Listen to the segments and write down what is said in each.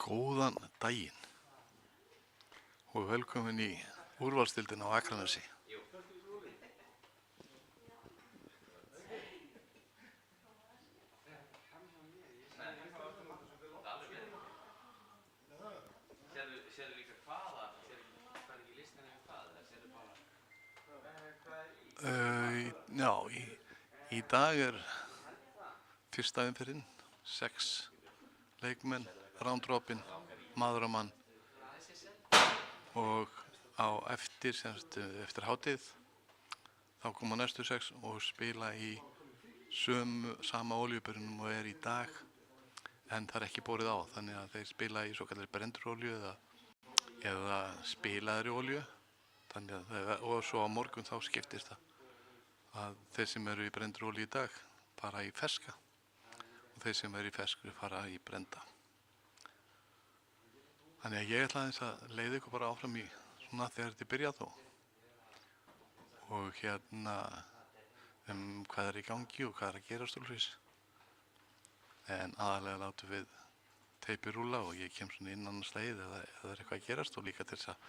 Góðan daginn og velkomin í úrvalsdeildina á Akranesi. Já, í dag er fyrsta umferðin, 6 leikmenn, round robin, maður á mann og eftir hádegið þá koma næstu 6 og spila í sama olíubörunum og er í dag, en það er ekki borið á, þannig að þeir spila í svokallar brennurolíu eða spilaðri olíu, og svo á morgun þá skiptist það að þeir sem eru í brennurolíu í dag fara í ferska og þeir sem eru í ferskri fara í brennda. Þannig að ég ætla aðeins að leiða ykkur bara áfram í svona þegar þetta byrjað og hvað er í gangi og hvað er að gerast úr hlýs. En aðalega látum við teipi rúlla og ég kem svona innan slegið eða það er eitthvað að gerast og líka til þess að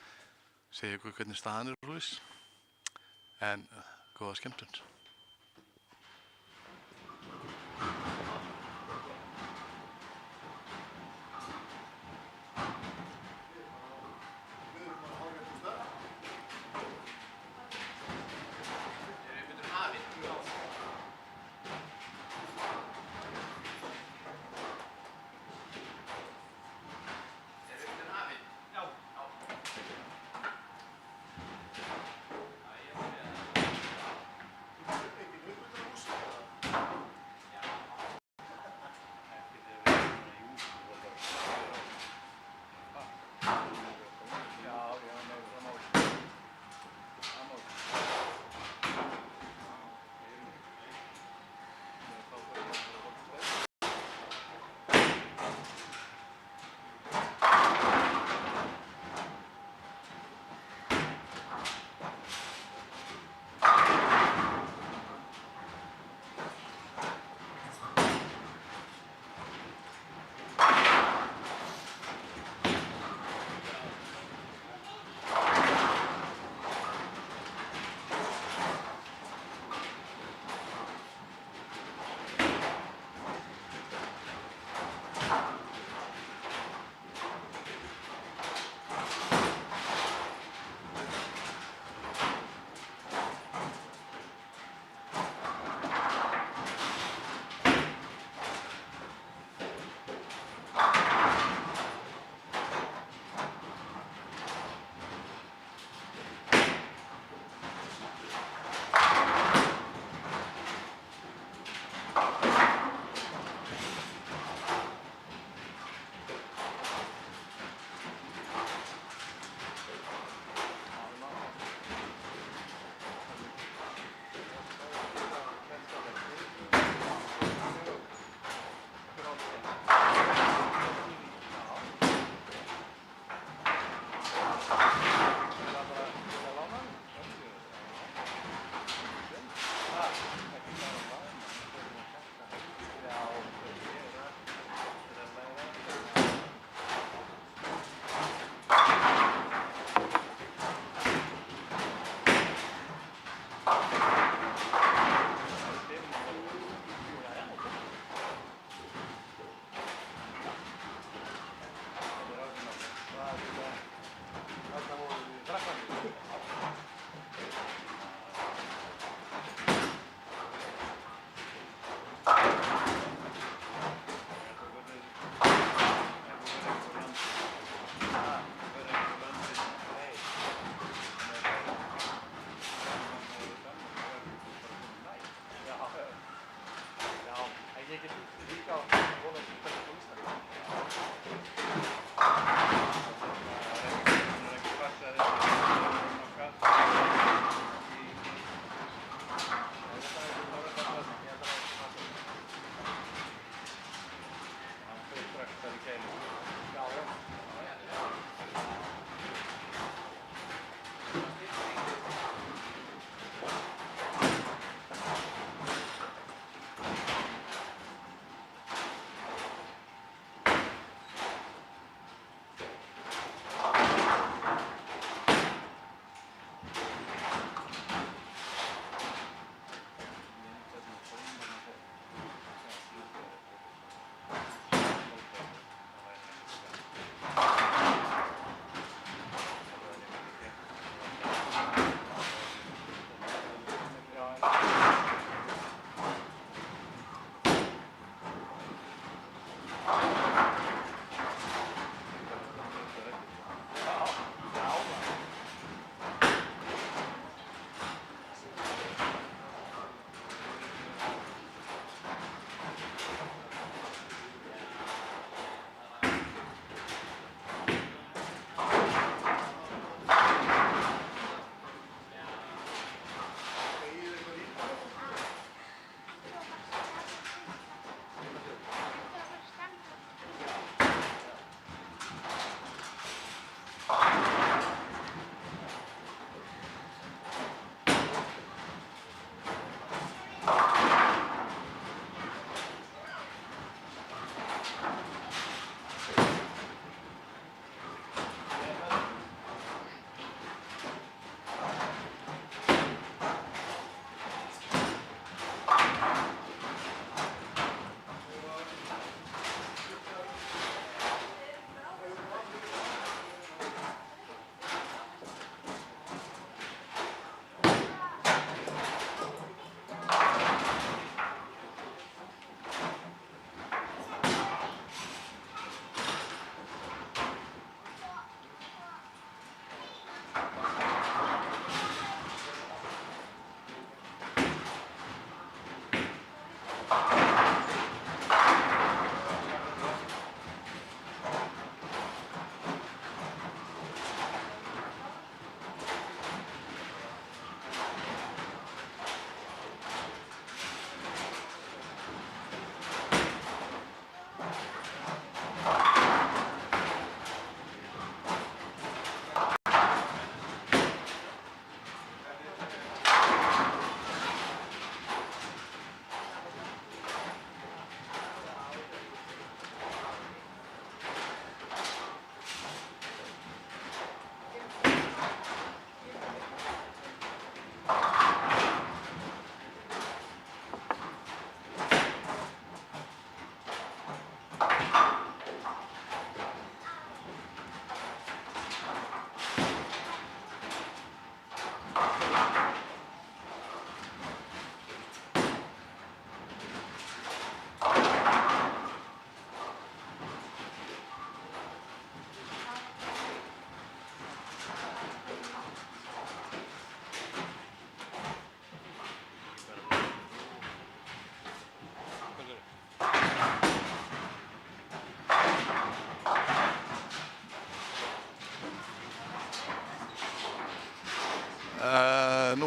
segja ykkur hvernig staðan er úr hlýs. En góða skemmtun.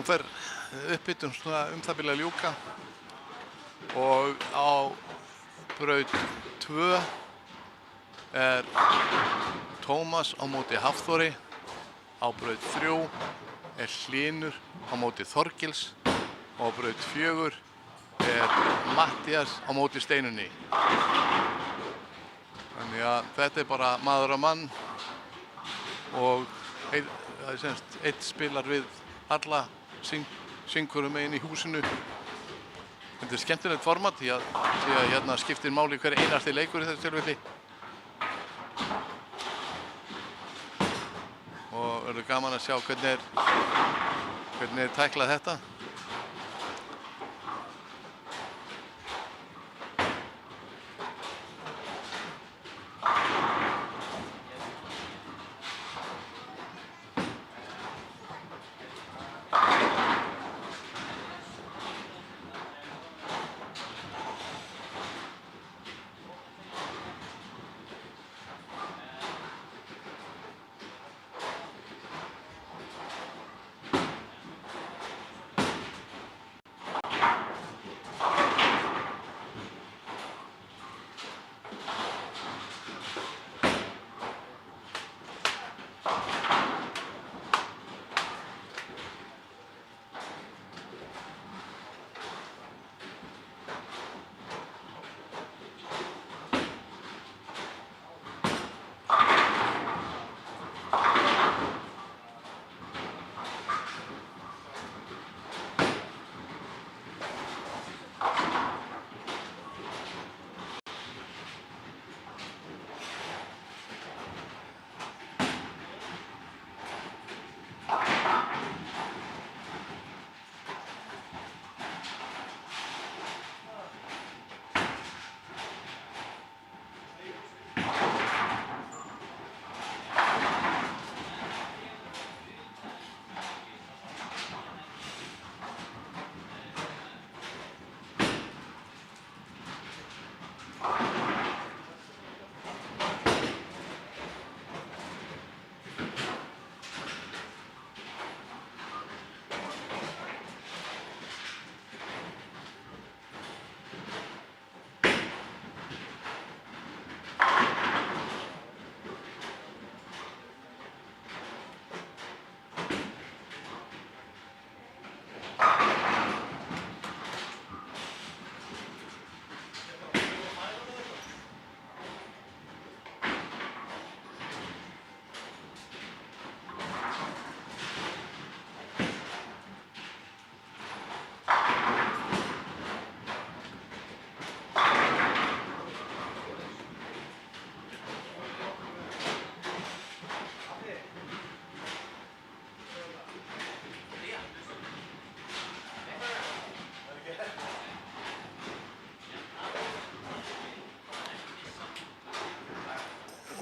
nú fer uppbytun svona það byrja að ljúka og á braut 2 er Tómas á móti Hafþóri, á braut 3 er Hlynur á móti Þorgils og á braut 4 er Matthías á móti Steinunni. Þannig að þetta er bara maður á mann og einn spilar við alla syngurum megin í húsinu. Þetta er skemmtilegt format því að hérna skiptir máli hver einasti leikur í þessu tilfelli. Og verður gaman að sjá hvernig er tæklað þetta.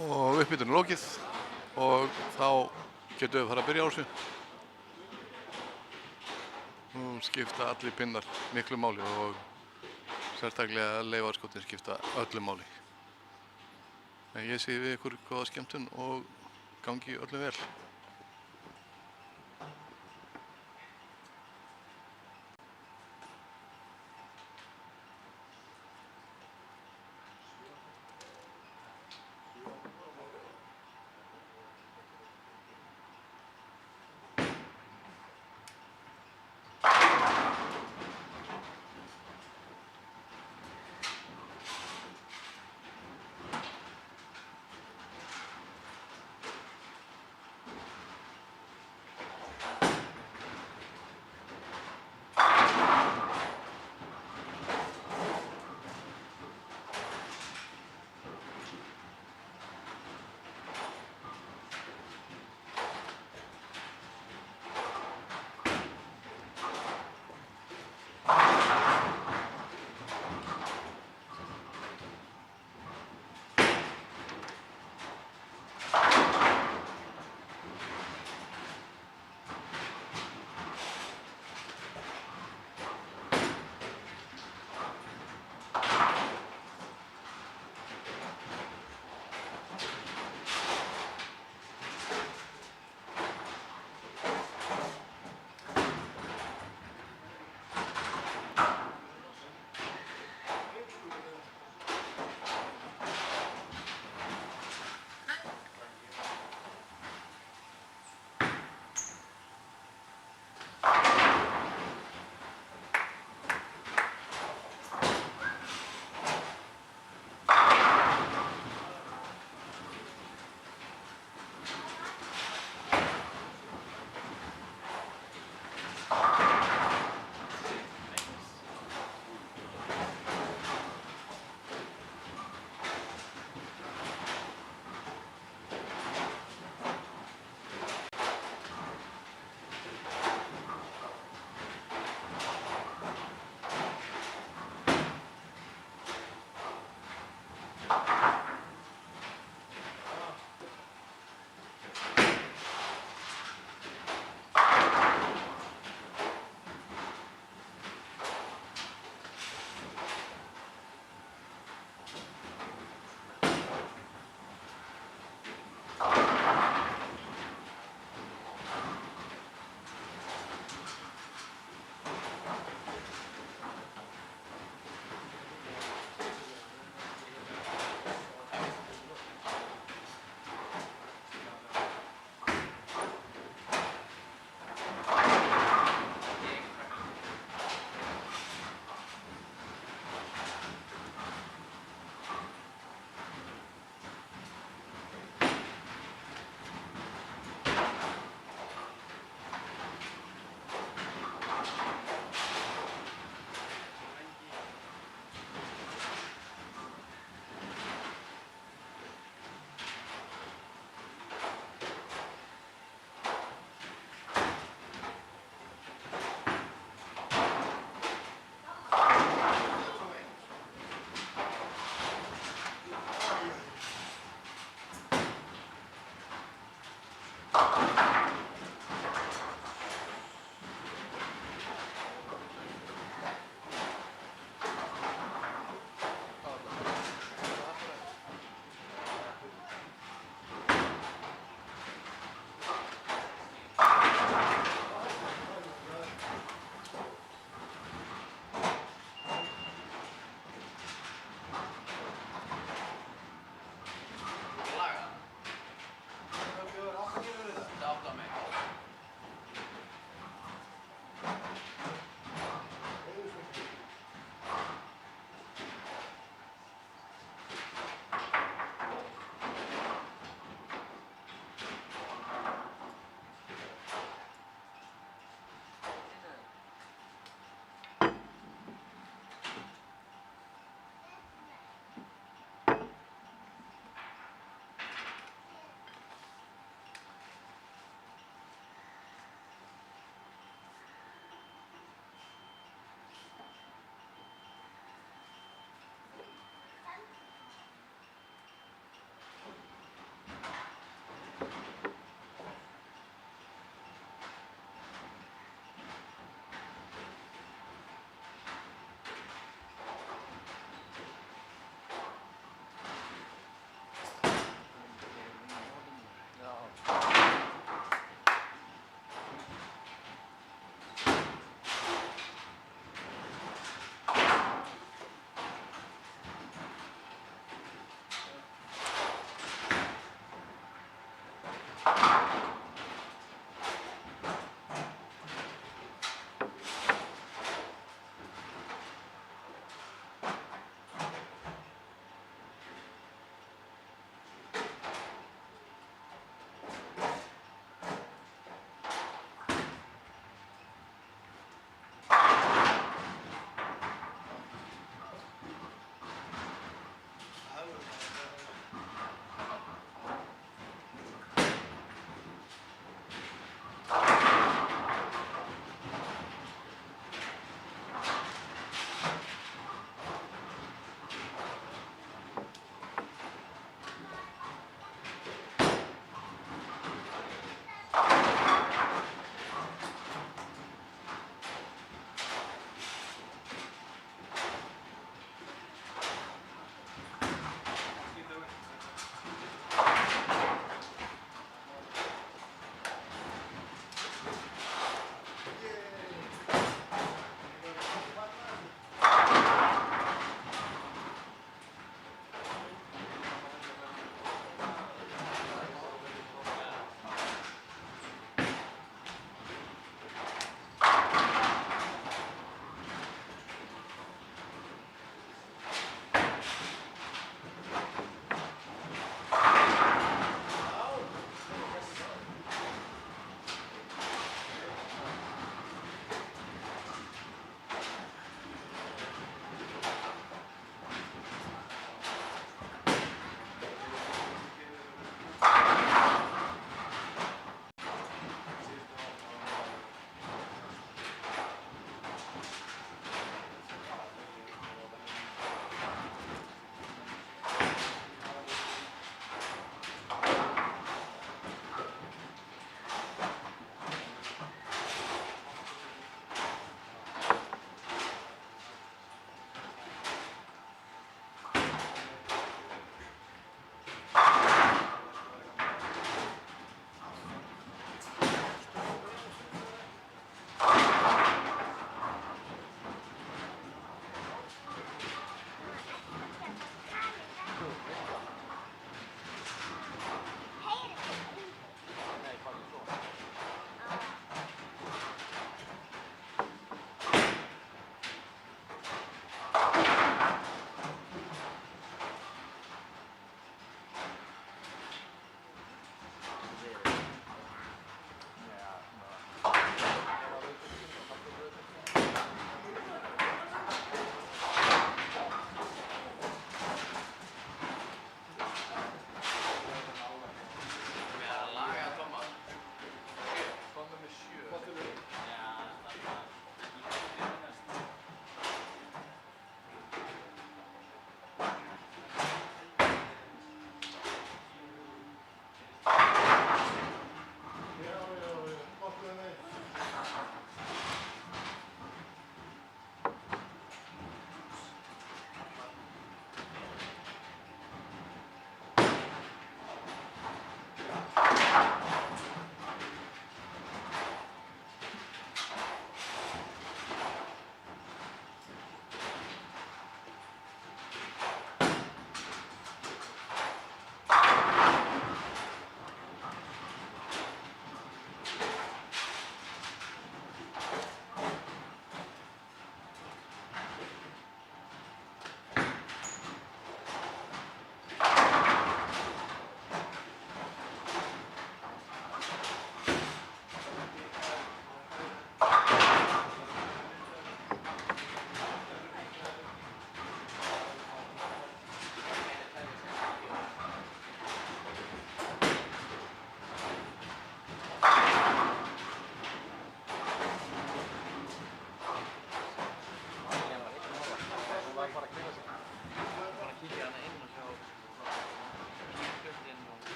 Og uppbytun er lokið og þá getum við fara að byrja á þessu. Nú skipta allir pinnar miklu máli og sérstaklega leifarskotin skipta öllu máli. En ég segi við ykkur góða skemmtun og gangi öllum vel.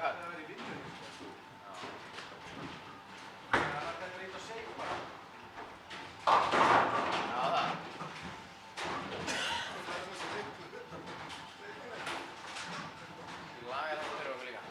Það verður í vinnunni. Já. Það er eitt að segja bara. Já, það. Ég lagar þetta fyrir okkur líka.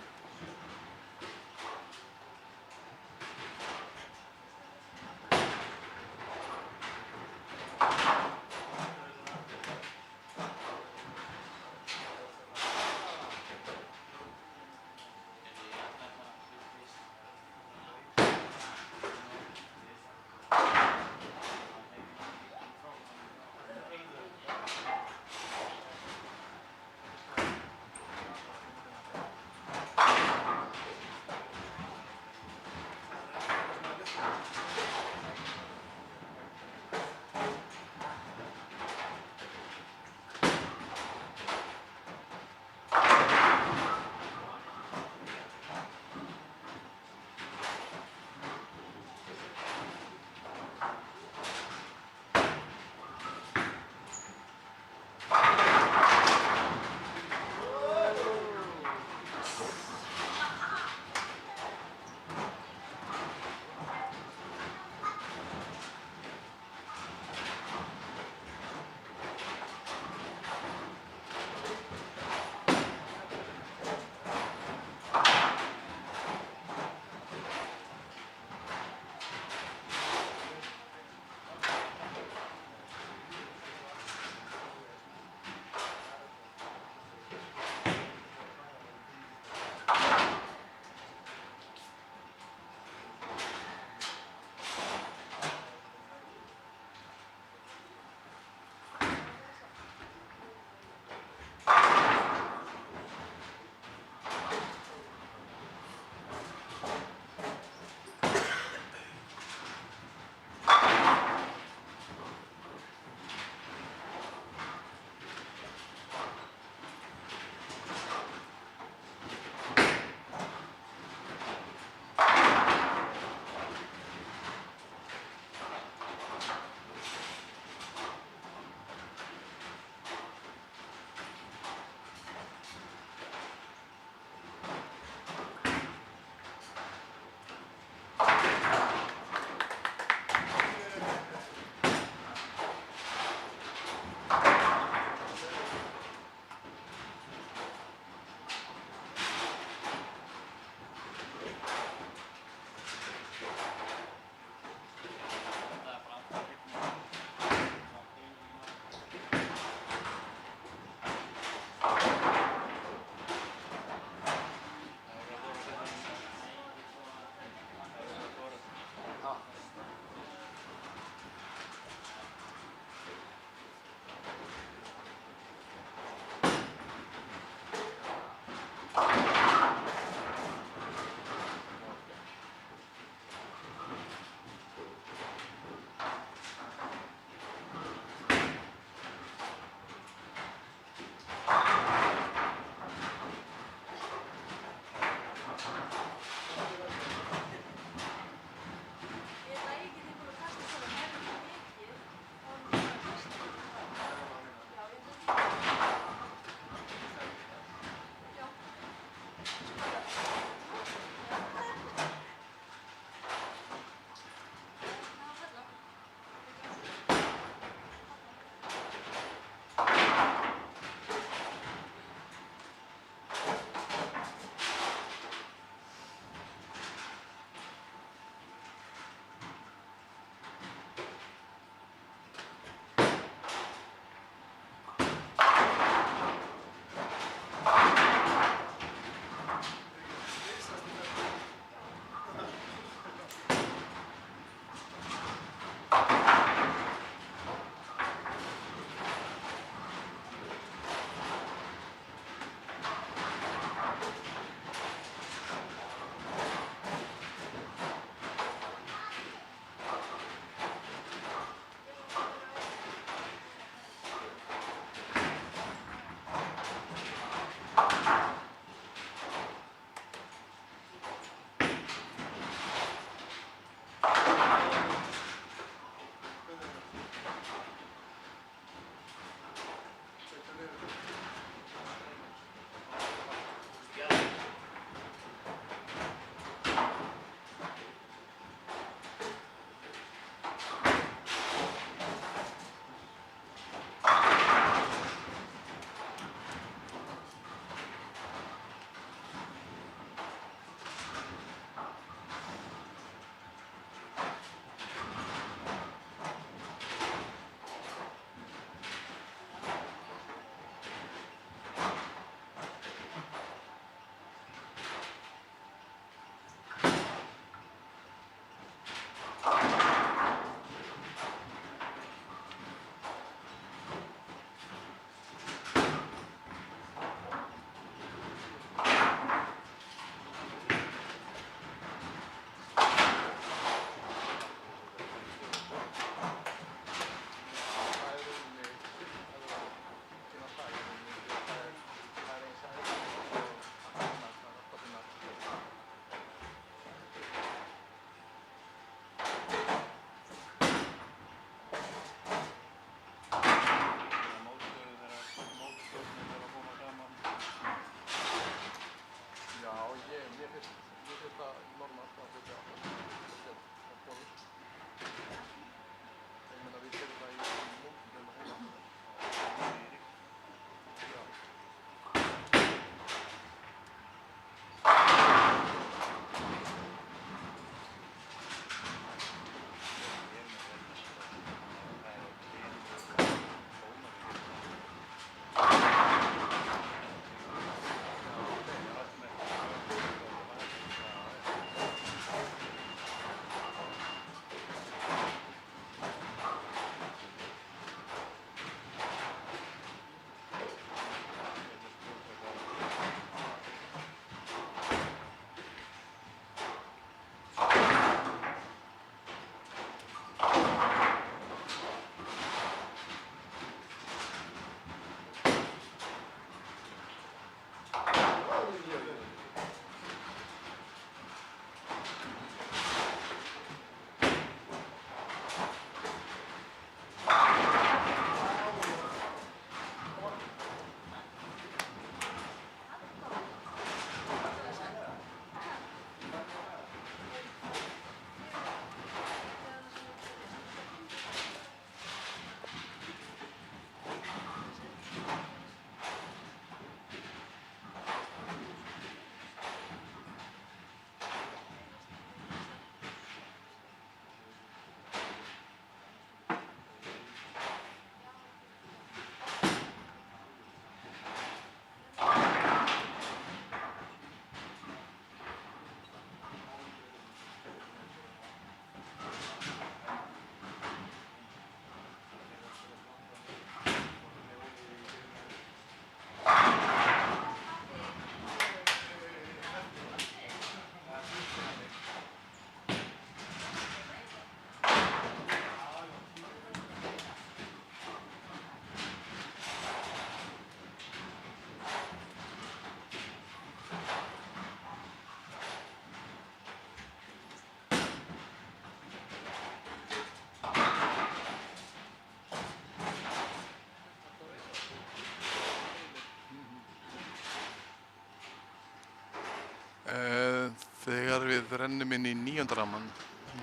þegar við rennum inn í 9. rammann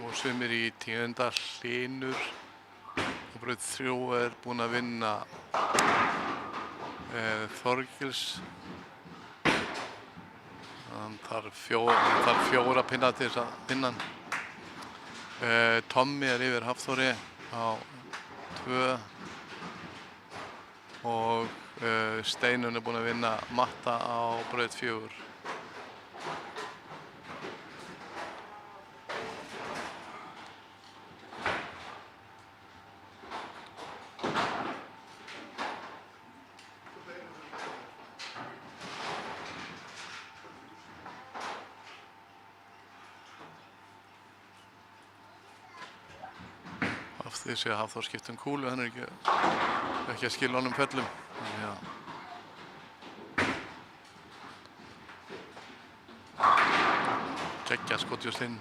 og sumir í 10. Hlynur og braut 3 er búinn að vinna Þorgils. Hann þarf 4 pinna til þess að vinna hann. Tommi er yfir Hafþóri á 2 og Steinun er búinn að vinna Matta á braut 4. Þið séu að Hafþór skipt kúlu, hann er ekki að skila honum fellum. Já. Geggja skot hjá Steini.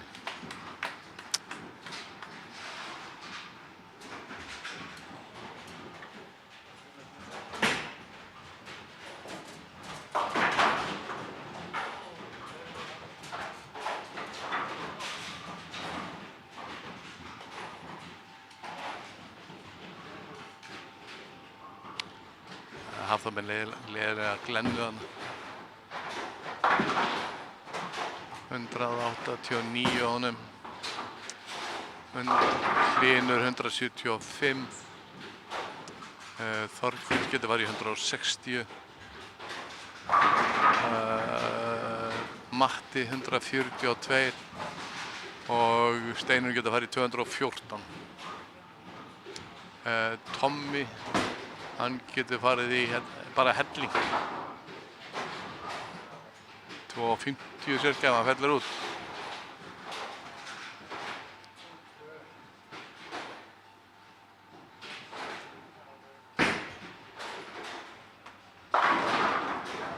Hafþór með leiðilega glennu hann. 189 á honum. Hlynur 175. Þorgils getur farið í 160. Matti 142 og Steinur getur farið í 214. Tommi, hann getur farið í bara helling. 250 cirka ef hann fellur út.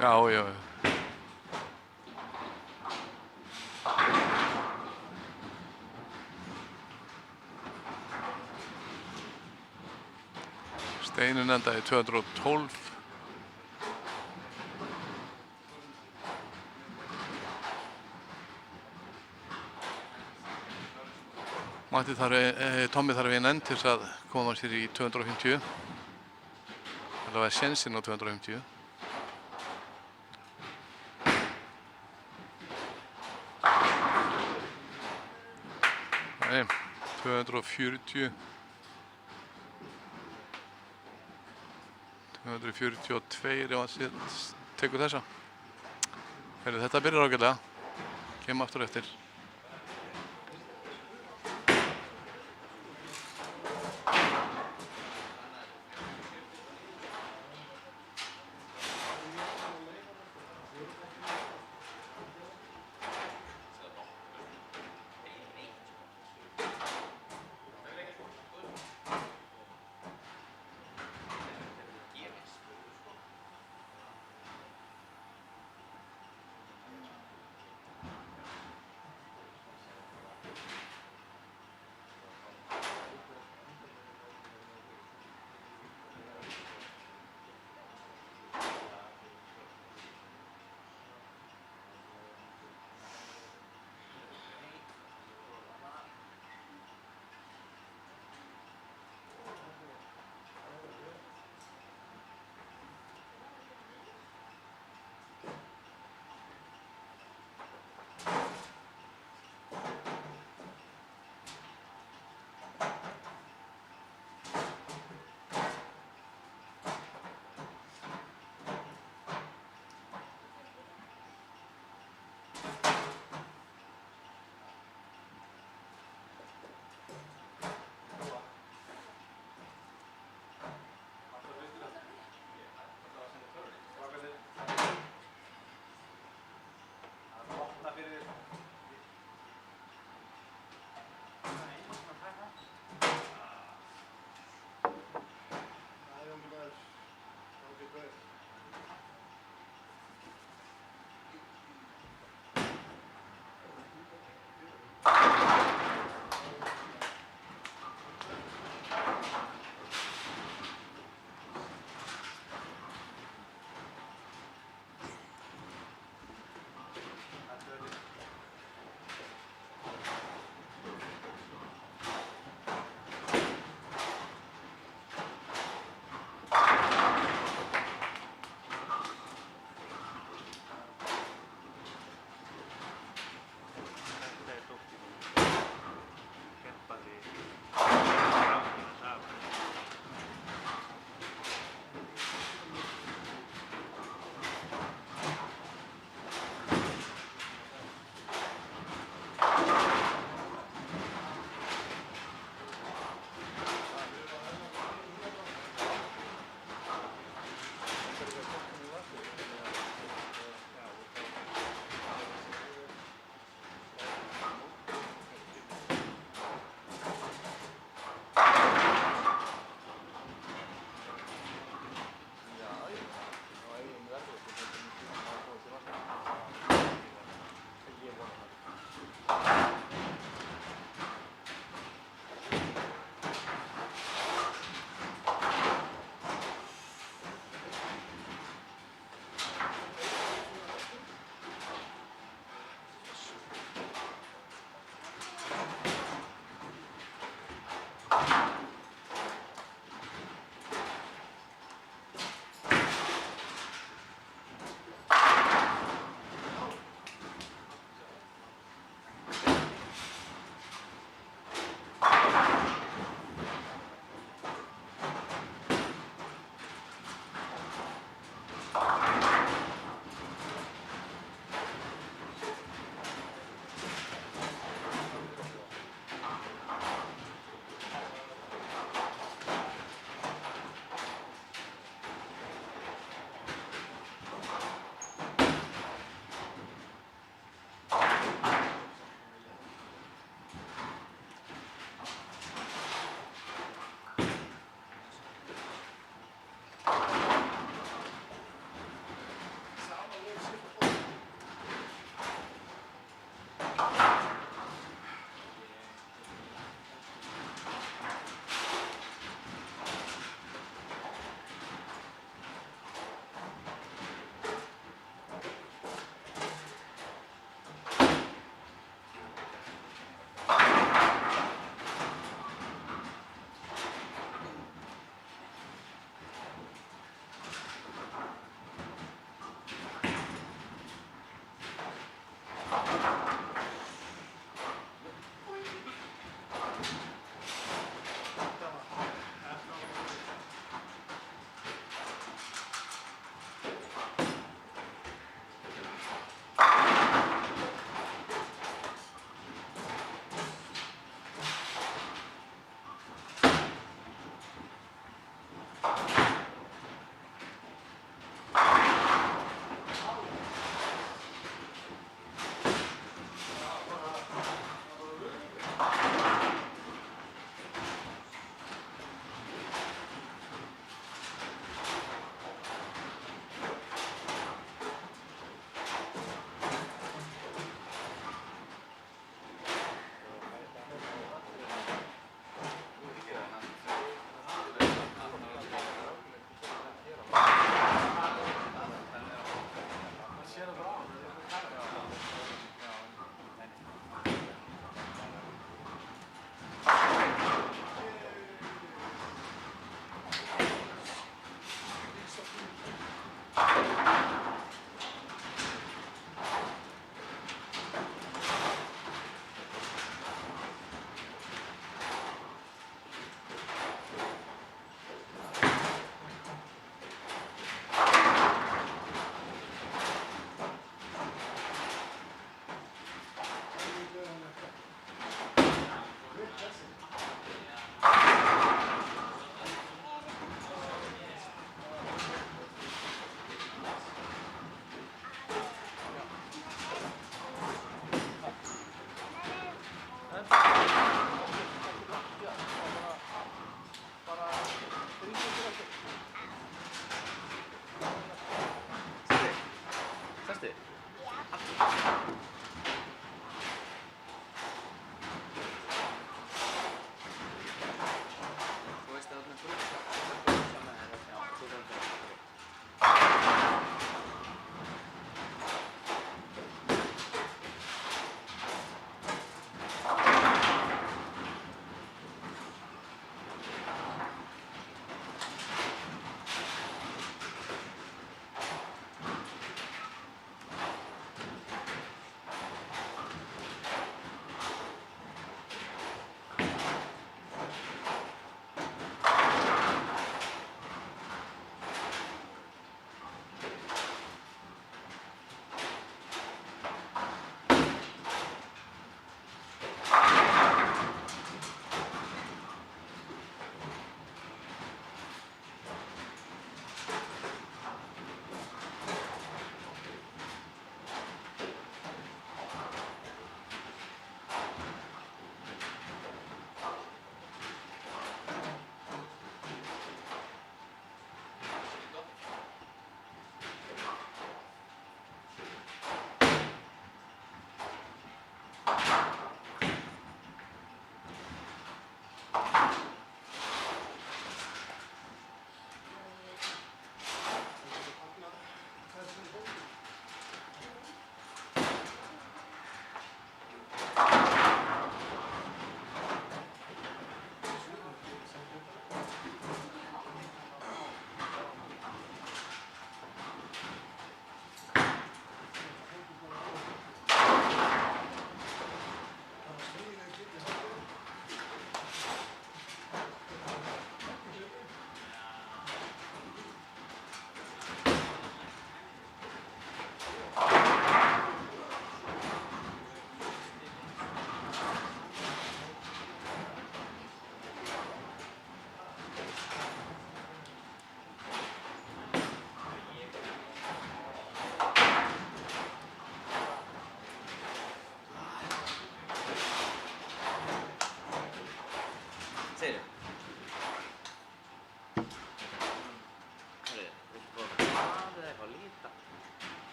Já, já. Steinun endaði 212. Tommi þarf einn enn til þess að koma sér í 250. Það var sénsinn á 250. Nei, 240. 242 ef hann tekur þessa. Þetta byrjar ágætlega. Kemur aftur eftir.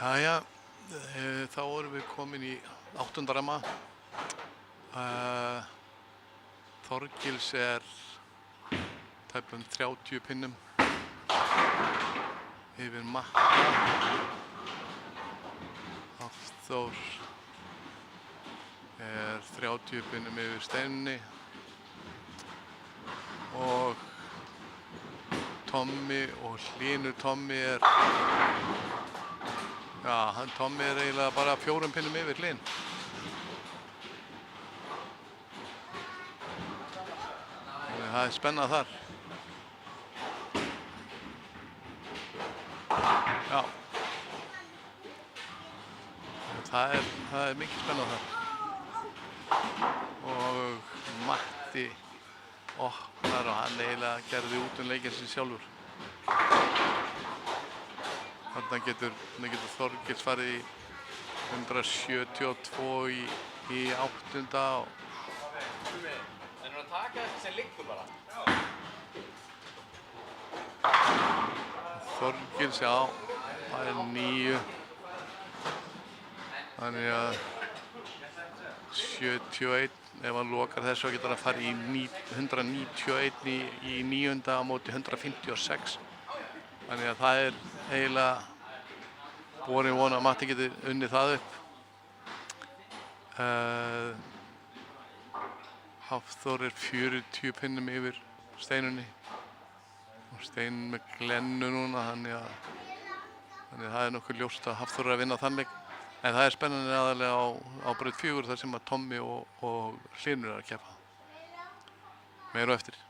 Jæja, þá erum við komin í 8. ramma. Þorgils tæpum 30 pinnum yfir Matta. Hafþór 30 pinnum yfir Steinunni og Tommi og Hlynur Tommi Tommi eiginlega bara 4 pinnum yfir Hlyn. Það spenna þar. Já. Það er mikið spenna þar. Og Matti opnar og hann eiginlega gerði út leikinn sinn sjálfur. Þarna getur Þorgils farið í 172 í 8. En að taka þetta sem liggur bara. Þorgils, já, það er 9. Þannig að 71, ef hann lokar þessu getur hann að fara í 191 í 9. á móti 156. Þannig að það er eiginlega borin von að Matti getur unnið það upp. Hafþór 40 pinnum yfir Steinunni og Steinun með Glennu núna, þannig að það er nokkuð ljóst að Hafþór að vinna þann leik. En það er spennandi aðalega á braut 4 þar sem að Tommi og Hlynur að keppa. Meira á eftir.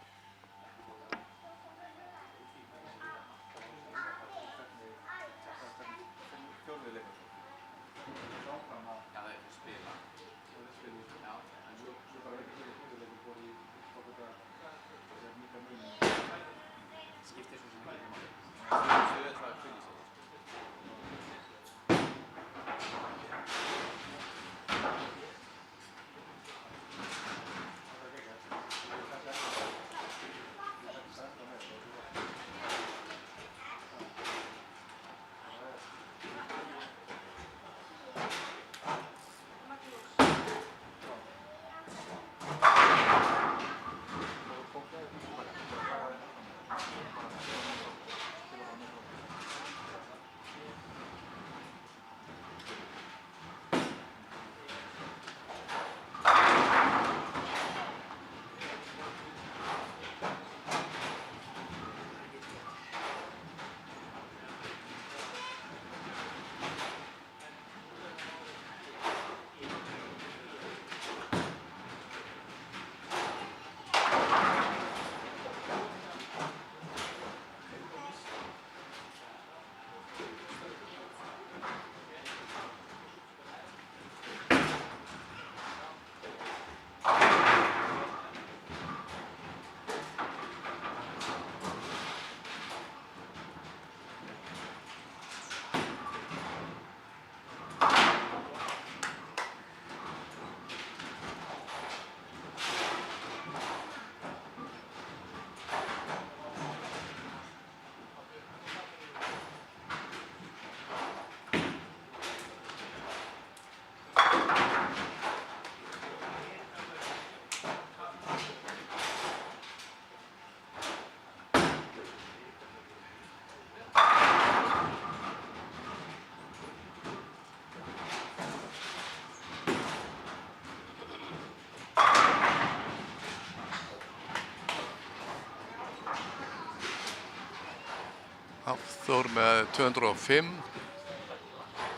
Hafþór með 205.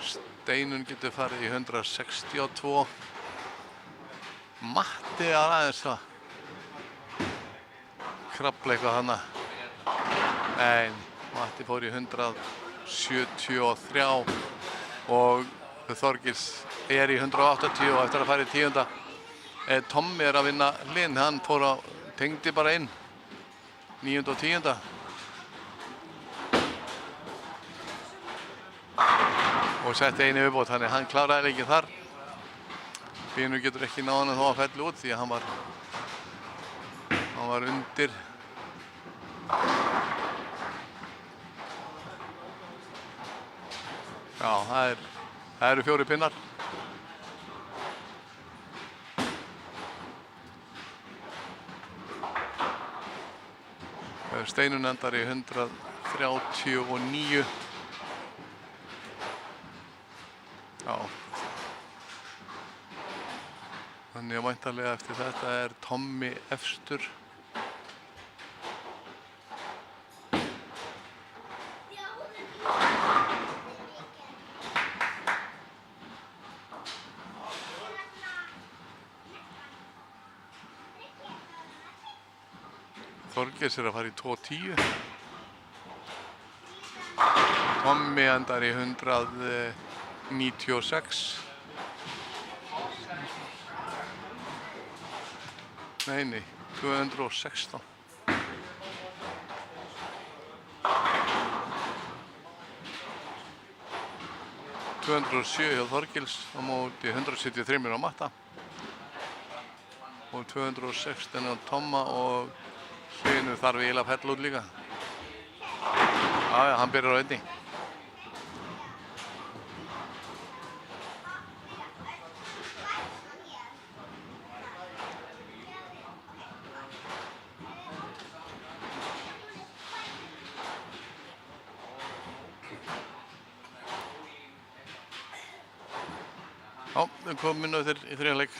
Steinun getur farið í 162. Matti aðeins að krafla eitthvað þarna. Nei, Matti fór í 173 og Þorgils í 180 og eftir að fara í 10. Tommi að vinna Hlyn, hann tengdi bara inn 9. og 10. Og setti einu viðbót, þannig hann kláraði leikinn þar. Hlynur getur ekki náð hann þó að fella út því að hann var undir. Já, Já, það eru 4 pinnar. Steinunn endar í 139. Já. Þannig að væntanlega eftir þetta er Tommi efstur. Þorgeirs er að fara í 2.10. Tommi endar í 196. Nei, 216. hjá Þorgils á móti 173 á Matta og 216 á Tomma og Hlynur þarf eiginlega að fella út líka. Já, hann byrjar á einni. Já, við komum inn á þér í 3. leik.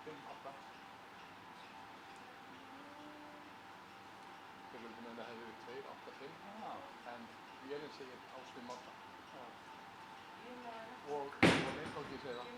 5, 8. Tölvöldum en það hefði verið 2, 8, 5. En vélinn segir á 5, 8. Og leikóki segir það.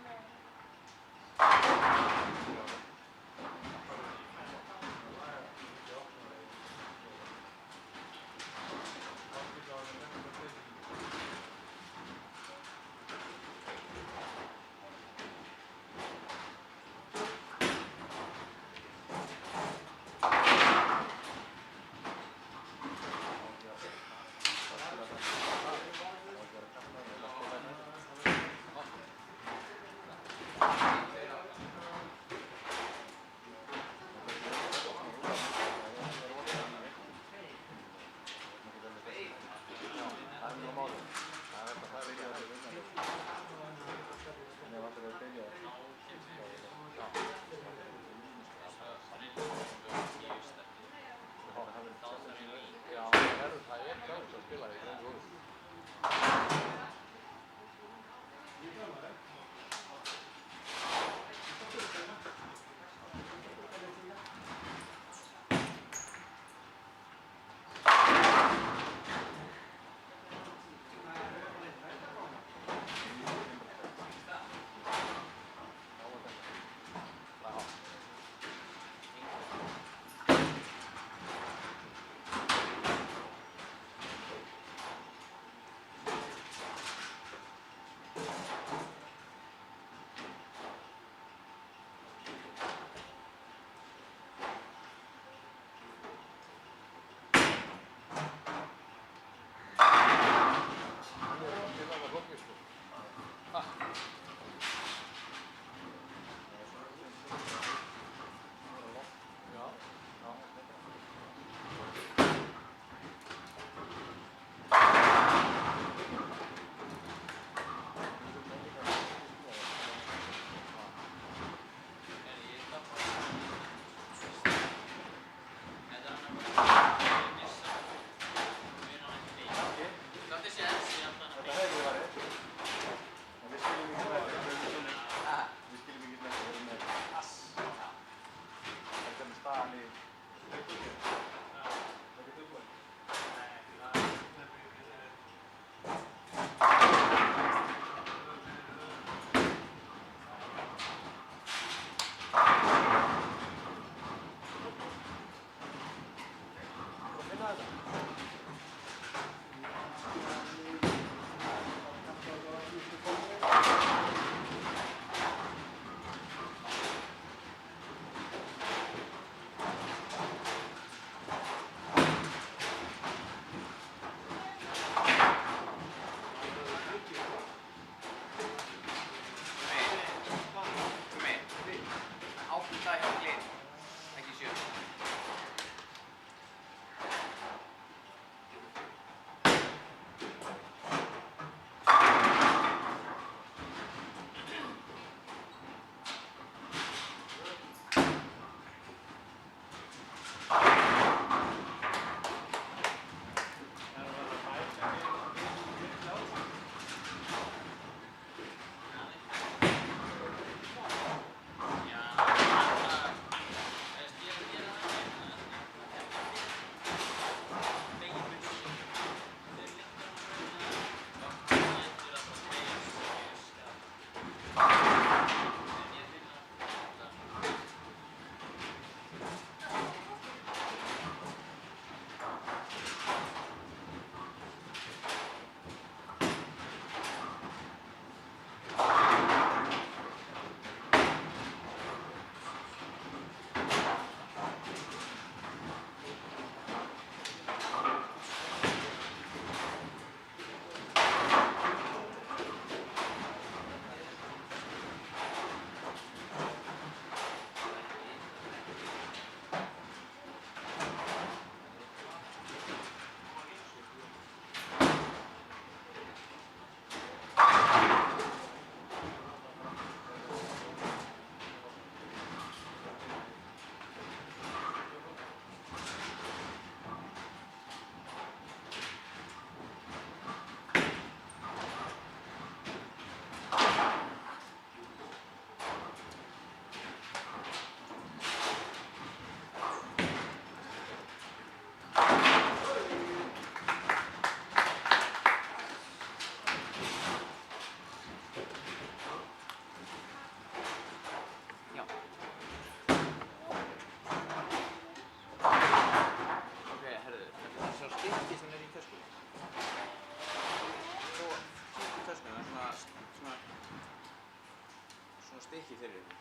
ekki fyrir henni.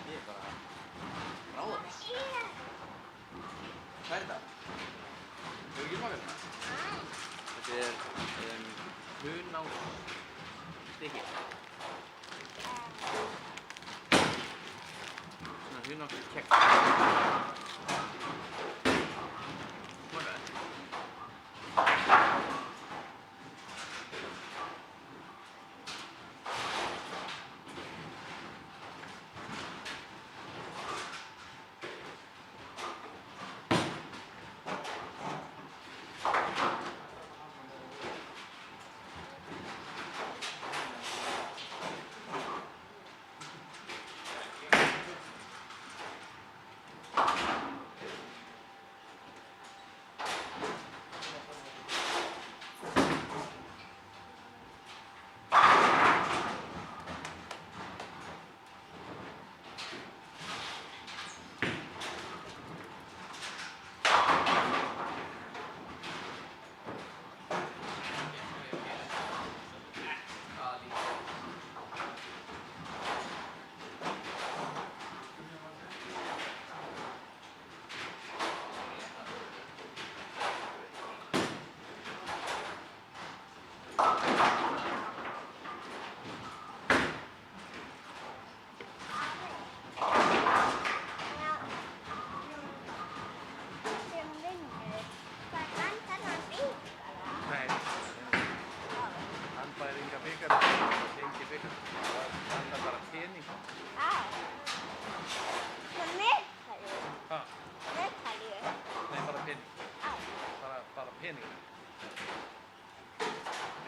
Ég er bara ráðalaus. Hvað er þetta? Hefur ekki smakað þetta? Þetta er hunangstykki. Svona hunangskegg. Smakað þetta?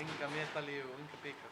Enga medalíu og enga bikar.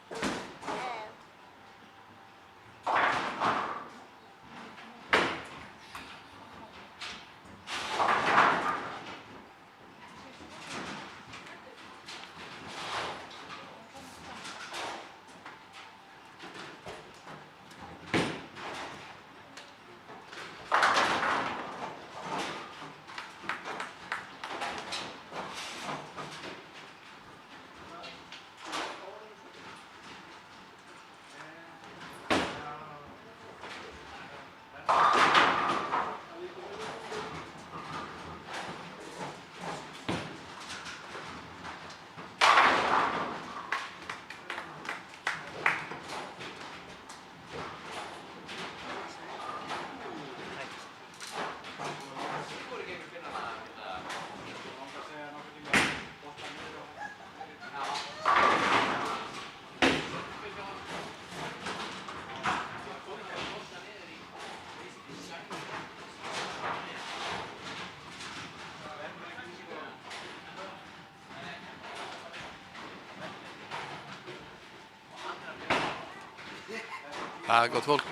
Það er gott fólk.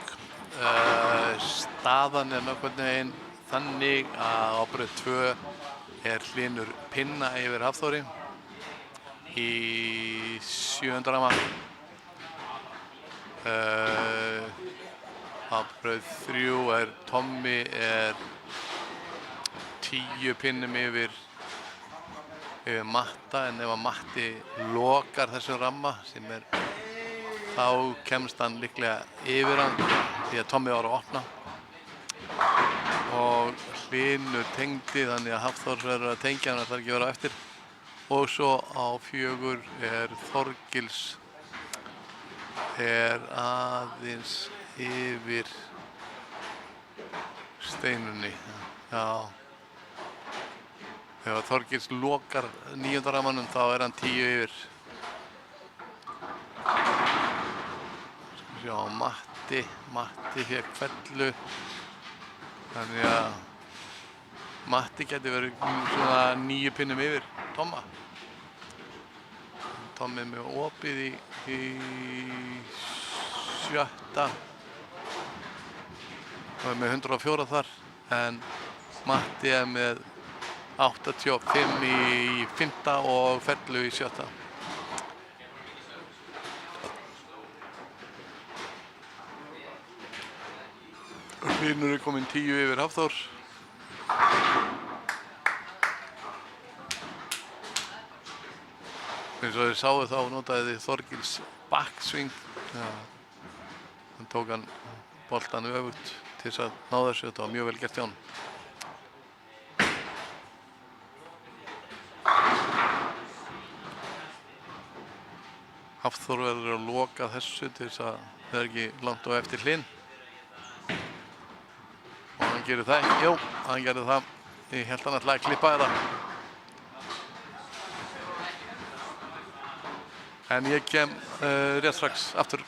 Staðan er nokkurn veginn þannig að á braut 2 er Hlynur pinna yfir Hafþóri í 7. ramma. Á braut 3 er Tommi 10 pinnum yfir Matta, en ef að Matti lokar þessum ramma sem er þá kemst hann líklega yfir hann því að Tommi var að opna og Hlynur tengdi þannig að Hafþór verður að tengja hann, það þarf ekki að vera á eftir. Og svo á 4 er Þorgils aðeins yfir Steinunni. Já. Ef Þorgils lokar 9. rammanum þá er hann 10 yfir. Sjá, Matti fékk fellu, þannig að Matti geti verið svona 9 pinnum yfir Tomma. Tommi er með opið í 7. og er með 104 þar, en Matti er með 85 í 5. og fellu í 7. Hlynur er kominn 10 yfir Hafþór. Eins og þið sáu þá notaði Þorgils backsving. Ja. Hann tók hann boltan öfugt til þess að ná þessu. Þetta var mjög vel gert hjá hann. Hafþór verður að loka þessu til þess að það er ekki langt á eftir Hlyn. Og hann gerir það ekki. Jú, hann gerir það. Ég held hann ætlaði að klippa þetta. En ég kem rétt strax aftur.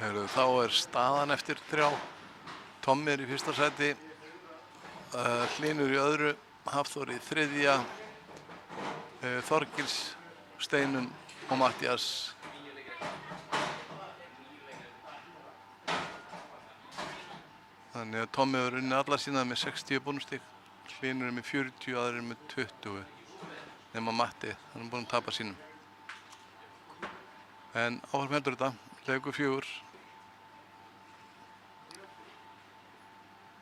Heyrðu, þá er staðan eftir 3. Tommi er í fyrsta sæti, Hlynur í öðru, Hafþór í 3., Þorgils, Steinunn og Matthías. Þannig að Tommi hefur unnið alla sína með 60 bónustig, Hlynur er með 40 og aðrir með 20, nema Matti, hann er búinn að tapa sínum. En áfram heldur þetta, leikur 4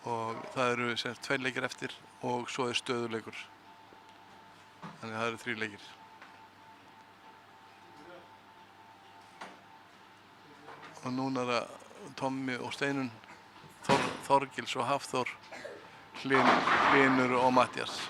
og það eru 2 leikir eftir og svo er stöðuleikur. Þannig að það eru 3 leikir. Og núna er það Tommi og Steinunn, Þorgils og Hafþór, Hlynur og Matthías.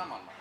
saman maður.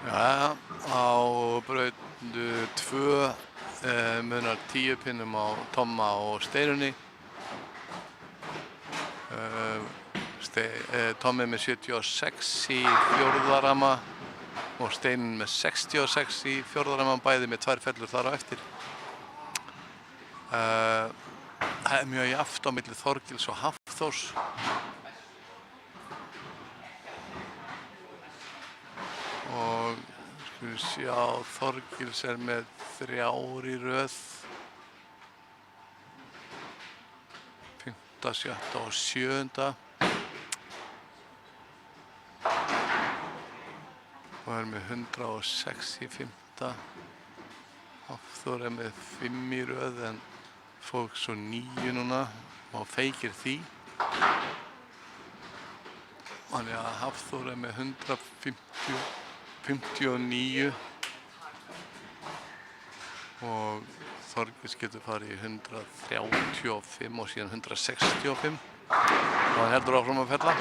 Já, á braut 2 munar 10 pinnum á Tomma og Steinunni. Tommi með 76 í fjórða ramma og Steinunn með 66 í fjórða ramma, bæði með 2 fellur þar á eftir. Það er mjög jafnt á milli Þorgils og Hafþórs. Og skulum sjá, Þorgils er með 3 í röð. 5., 6. og 7. Og er með 106 í 5. Hafþór er með 5 í röð en fór svo 9 núna og feikir því. Þannig að Hafþór er með 159 og Þorgils getur farið í 135 og síðan 165 og hann heldur áfram að fella.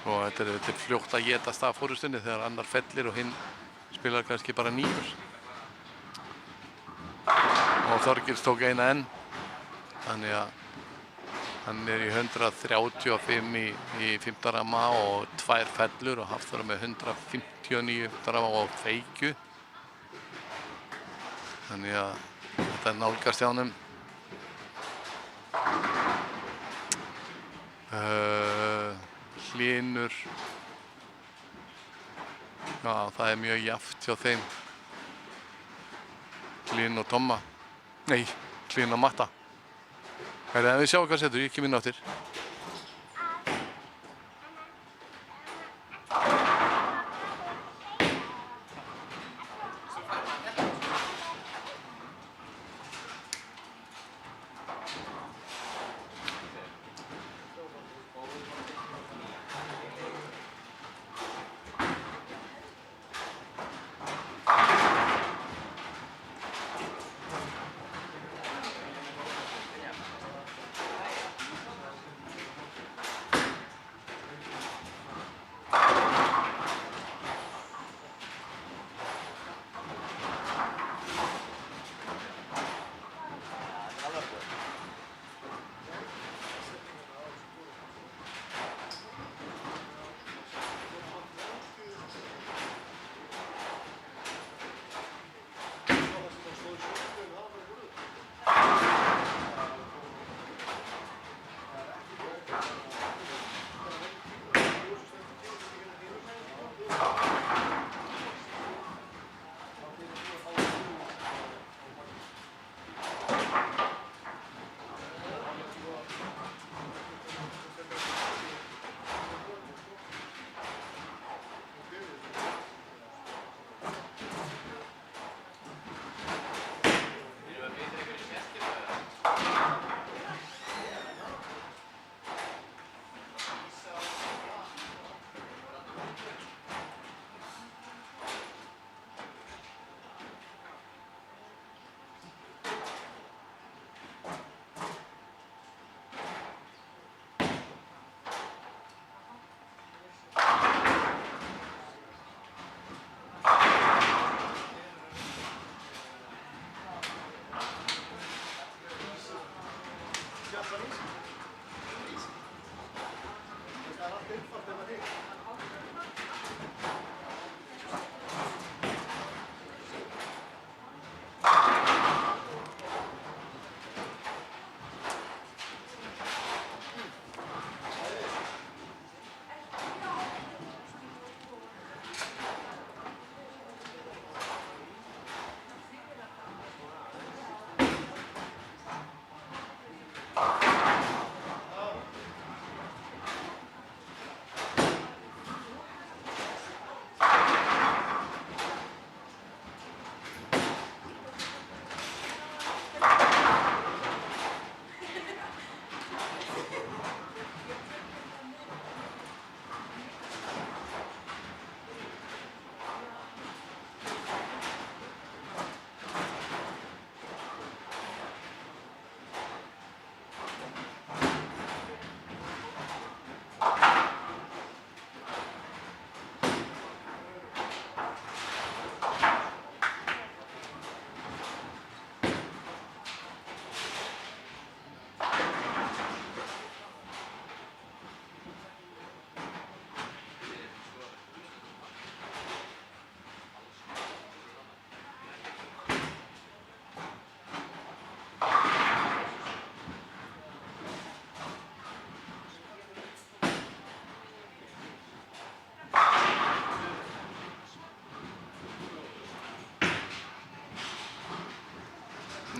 Og þetta er fljótt að étast af fórustunni þegar annar fellir og hinn spilar kannski bara 9. Og Þorgils tók eina enn, þannig að hann er í 135 í 5. ramma og 2 fellur og Hafþór með 159 í 5. ramma og feikju. Þannig að þetta er nálgast hjá honum. Hlynur, já það er mjög jafnt hjá þeim. Hlyn og Tomma, nei, Hlyn og Matta. Við sjáum hvað setur, ég kem inn áttir.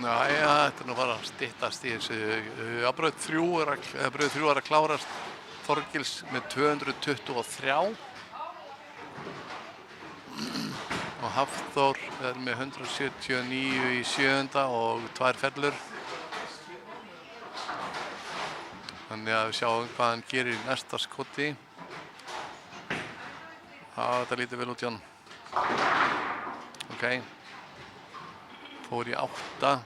Jæja, þetta nú bara að styttast í þessu. Braut 3 er að klárast. Þorgils með 223 og Hafþór er með 179 í 7. og 2 fellur. Þannig að við sjáum hvað hann gerir í næsta skoti. Þetta lítur vel út hjá hann. Ok. Fór í 8.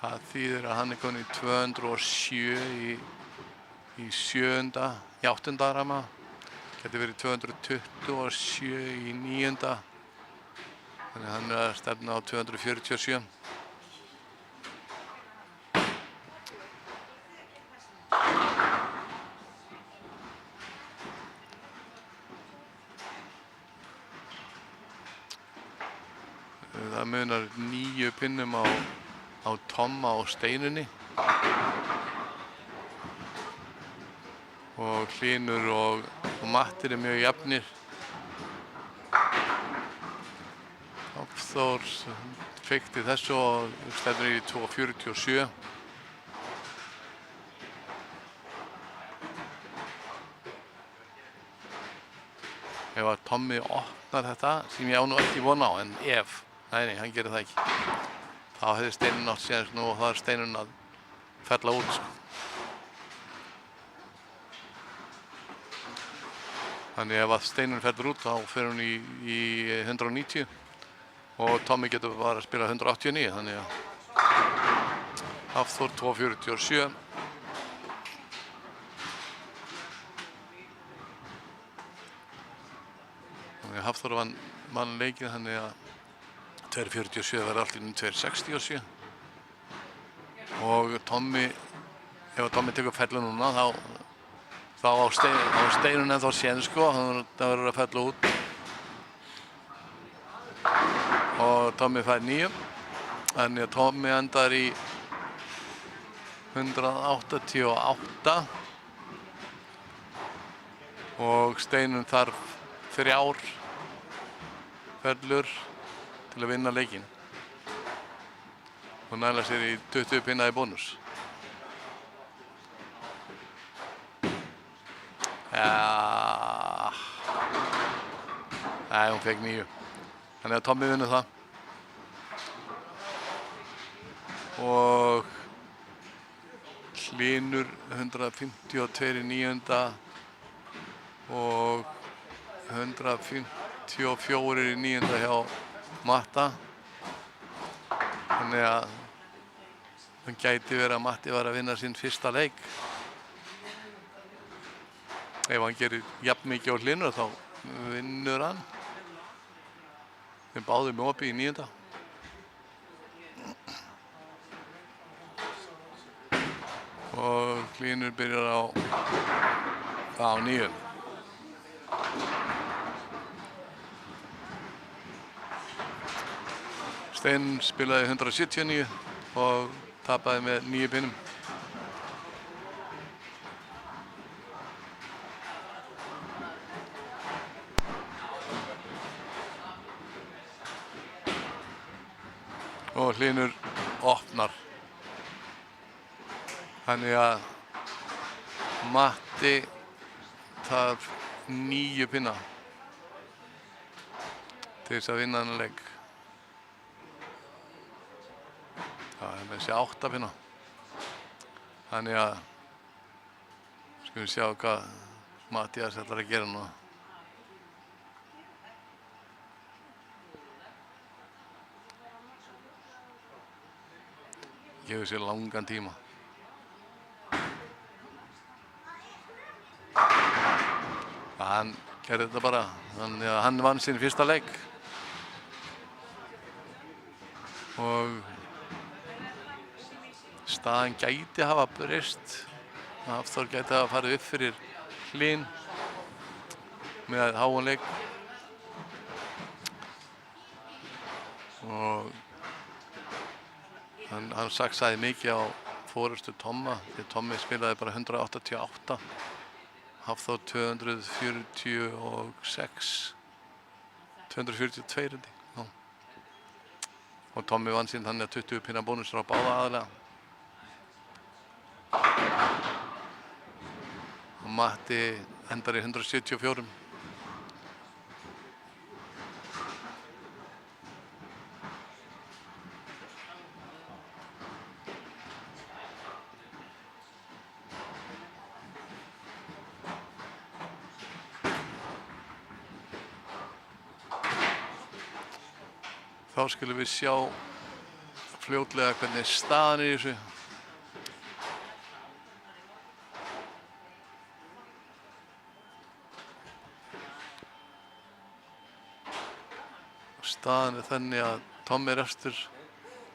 Það þýðir að hann er komin í 207 í 7. í 8. ramma. Gæti verið 227 í 9. Þannig að hann er að stefna á 247. Það munar 9 pinnum á Tomma og Steinunni. Og Hlynur og Mattir er mjög jafnir. Hafþór feikti þessu og stefnir í 247. Ef að Tommi opnar þetta, sem ég á nú ekki von á, en ef, nei, hann gerir það ekki. Þá hefði Steinun átt séns nú og það er Steinun að fella út, sko. Þannig ef að Steinun fellur út, þá fer hún í 190 og Tommi getur bara að spila 189, þannig að Hafþór 247. Þannig að Hafþór vann leikinn, þannig að 247 verður allt í 267. Og Tommi, ef Tommi tekur fellu núna, þá á Steinun ennþá séns, sko, það verður að fella út. Og Tommi fær 9. Þannig að Tommi endar í 188. Og Steinun þarf 3 fellur til að vinna leikinn og næla sér í 20 pinna í bónus. Ja. Nei, hún fekk 9. Þannig að Tommi vinnur það. Og Hlynur 152 í 9. og 154 í 9. hjá Matta. Þannig að það gæti verið að Matti var að vinna sinn fyrsta leik. Ef hann gerir jafn mikið á Hlynur þá vinnur hann. Þeim báðum opið í 9. Og Hlynur byrjar á 9. Steinn spilaði 179 og tapaði með 9 pinnum. Og Hlynur opnar. Þannig að Matti þarf 9 pinna til þess að vinna þennan leik. Það er með þessi 8 pinna. Þannig að skulum sjá hvað Mattías ætlar að gera núna. Gefur sér langan tíma. Hann gerði þetta bara, þannig að hann vann sinn fyrsta leik. Og staðan gæti hafa breyst. Hafþór gæti hafa farið upp fyrir Hlyn með háan leik. Og hann saksaði mikið á forystu Tomma, því Tommi spilaði bara 188. Hafþór 246. 242 reyndi. Já. og Tommi vann sín þannig að 20 pinna bónusur á báða aðalega. Og Matti endar í 174. Þá skulum við sjá fljótlega hvernig staðan er í þessu. Staðan er þannig að Tommi er efstur,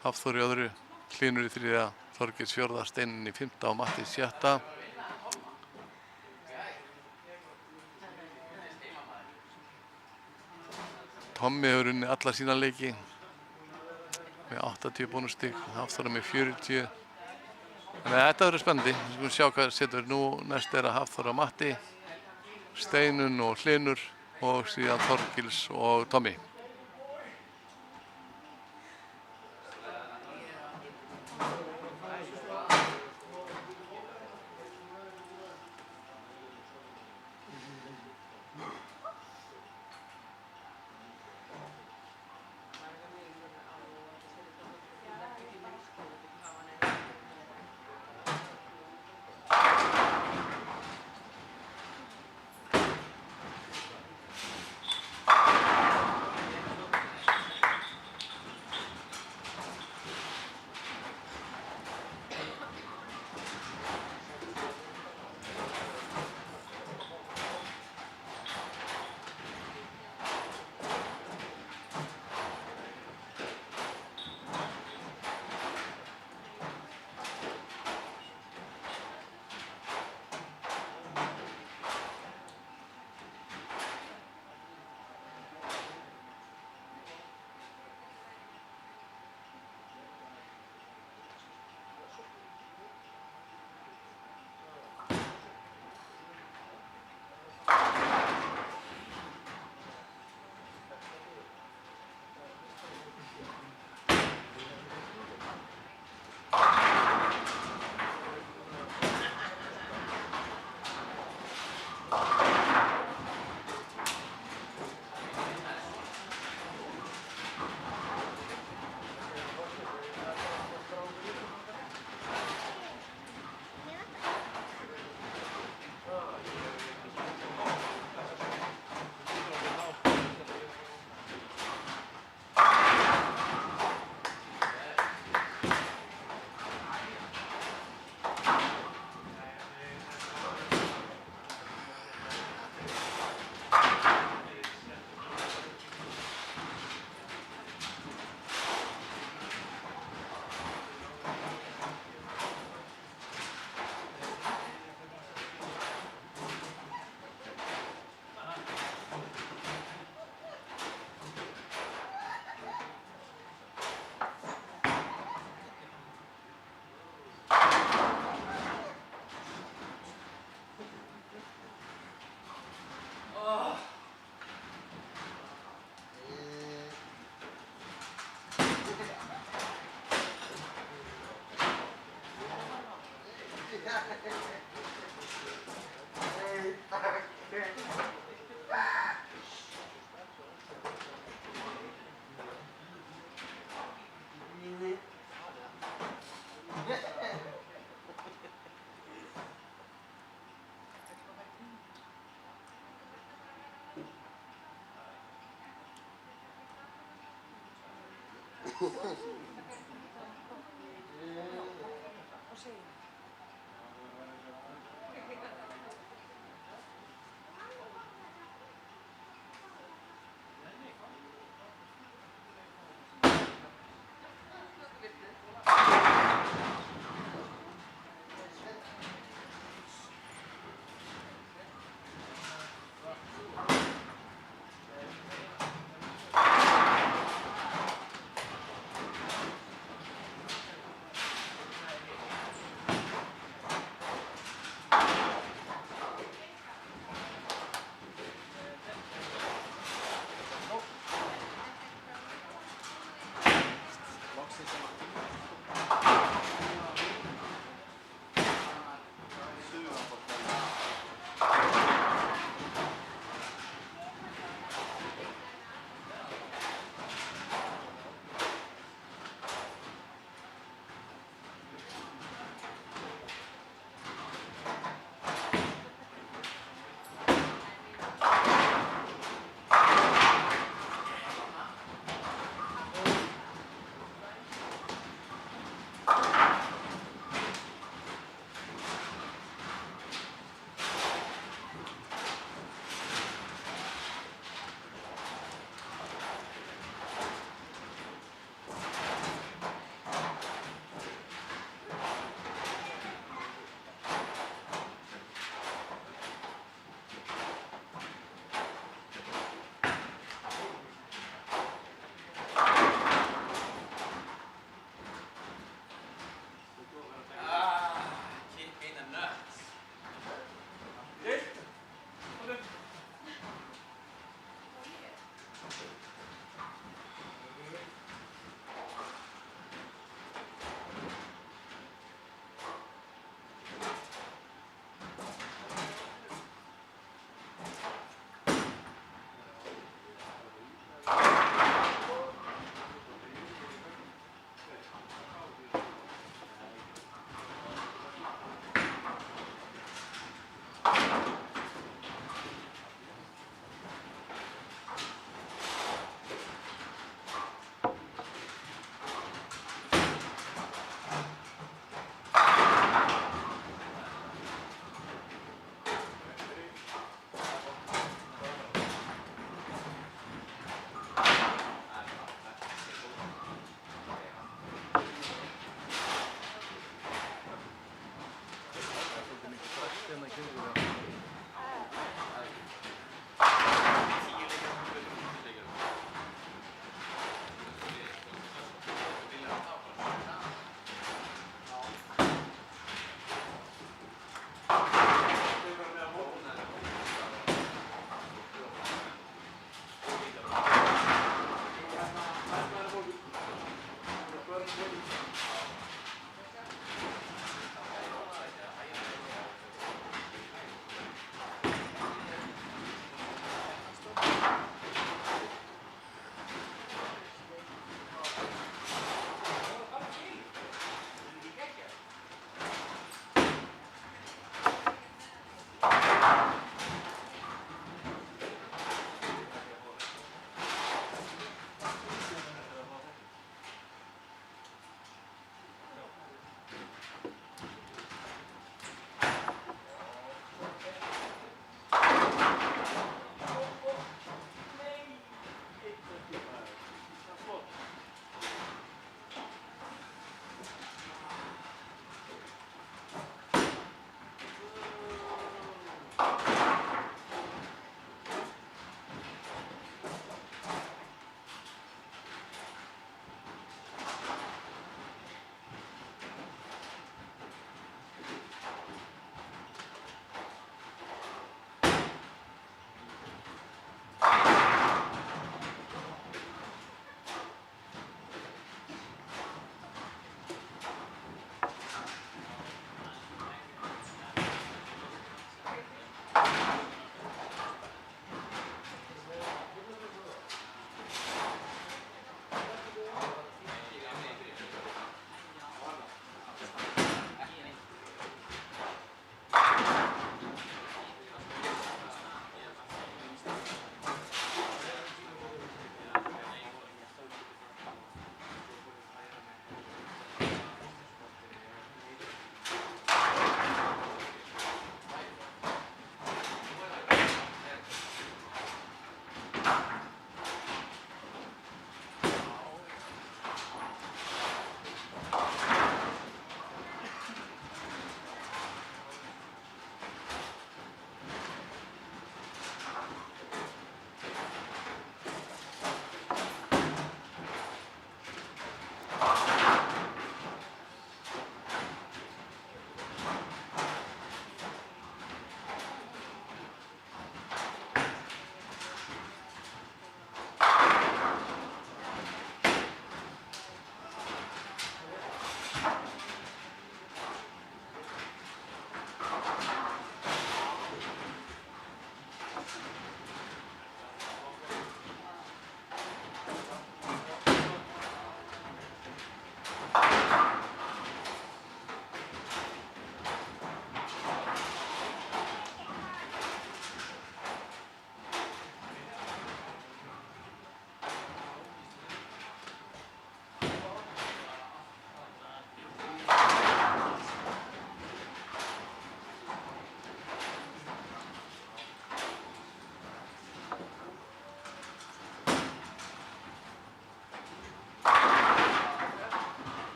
Hafþór í öðru, Hlynur í þriðja, Þorgils fjórða, Steinunn í fimmta og Matti í sjötta. Tommi hefur unnið alla sína leiki með 80 bónusstig, Hafþór með 40. Þannig að þetta verður spennandi. Við skulum sjá hvað setur nú. Næst er að Hafþór og Matti, Steinunn og Hlynur og síðan Þorgils og Tommi.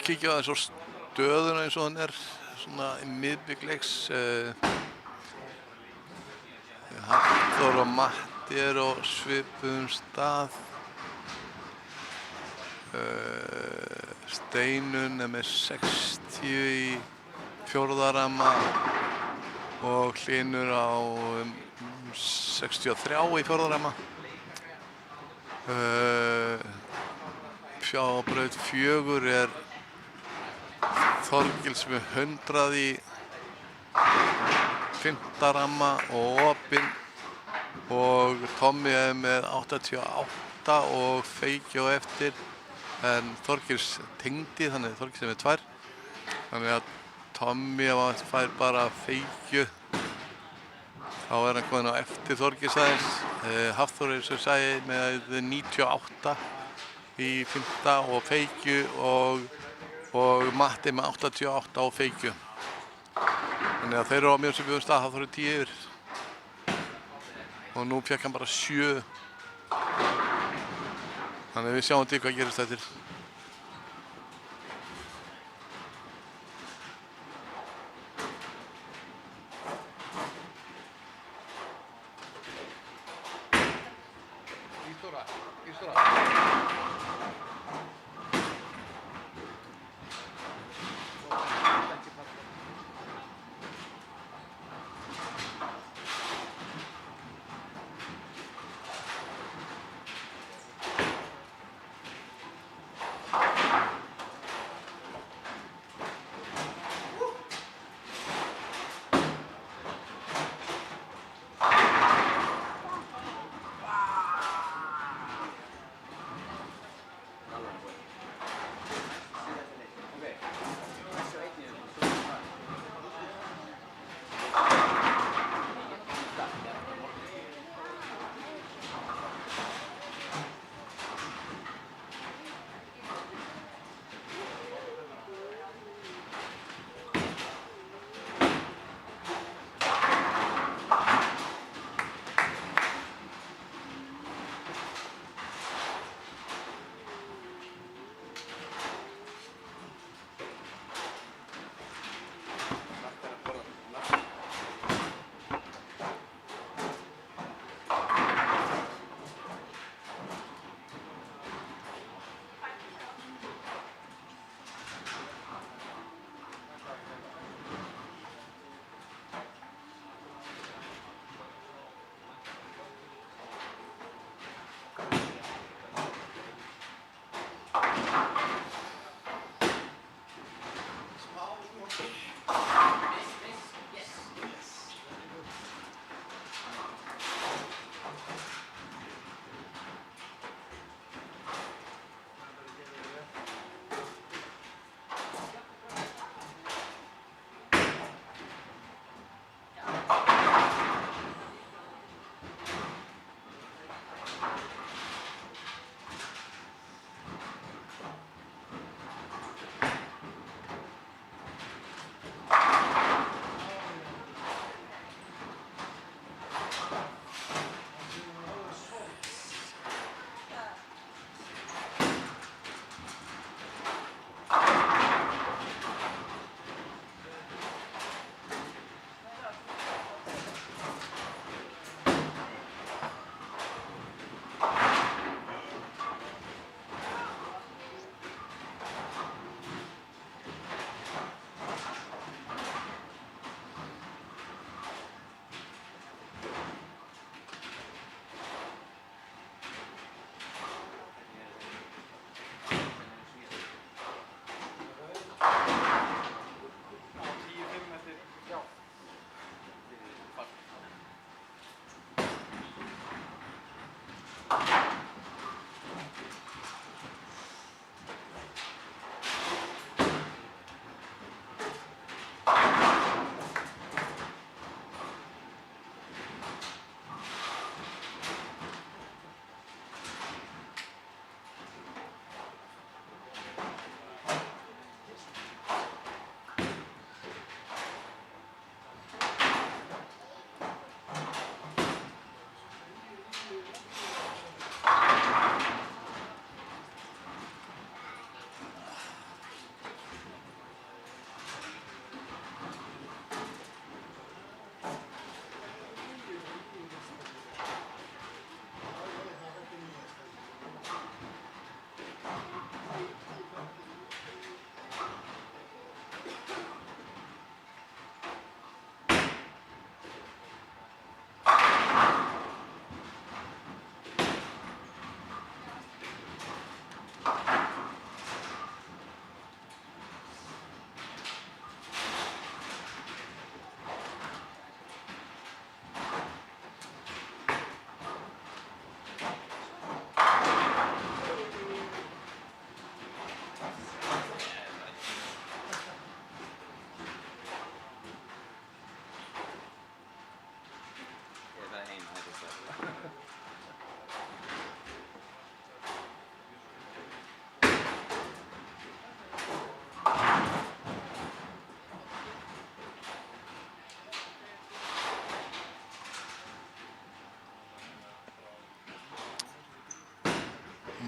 kíkja aðeins á stöðuna eins og hann er svona í miðbik leiks. Hafþór og Matti eru á svipuðum stað. Steinun er með 60 í fjórða ramma og Hlynur á 63 í fjórða ramma. Á braut 4 er Þorgils með 100 í 5. ramma og opinn, og Tommi er með 88 og Feiki á eftir, en Þorgils tengdi, þannig að Þorgils er með 2. Þannig að Tommi fær bara Feikju, þá er hann komin á eftir Þorgils aðeins. Hafþór er, sem ég sagði, með 98 í 5. og Feikju, og Matti með 88 og Feikju. Þannig að þeir eru á mjög sem bjöðum stað, Hafþór er 10 yfir. Og nú fékk hann bara 7. Þannig að við sjáum til hvað gerist eftir.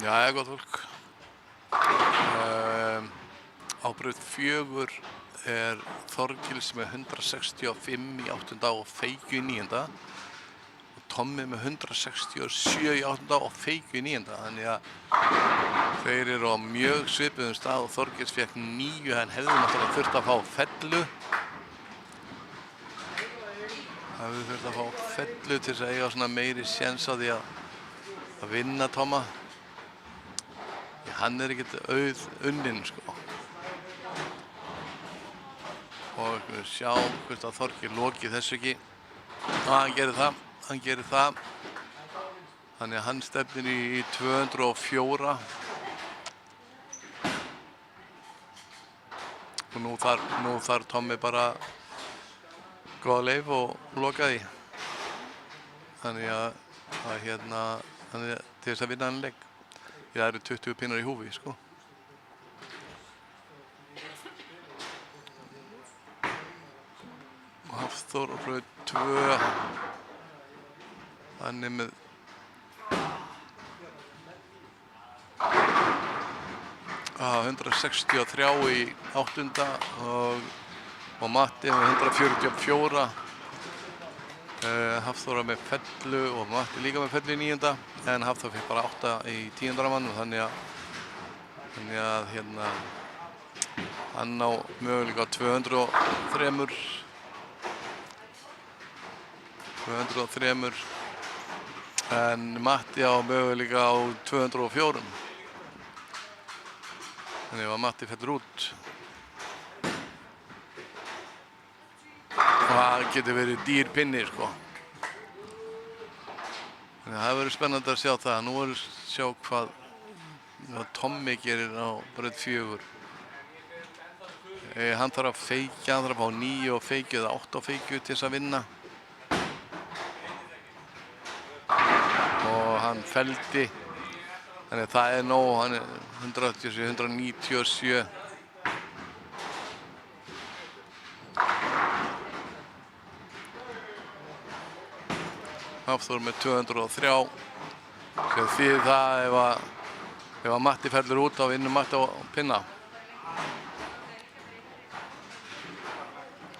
Jæja, gott fólk. Á braut 4 er Þorgils með 165 í 8. og Feykju í 9. Og Tommi með 167 í 8. og Feykju í 9. Þannig að þeir eru á mjög svipuðum stað og Þorgils fékk 9 en hefði náttúrulega þurft að fá fellu. Hefði þurft að fá fellu til þess að eiga svona meiri séns á því að vinna Tomma. Hann er ekkert auð unninn sko. Og við sjá hvort að Þorgeir loki þessu ekki. Hann gerir það. Þannig að hann stefnir í 204. Og nú þarf Tommi bara góða leif og loka því. Þannig að til þess að vinna hann leik. Það eru 20 pinnar í húfi, sko. Og Hafþór á braut 2. Hann er með 163 í 8. og Matti með 144. Hafþór með fellu og Matti líka með fellu í 9. En Hafþór fikk bara 8 í 10. ramann og þannig að hann á möguleika á 203 en Matti á möguleika á 204. Þannig að Matti fellur út. Og það getur verið dýr pinni, sko. Þannig að það verður spennandi að sjá það. Nú verður sjá hvað Tommi gerir á braut 4. Hann þarf að feykja, hann þarf að fá 9 og feykju eða 8 og feykju til þess að vinna. Og hann felldi. Þannig að það er nóg, hann er 187, 197. Hafþór með 203. Sem þýðir það ef að Matti fellur út þá vinnur Matti á pinna.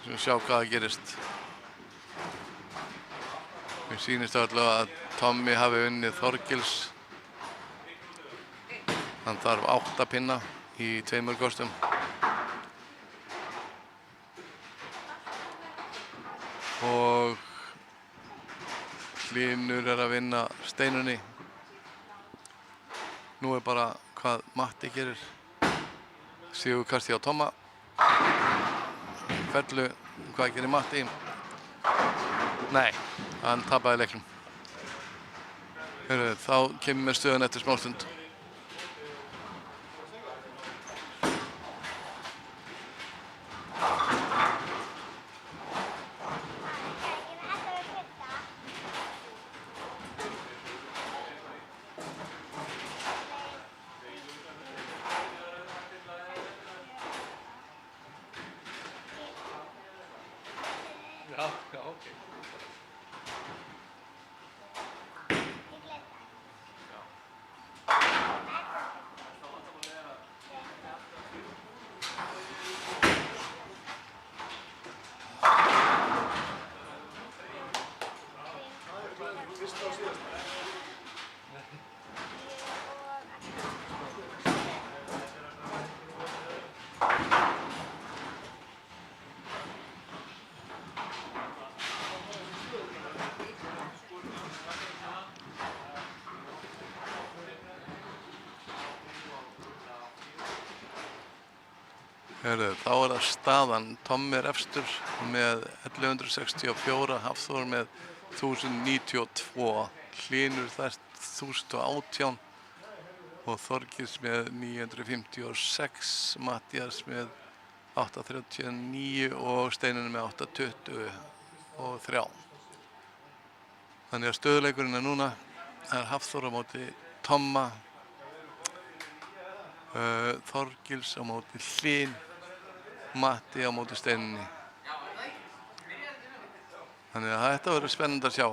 Svo sjá hvað það gerist. Mér sýnist allavega að Tommi hafi unnið Þorgils. Hann þarf 8 pinna í 2 kostum. Og Hlynur er að vinna Steinunni. Nú er bara hvað Matti gerir. Sigurkasti á Tomma. Fellu, hvað gerir Matti? Nei, hann tapaði leiknum. Þá kemur mér stöðun eftir smástund. Já, ok. Þá er það staðan. Tommi er efstur með 1164, Hafþór með 1092, Hlynur þar 1018 og Þorgils með 956, Matthías með 839 og Steinunni með 823. Þannig að stöðuleikurinn er núna Hafþór á móti Tomma, Þorgils á móti Hlyn, Matti á móti Steinunni. Þannig að þetta verður spennandi að sjá.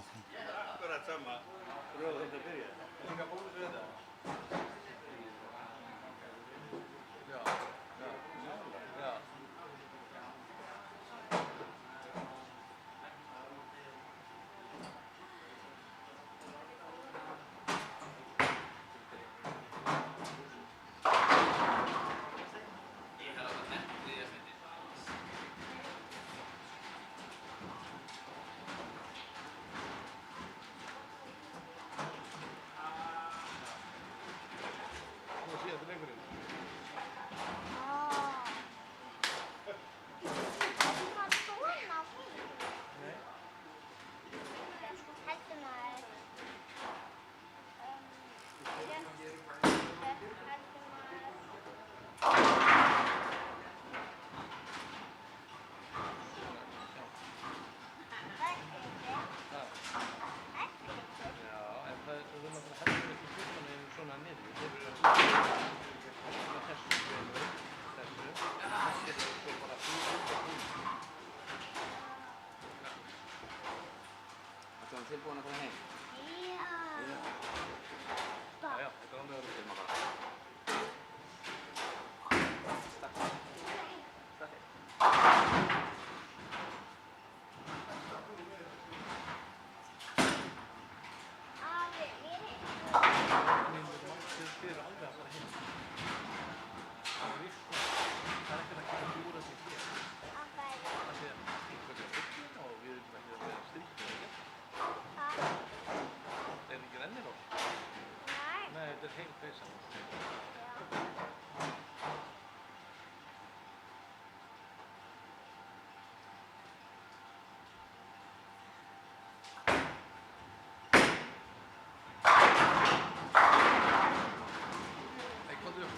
Nei, komdu upp,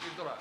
Viktora.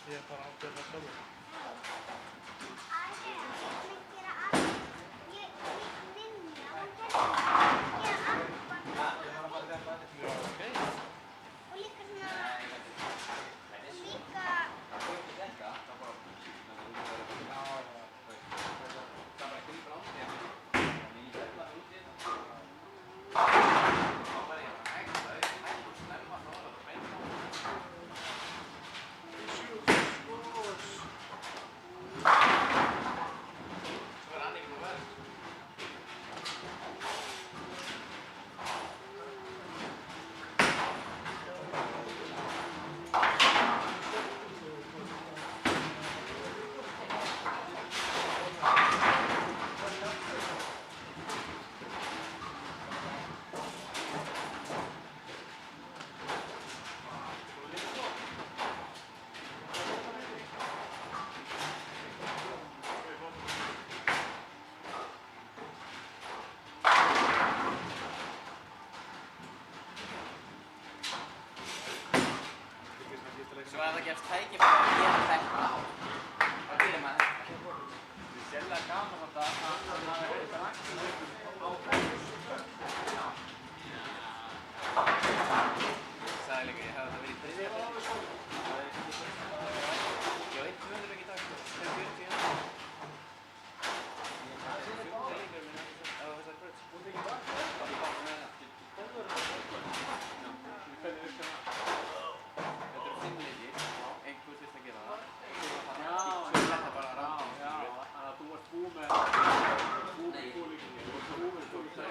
Ég bara átti það sjálfur. Svo ef það gefst tækifæri að gera þetta þá gerir maður þetta. Það er sérlega gaman að það hafi verið dragn á þetta. Ég sagði líka, ég hef þetta verið í þriðja leik. Ég veit 200 leik í dag, það er 40. Það er 5 leikir minn á þessari braut. Það er bara með það. Hvernig virkar það? Þetta eru 5 leikir, einhver þurft að gera það. Svo er þetta bara ráð. Þannig að þú varst búið með 2 leikir og þú búið með 2 leikir.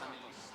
Samma list.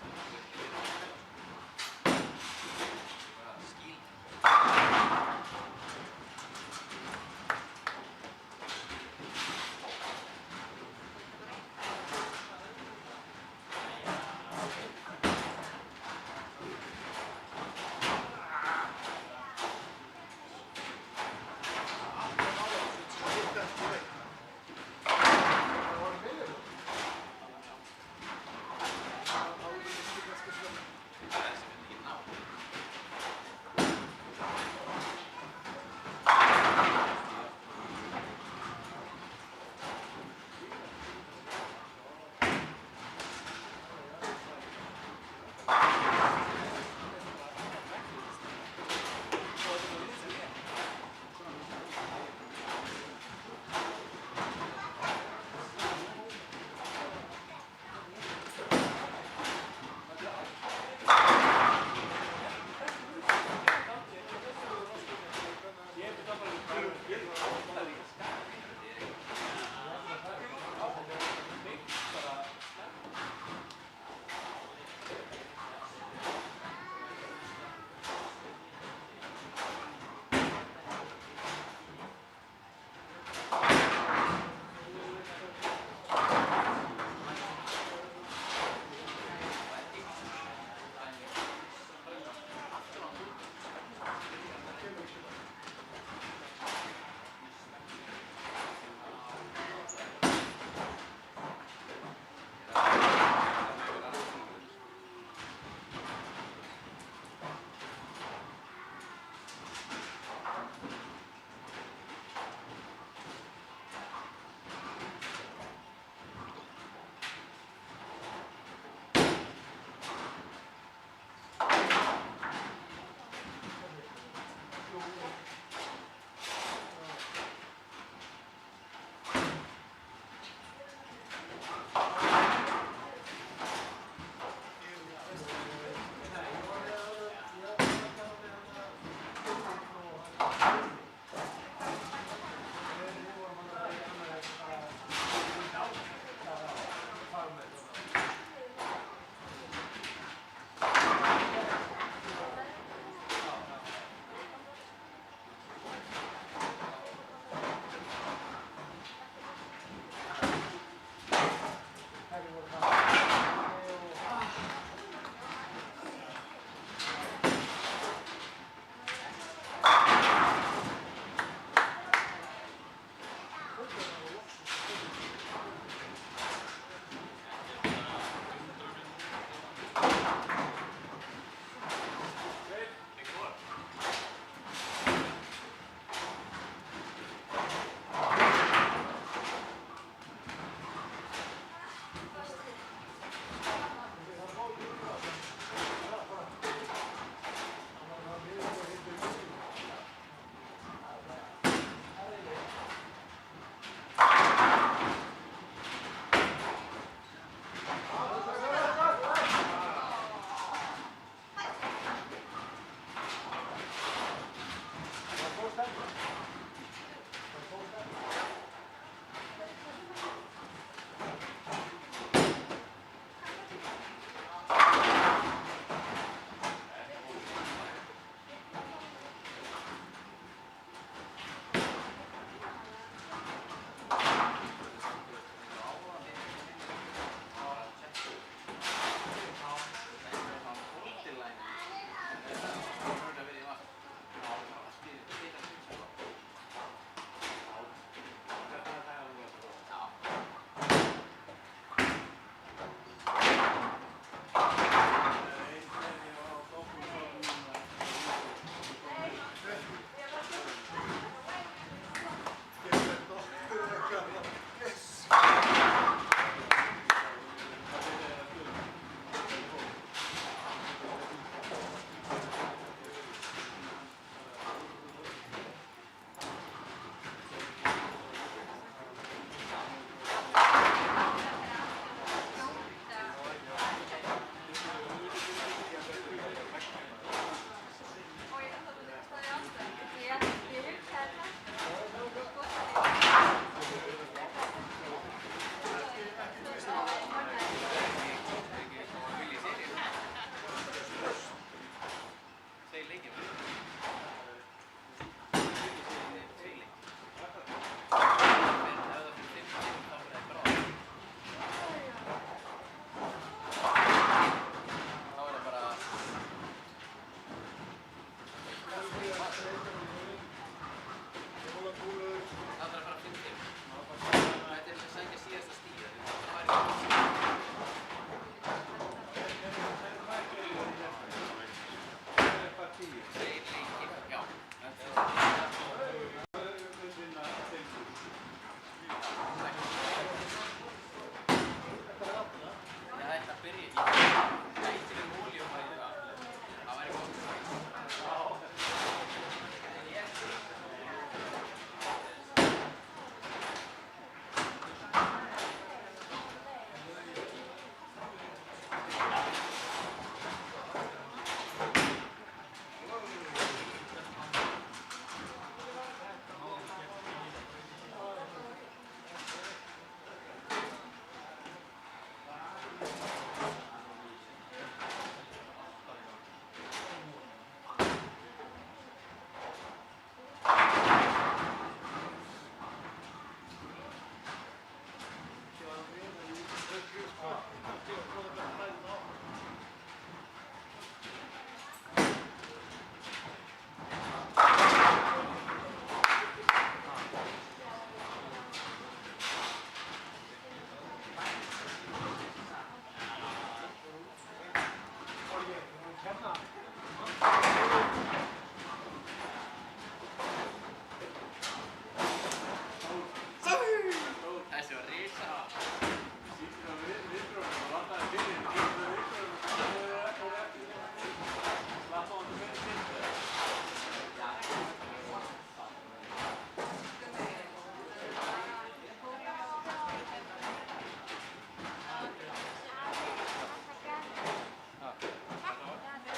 Þessi var risa.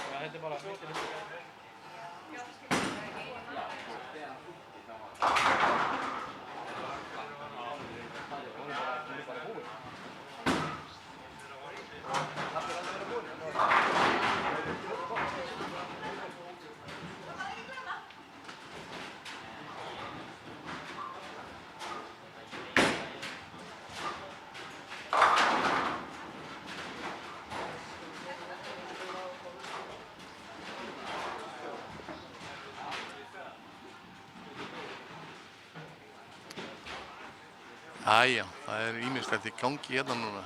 Ja, þetta er bara mikið. Æja, það er ýmislegt í gangi hérna núna.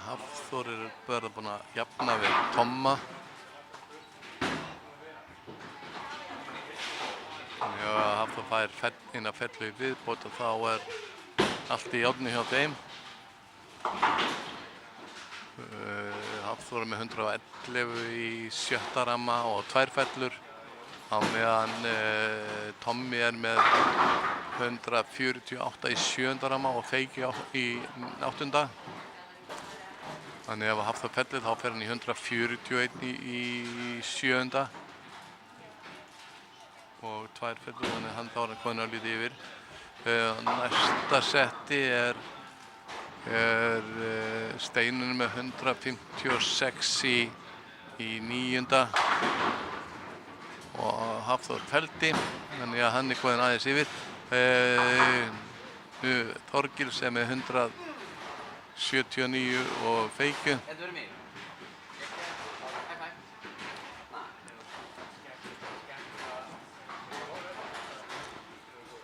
Hafþór er bara búinn að jafna við Tomma. Já, Hafþór fær eina fellu í viðbót og þá er allt í járni hjá þeim. Hafþór er með 111 í 7. ramma og 2 fellur. Á meðan Tommi er með 148 í 7. ramma og Feiki í 8. Þannig ef Hafþór fellir þá fer hann í 141 í 7. Og 2 fellur, þannig hann þá er hann komin örlítið yfir. Næsta setti er Steinunn með 156 í 9. Og Hafþór felldi, þannig að hann er komin aðeins yfir. Þorgils er með 179 og Feiki. Þetta verður mig. High five.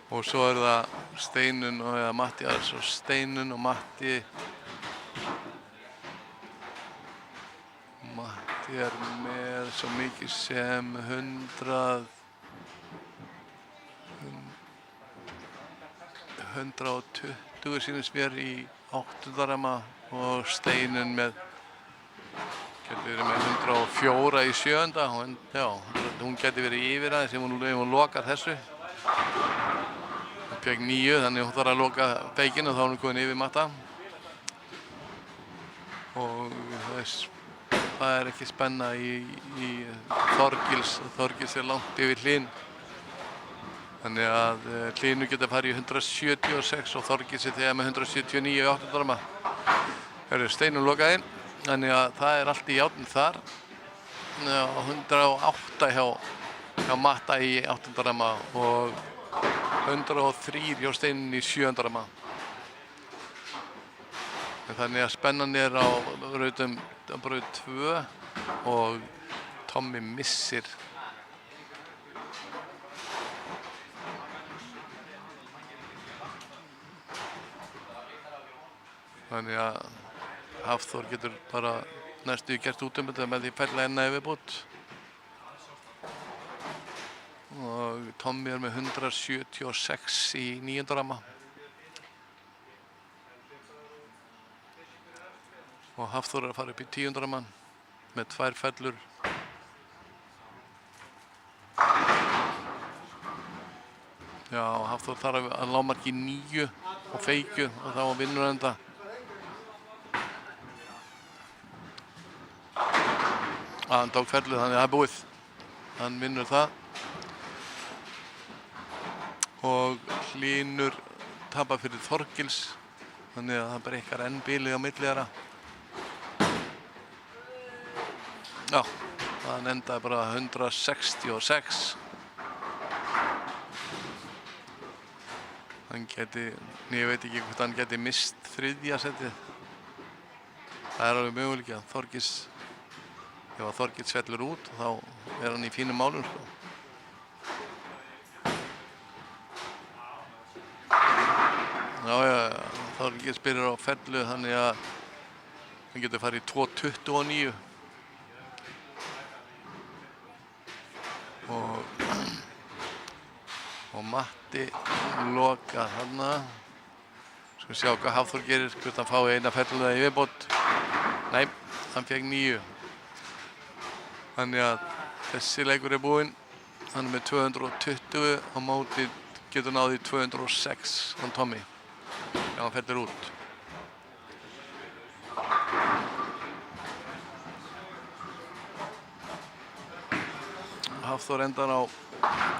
Og svo er það Steinunn og Matti, altså Steinunn og Matti. Matti er með svo mikið sem 120 sýnist mér í 8. ramma og Steinunn getur verið með 104 í 7. Já, hún getur verið yfir aðeins ef hún lokar þessu. Hún fekk 9, þannig hún þarf að loka Feikinn og þá er hún komin yfir Matta. Og það er ekki spenna í Þorgils. Þorgils er langt yfir Hlyn. Þannig að Hlynur geta farið í 176 og Þorgils er þegar með 179 í 8. ramma. Steinunn lokaði, þannig að það er allt í járn þar. 108 hjá Matta í 8. ramma og 103 hjá Steinunn í 7. ramma. Þannig að spennan er á braut 2 og Tommi missir. Þannig að Hafþór getur bara næstu gert út þetta með því fella enna yfirbót. Og Tommi er með 176 í 9. ramma. Og Hafþór er að fara upp í 10. ramman með 2 fellur. Já, Hafþór þarf að lágmarki 9 og Feiki og þá vinnur hann þetta. Hann tók fellur, þannig að það er búið. Hann vinnur það. Og Hlynur tapar fyrir Þorgils, þannig að það brekkar enn bilið á milli þeirra. Já, hann endaði bara 166. Ég veit ekki hvort hann geti mist 3. setið. Það er alveg möguleiki að ef Þorgils fellur út, þá er hann í fínum málum, sko. Já, Þorgils byrjar á fellu, þannig að Hann getur farið í 2.29 og Matti lokar þarna. Skal sjá hvað Hafþór gerir, hvort hann fái eina felluna í viðbót. Nei, hann fékk 9. Þannig að þessi leikur er búinn. Hann er með 220 á móti getur náði 206 hann Tommy ef hann fellur út. Hafþór endar á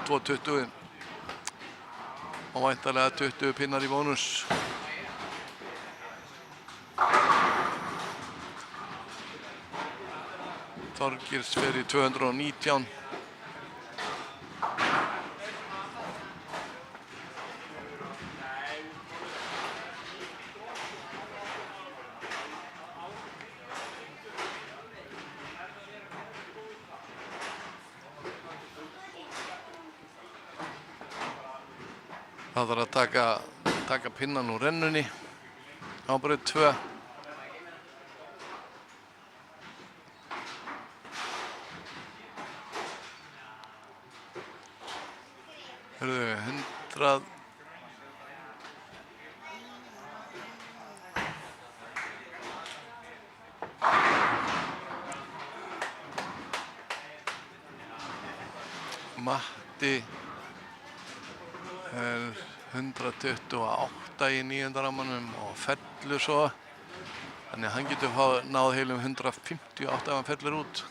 220 og væntanlega 20 pinnar í bónus. Þorgils fer í 219. Það þarf að taka pinnan úr rennunni á braut 2. Hörðu, 100. Matti er 128 í 9. rammanum og fellur svo. Þannig að hann getur náð heilum 158 ef hann fellur út.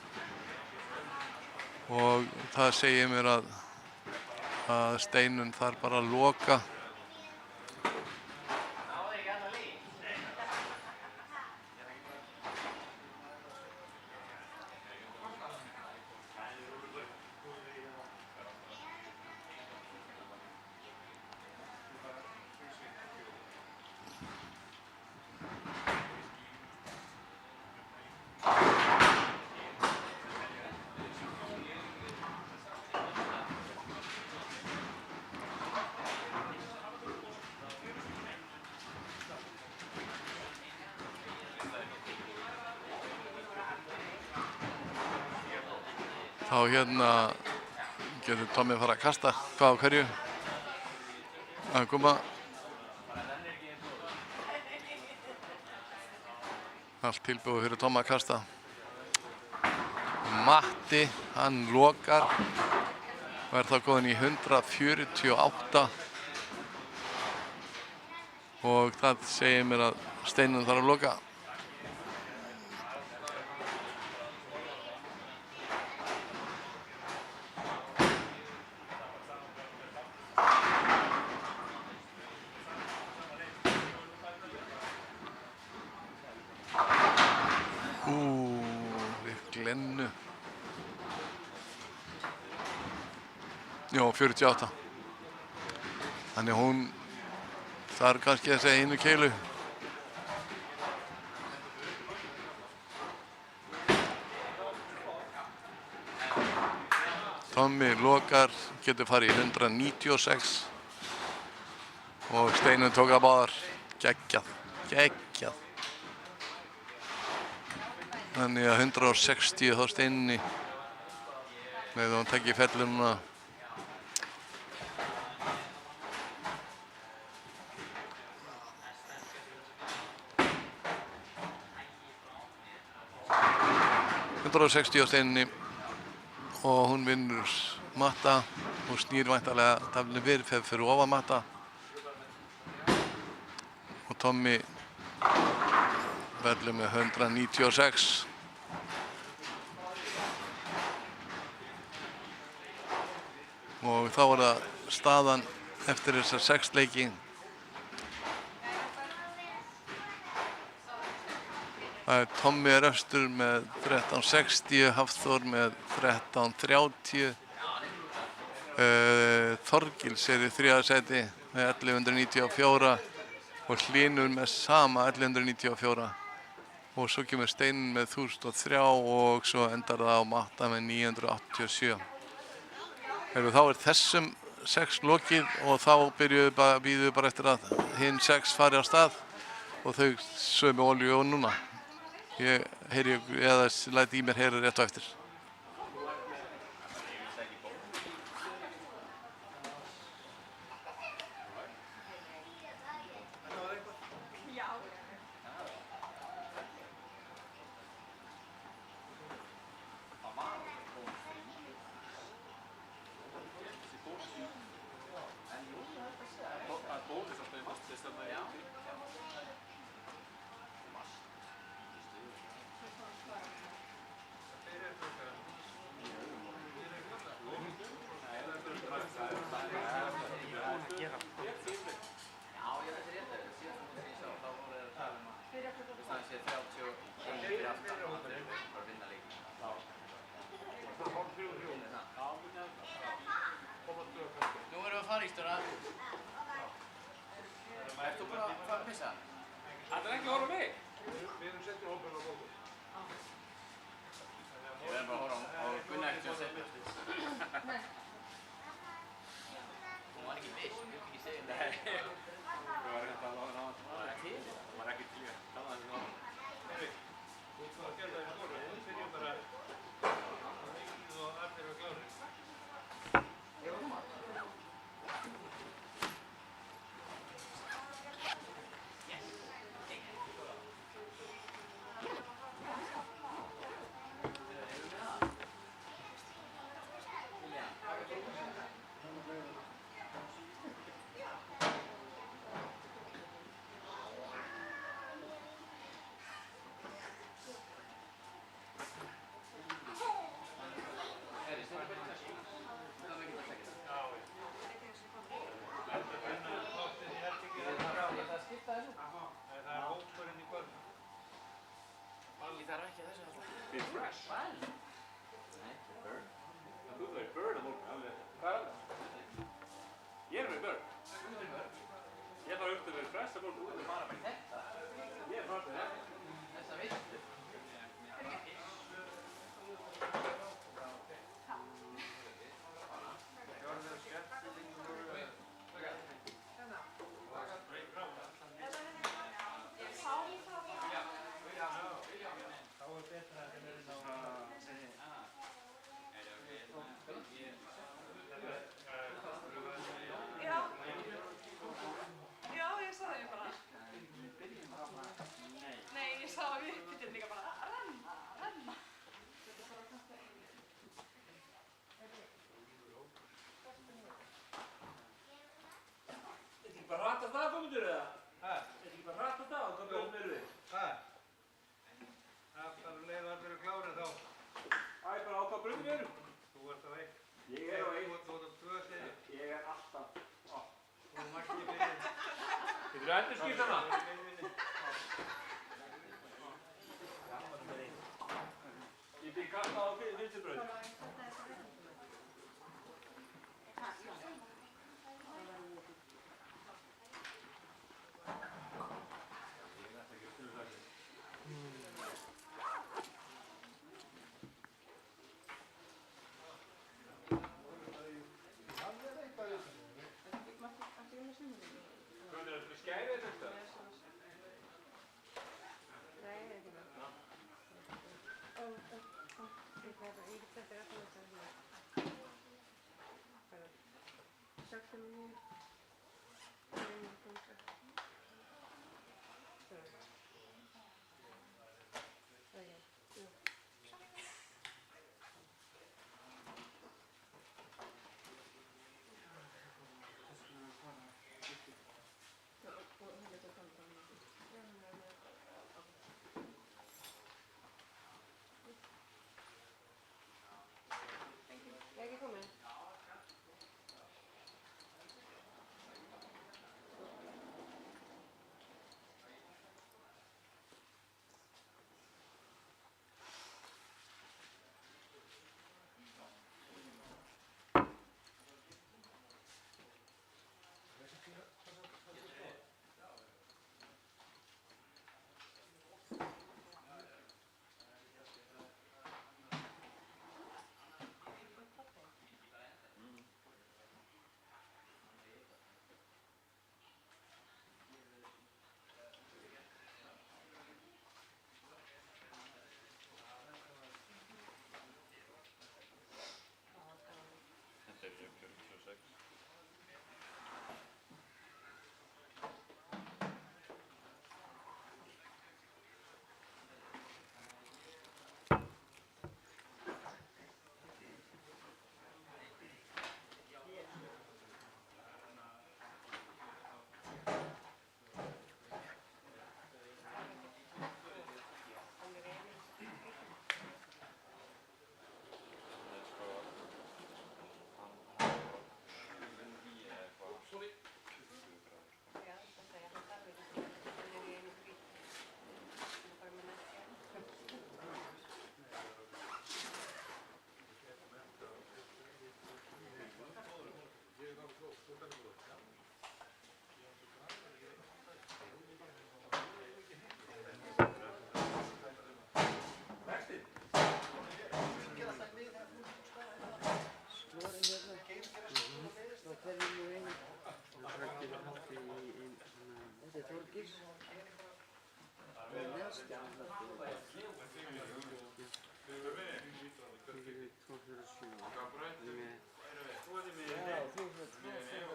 Og það segir mér að Steinunn þarf bara að loka. Þá hérna getur Tommi að fara að kasta. Hvað á hverju? Að koma. Allt tilbúið fyrir Tomma að kasta. Matti, hann lokar. Og er þá góðinn í 148. Og það segir mér að Steinunn þarf að loka. Glennu. Já, 48. Þannig að hún þarf kannski að segja einu keilu. Tommi lokar, getur farið í 196 og Steinunn tók að báðar. Geggjað. Þannig að 160 þá Steinunni með hún tekið felluna. á Steinunni og hún vinnur Matta og snýr væntanlega taflinu við fyrir ofan Matta. Og Tommi verður með 196. Og þá er það staðan eftir þessar 6 leiki. Það er Tommi er efstur með 1360, Hafþór með 1330. Þorgils er í 3. sæti með 1194 og Hlynur með sama 1194. Og svo kemur Steinunn með 1003 og svo endar það á Matta með 987. Þá er þessum 6 lokið og þá bíðum við bara eftir að hinn 6 fari á stað og þau sömu olíu og núna. Ég heyri eða læti í mér heyra rétt á eftir. Nú erum við að fara í störa. Ert þú bara að fara að pissa? Ætlar ekki að horfa á mig? Við erum settir hópinn á bókum. Ég verður bara að horfa á Gunnar ekkert sem að setja. Nei. Hún var ekki viss, hún ekki segja það. Nei. Við varum hérna að láta hana á hann. Hún var ekki til. Hún var ekki til í að tala hann á hann. Erik, þú ætlar að gera það í skóla. Við byrjum bara og allir eru klárir. Ég þarf ekki þessu alltaf. Við erum fresh. Nei, bird. Þú verður bird á morgun. Alveg. Hvað er það? Ég er með bird. Ég þarf auðvitað að vera fresh á morgun. Þú er bara með þetta. Ég er fresh með þetta. Þessa veistu. Já, ég sá það bara. Nei, ég sá að við uppbyttum líka bara að renna. Þetta ekki bara ratast af, Guðmundur, eða? Hæ? Þetta ekki bara ratast af, hvað bjóðum við við? Hæ? Það er bara leið að allir eru klárið þá. Æ, bara á hvað bröndum við erum? Þú ert á eitt. Ég er á eitt. Þú ert á tvö sliði. Ég er alltaf. Þú mætti í byrjun. Getur þú endur skýrt hana? Ég byrði kasta á vinstibrönd. Hvað er þetta skærið þetta?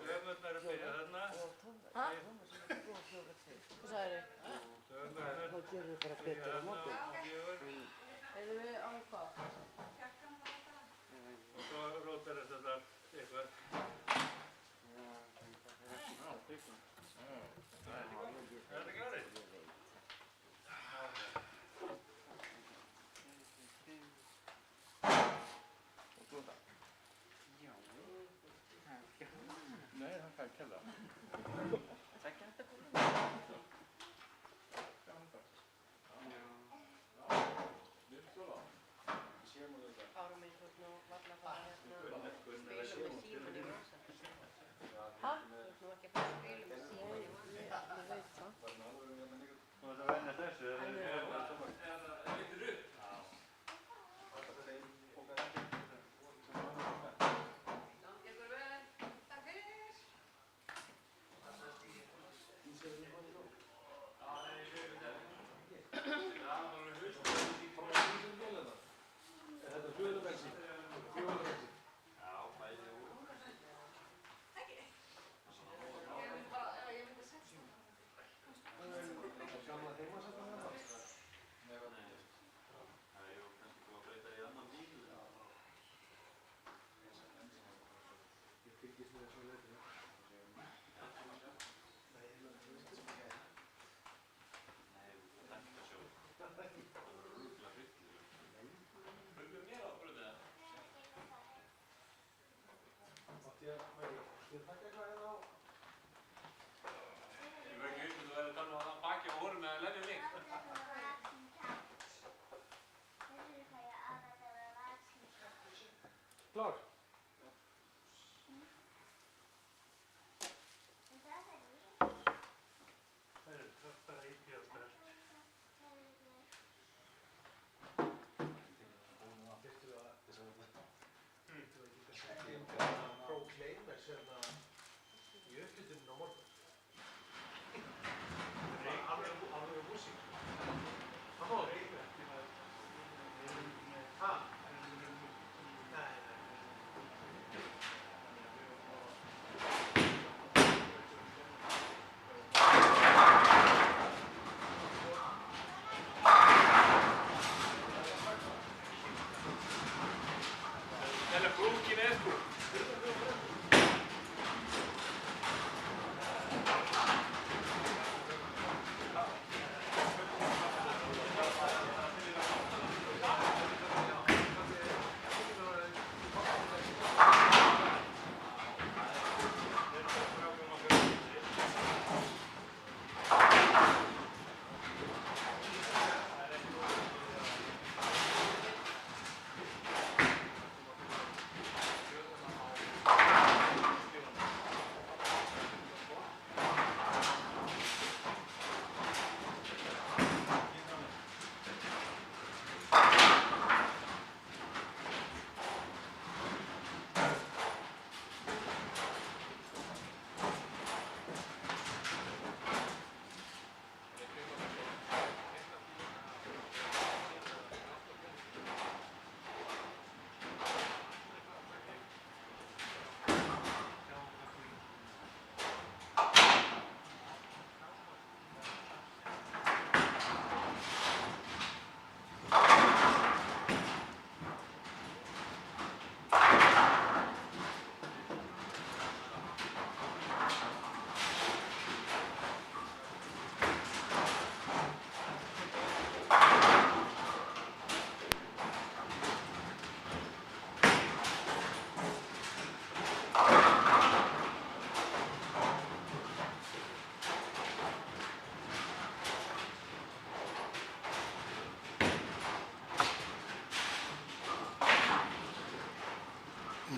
Dömurnar að byrja þarna. Hvað sagðirðu? Dömurnar byrja þarna og 4. Erum við á hvað? Og svo rótar þetta eitthvað. Er þetta klárið? Nei, hann kan kella. Árum minn fór nú varla að fara spila með síman í rosa. Hæ? Þú ert nú ekki að fara að spila með síman í rosa. Ég veit það. Þú ert að venja þessu. Gangi ykkur vel. Takk fyrir. Ég myndi setja Klár. Það er bara íbjöð þar. Proclaimers hérna í uppbytunum á morgun. Alveg músík. Það má það. Ha? Nei.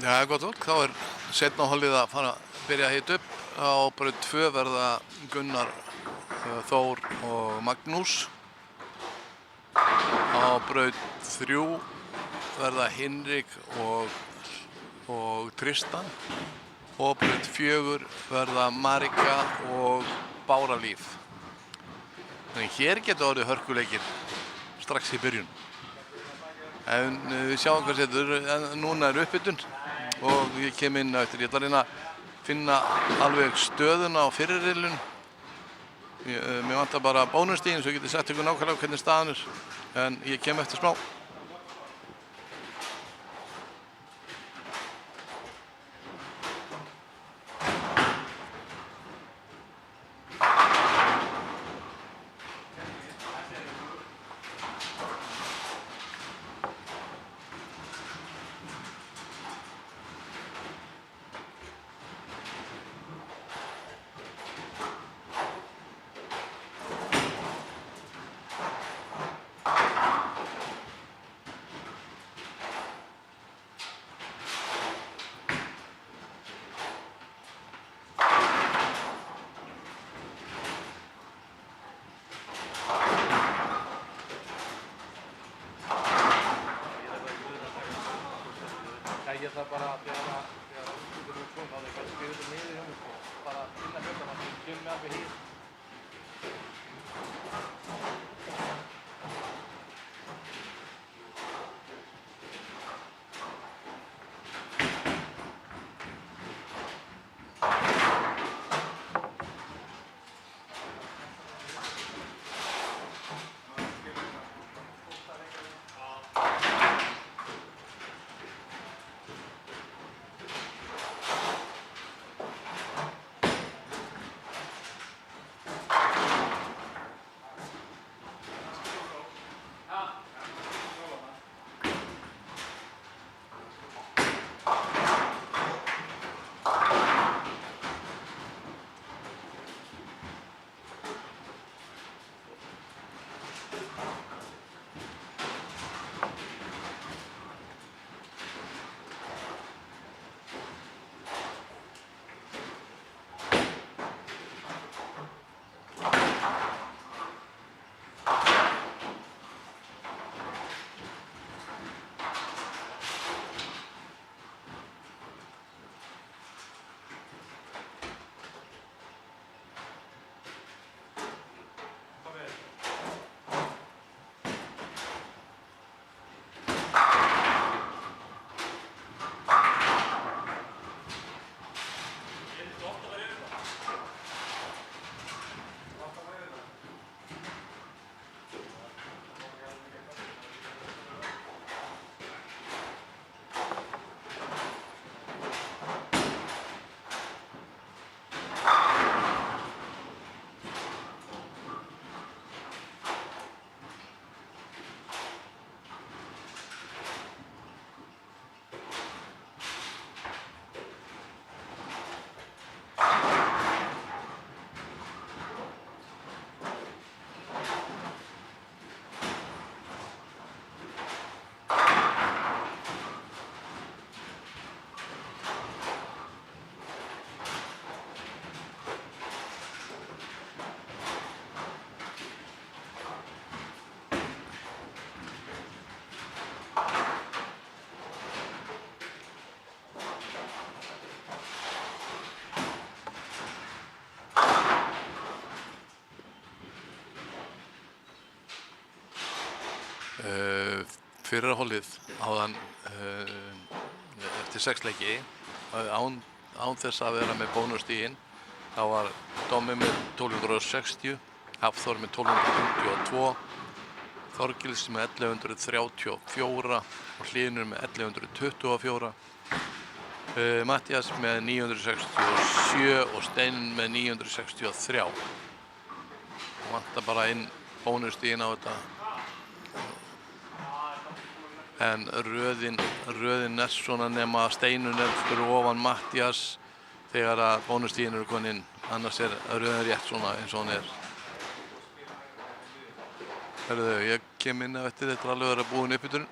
Já, gott fólk, þá er seinna hálfið að fara að byrja að hita upp. Á braut 2 verða Gunnar, Þór og Magnús. Á braut 3 verða Hinrik og Tristan. Og braut 4 verða Marika og Báralíf. Þannig hér getur orðið hörkuleikir strax í byrjun. En við sjáum hvað setur, en núna er uppbytun og ég kem inn eftir. Ég ætla að reyna að finna alveg stöðuna á fyrirriðlun. Mér vantar bara bónustíðin svo ég geti sett ykkur nákvæmlega hvernig staðan er. En ég kem eftir smá. Ég ætla bara þegar úrslitin eru svona, þá er kannski skrifa niður hjá mér og bara finna hlutina sem kemur mig alveg hýr. Fyrra hólið áðan eftir 6 leiki án þess að vera með bónustíginn þá var Dómi með 1260, Hafþór með 1252, Þorgils með 1134 og Hlynur með 1124, Matthías með 967 og Steinn með 963. Það vantar bara inn bónustíginn á þetta. En röðin er svona nema Steinun er fyrir ofan Matthías þegar að bónustígin eru komin inn. Annars er röðin rétt svona eins og hún er. Herðu, ég kem inn eftir þetta alveg að vera búin uppbytun.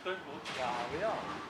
stöngmót. Já, já.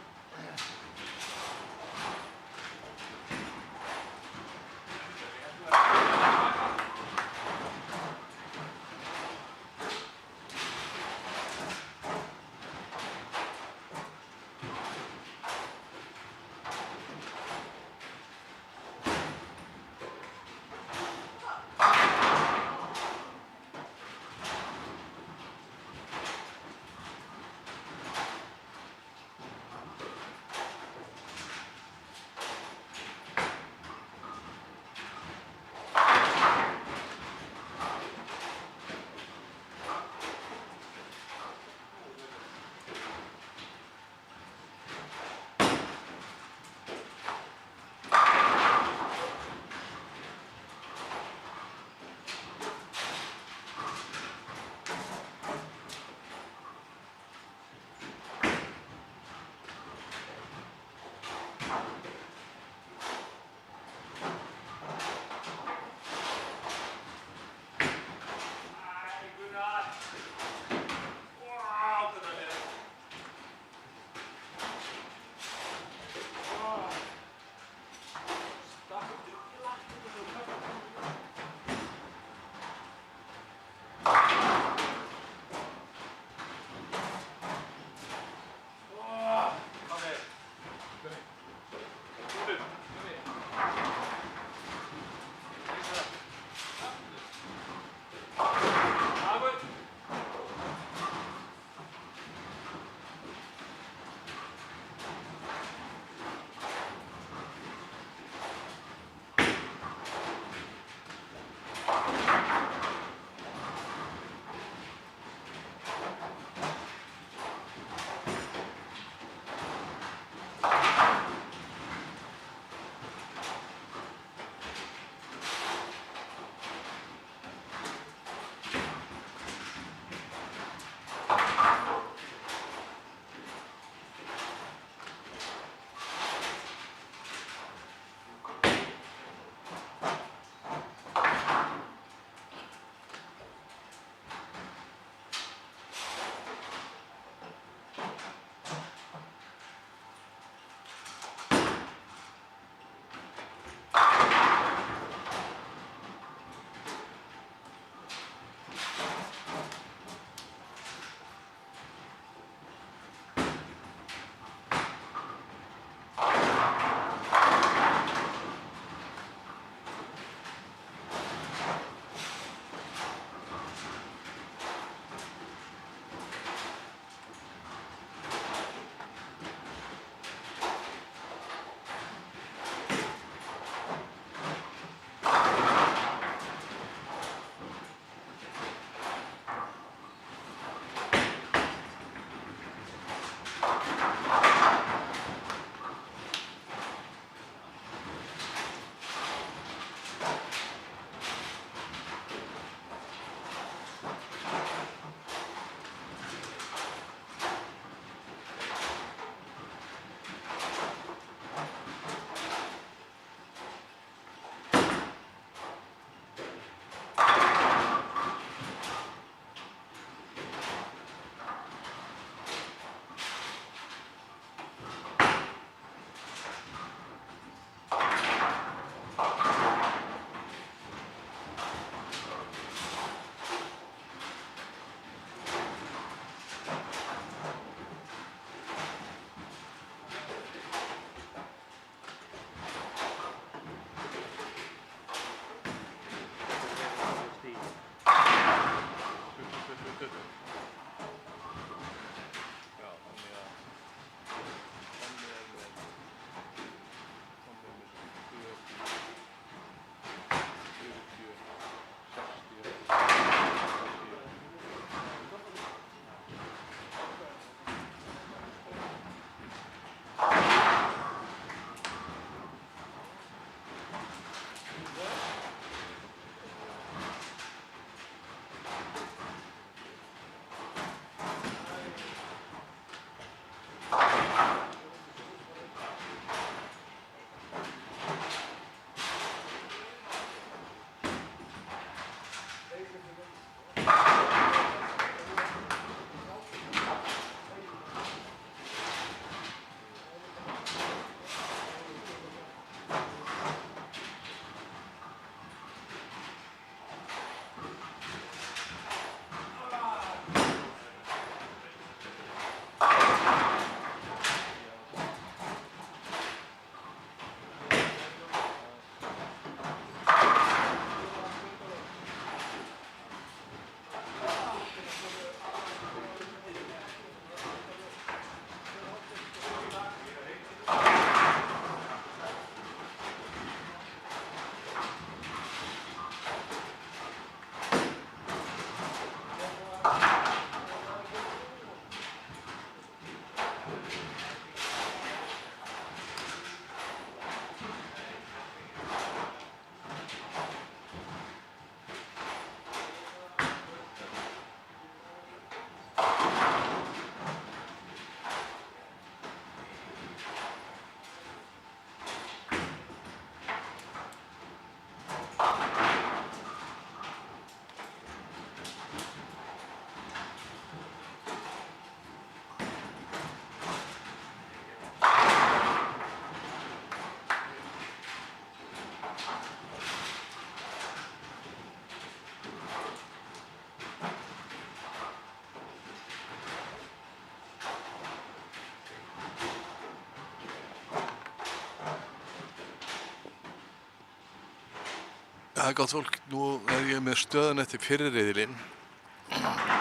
Það er gott fólk, nú er ég með stöðun eftir fyrri riðilinn.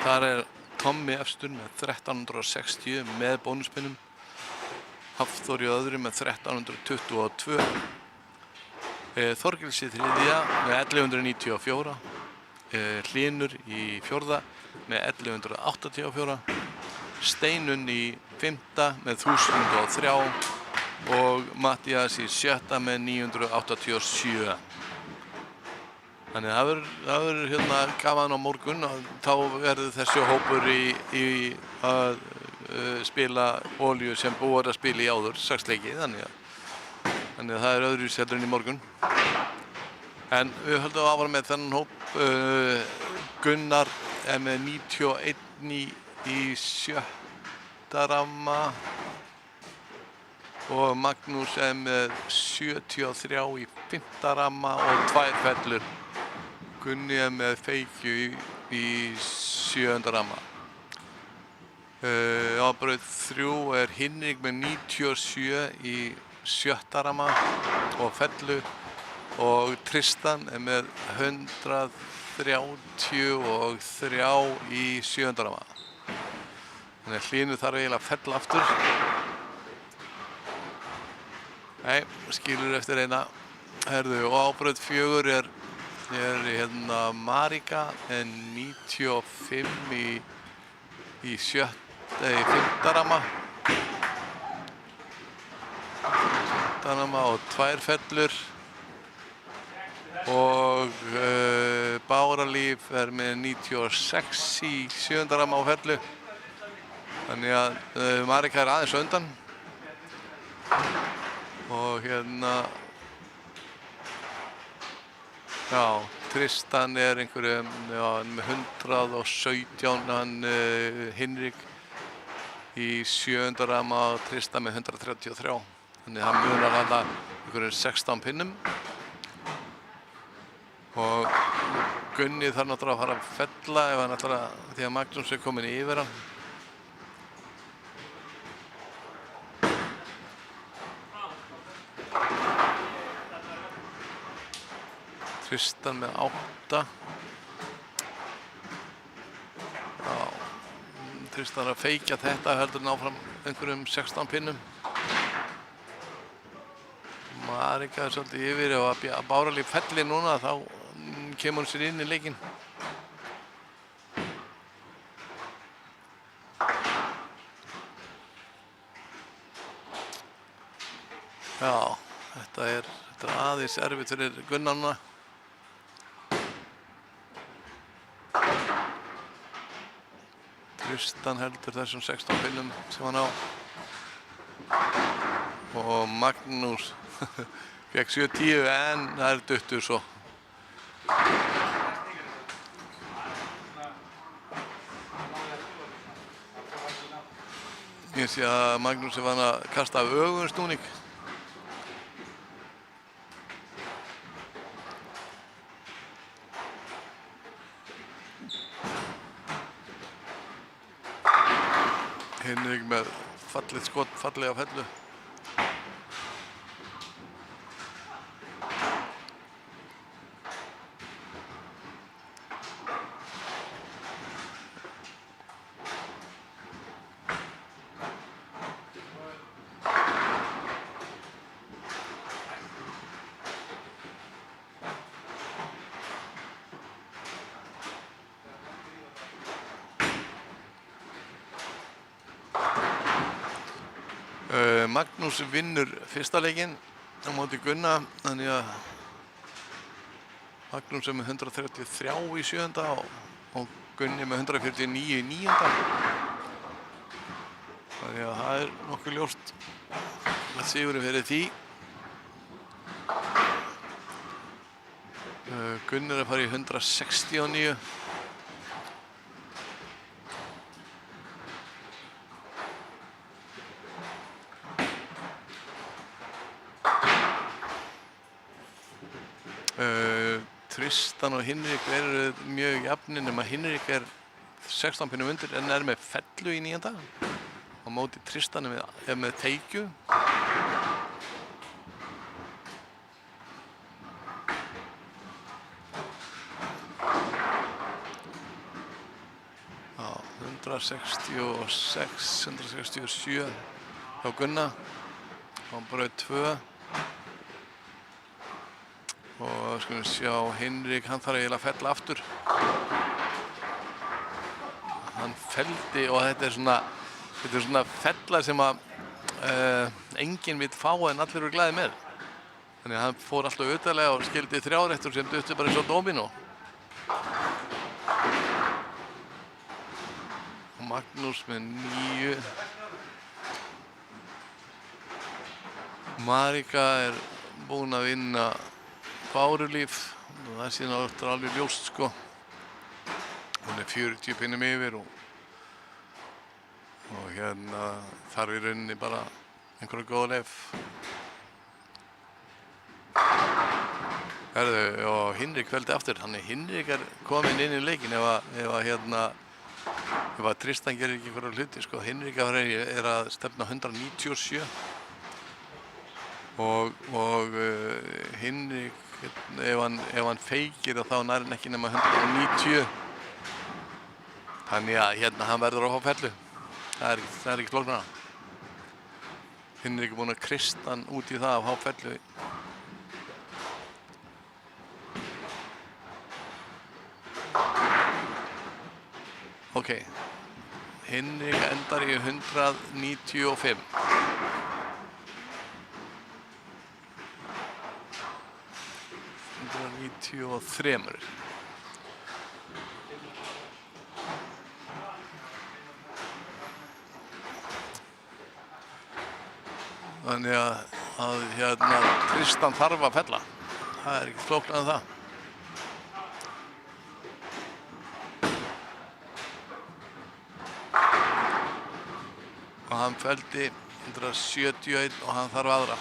Þar er Tommi efstur með 1360 með bónuspinnum. Hafþór í öðru með 1322. Þorgils í þriðja með 1194. Hlynur í fjórða með 1184. Steinunn í fimmta með 1003 og Mattías í sjötta með 987. Þannig að það verður hérna gaman á morgun og þá verður þessi hópur í að spila olíu sem búið að spila í áður, 6 leiki, þannig að það er öðruvísi heldur en í morgun. En við höldum áfram með þennan hóp. Gunnar er með 91 í sjötta ramma og Magnús er með 73 í fimmta ramma og 2 fellur. Gunni er með feikju í sjöunda ramma. Á braut 3 er Hinrik með 97 í sjötta ramma og fellu og Tristan er með 133 í sjöunda ramma. Þannig að Hlynur þarf eiginlega að fella aftur. Nei, skilur eftir eina. Herðu, og á braut 4 er hérna Marika en 95 í fimmta ramma. Og 2 fellur. Og Báralíf er með 96 í sjöunda ramma á fellu. Þannig að Marika er aðeins á undan. Og hérna já, Tristan er einhverjum með 117, hann Hinrik í sjöunda ramma og Tristan með 133. Þannig að hann munar hana einhverjum 16 pinnum. Og Gunni þarf náttúrulega að fara að fella ef hann ætlar að, því að Magnús er komin yfir hann. Tristan með 8. Já, Tristan er að feikja þetta heldur en áfram einhverjum 16 pinnum. Marika er svolítið yfir og að Báralíf felli núna þá kemur hún sér inn í leikinn. Já, þetta er aðeins erfitt fyrir Gunnar núna. Tristan heldur þessum 16 pinnum sem hann á. Og Magnús fekk 7-10 en það er duttur svo. Ég sé að Magnús er vann að kasta af öfugum snúning. Hinrik með fallið skot, fallega fellu. Magnús vinnur fyrsta leikinn á móti Gunna, þannig að Magnús er með 133 í sjöunda og Gunni með 149 í níunda. Þannig að það er nokkuð ljóst að sigurinn fyrir því. Gunni er að fara í 169. Tristan og Hinrik eru mjög jafnir nema Hinrik er 16 pinnum undir en er með fellu í níunda. Á móti Tristan er með teikju. 166, 167 hjá Gunna. Hann braut 2. Og skulum sjá, Hinrik, hann þarf eiginlega að fella aftur. Hann felldi og þetta er svona fellar sem að enginn vill fá en allir eru glaðir með. Þannig að hann fór alltaf utalega og skildi 3 réttur sem duttu bara eins og domino. Og Magnús með 9. Marika er búin að vinna Bárulíf og það sé náttúrulega alveg ljóst sko. Hún er 40 pinnum yfir og hérna þarf í rauninni bara einhverja góða leif. Herðu, og Hinrik veldi aftur. Hinrik er kominn inn í leikinn ef að Tristan gerir ekki einhverja hluti sko. Hinrik er að stefna 197 og Hinrik, ef hann feikir þá nær hann ekki nema 190. Þannig að hérna hann verður að fá fellu. Það er ekki flóknara. Hinrik er búinn að krysta hann út í það að fá fellu. Ok, Hinrik endar í 195. 193. Þannig að hérna Tristan þarf að fella. Það er ekki flóknara en það. Og hann felldi 171 og hann þarf aðra.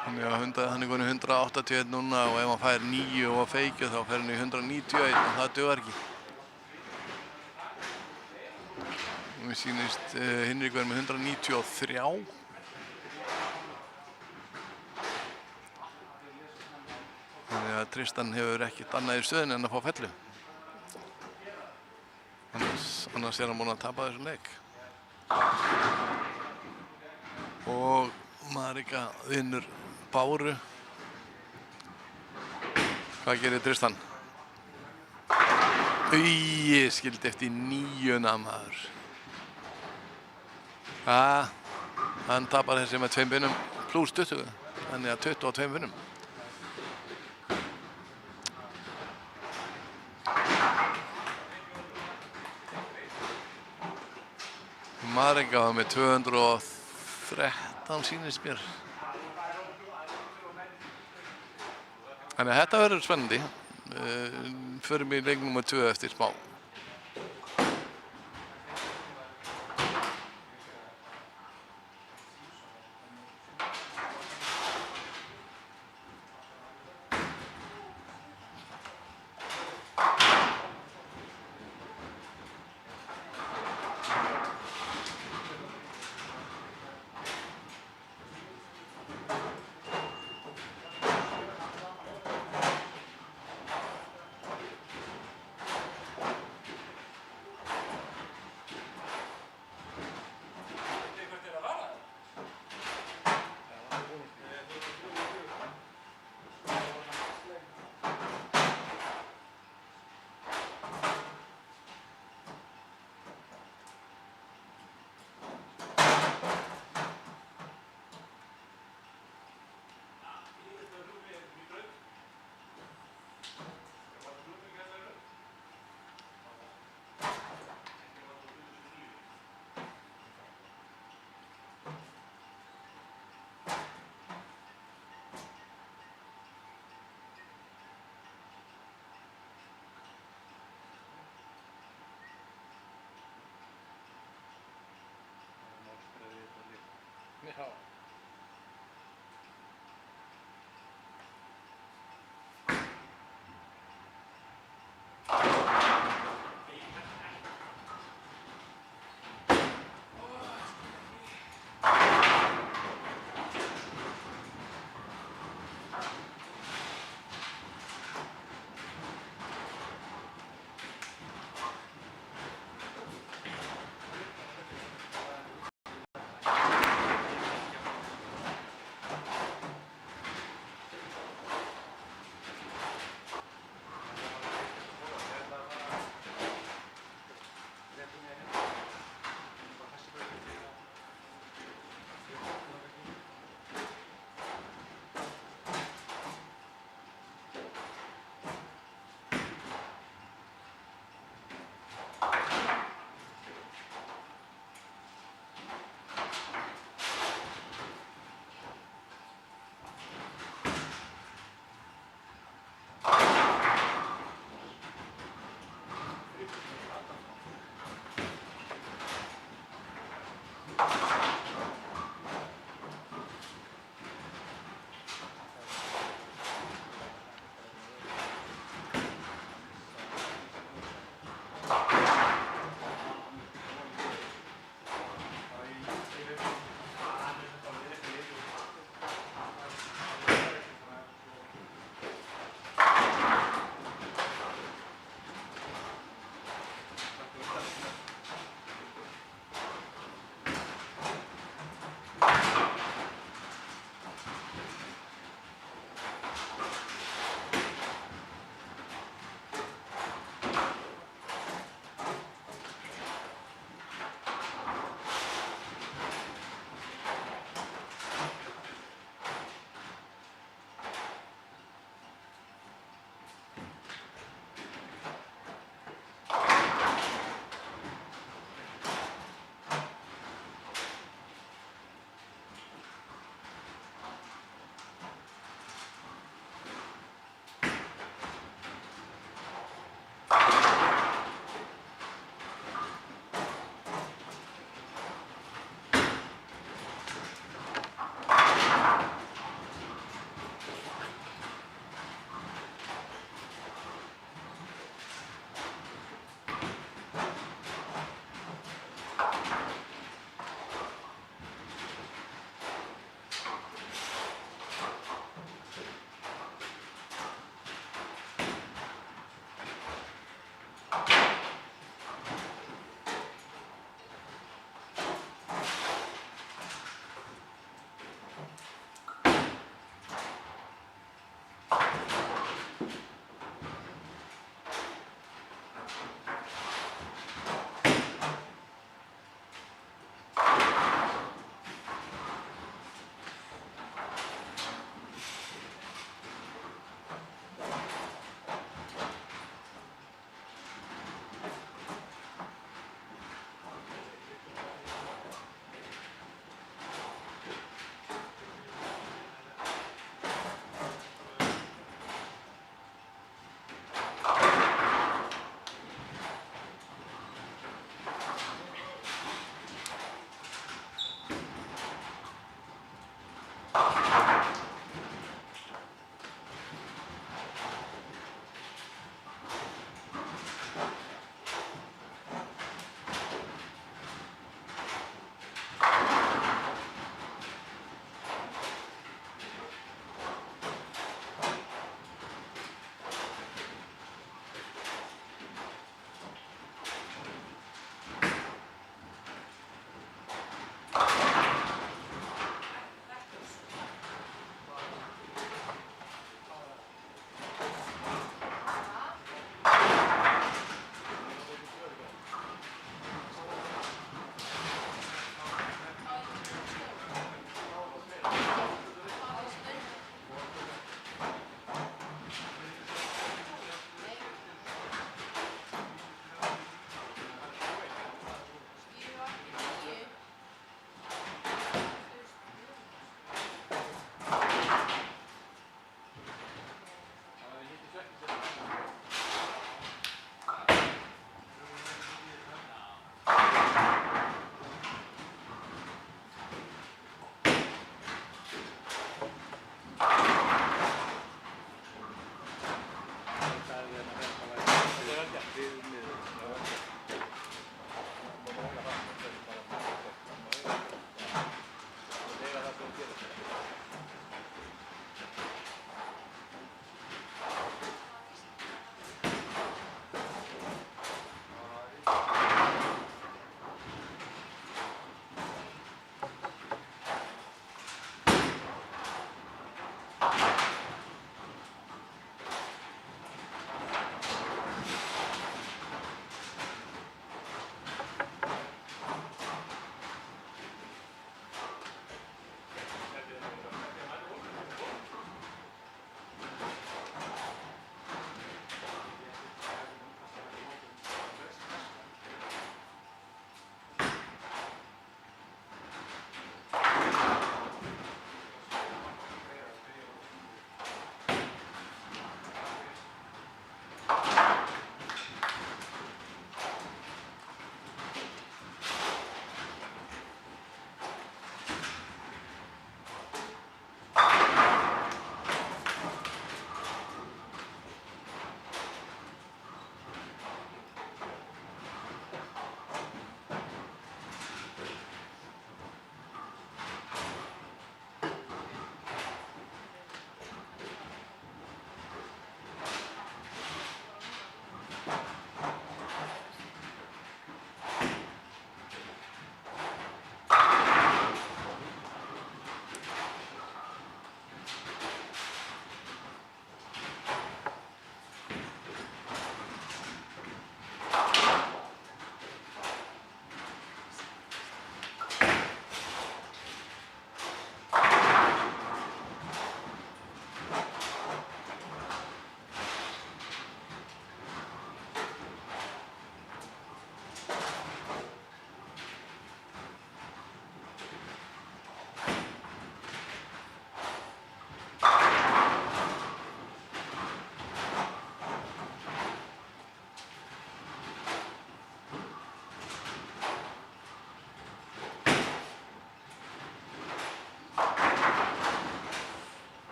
Þannig að hann er komin í 181 núna og ef hann fær 9 og feikju þá fer hann í 191 og það dugar ekki. Og mér sýnist Hinrik verður með 193. Þannig að Tristan hefur ekkert annað í stöðunni en að fá fellu. Annars er hann búinn að tapa þessum leik. Og Marika vinnur Báru. Hvað gerir Tristan? Ég skildi eftir 9 maður. Hann tapar þessi með 2 pinnum pluss 20. Þannig að 22 pinnum. Marika var með 213 sýnist mér. Þannig að þetta verður spennandi. Förum í leik númer 2 eftir smá.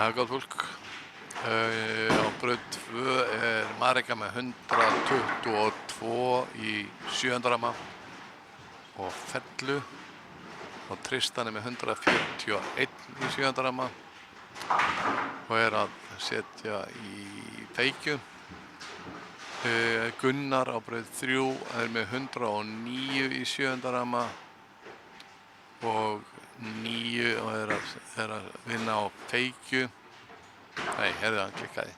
Það er gott fólk. Á braut 2 er Marika með 122 í 7. ramma og Fellu og Tristan er með 141 í 7. ramma og er að setja í feikju. Gunnar á braut 3 er með 109 í 7. ramma og 9 og er að vinna á feikju. Nei, heyrðu, hann klikkaði.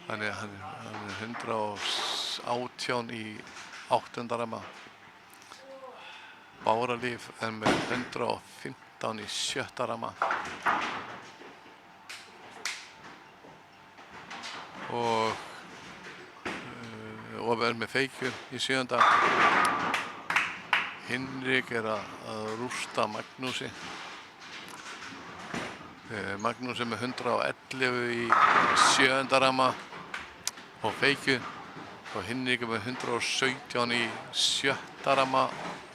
Þannig að hann er 118 í 8. ramma. Báralíf er með 115 í 7. ramma. Og er með feikju í 7. Hinrik er að rústa Magnúsi. Magnús er með 111 í 7. ramma og feikju og Hinrik er með 117 í 7. ramma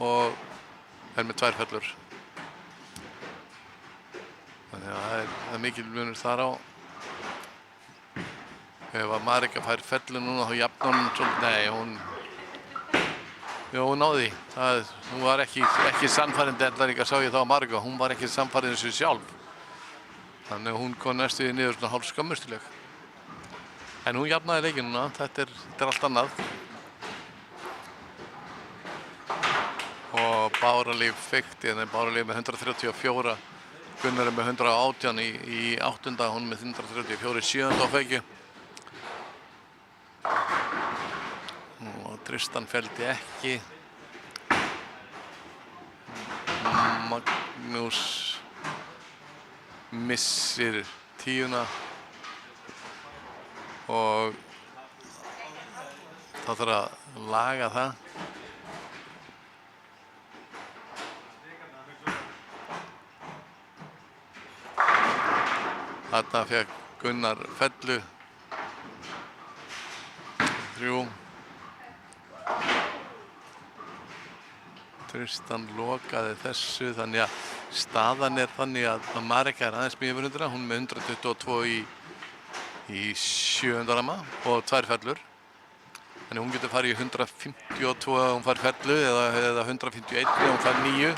og er með 2 fellur. Þannig að það er mikil munur þar á. Ef að Marika fær fellu núna þá jafnar hún svolítið, nei, hún náði því. Hún var ekki sannfærandi enda líka sá ég þá að Marika, hún var ekki sannfærandi þessu sjálf. Þannig að hún kom næstu því niður svona hálf skömmustileg. En hún jafnaði leikinn núna, þetta er allt annað. Og Báralíf feikti, en Báralíf með 134, Gunnar er með 118 í 8. hún með 134 í 7. á feikju. Og Tristan felldi ekki. Magnús missir 10 og það þarf að laga það. Þarna fékk Gunnar fellu 3. Tristan lokaði þessu, þannig að staðan er þannig að Marika er aðeins með yfir 100, hún með 122 í 7. ramma og 2 fellur. Þannig hún getur farið í 152 ef hún fær fellu eða 151 ef hún fær 9.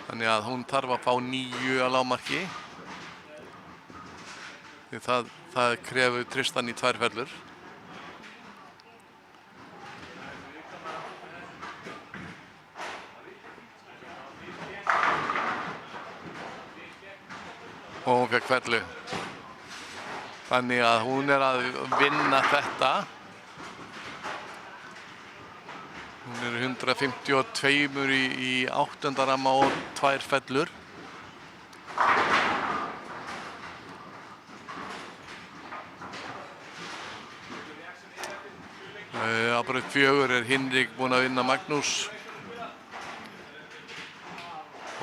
Þannig að hún þarf að fá 9 að lágmarki. Því það krefur Tristan í 2 fellur. Og hún fekk fellu. Þannig að hún er að vinna þetta. Hún er 152 í 8. ramma og 2 fellur. Á braut 4 er Hinrik búinn að vinna Magnús.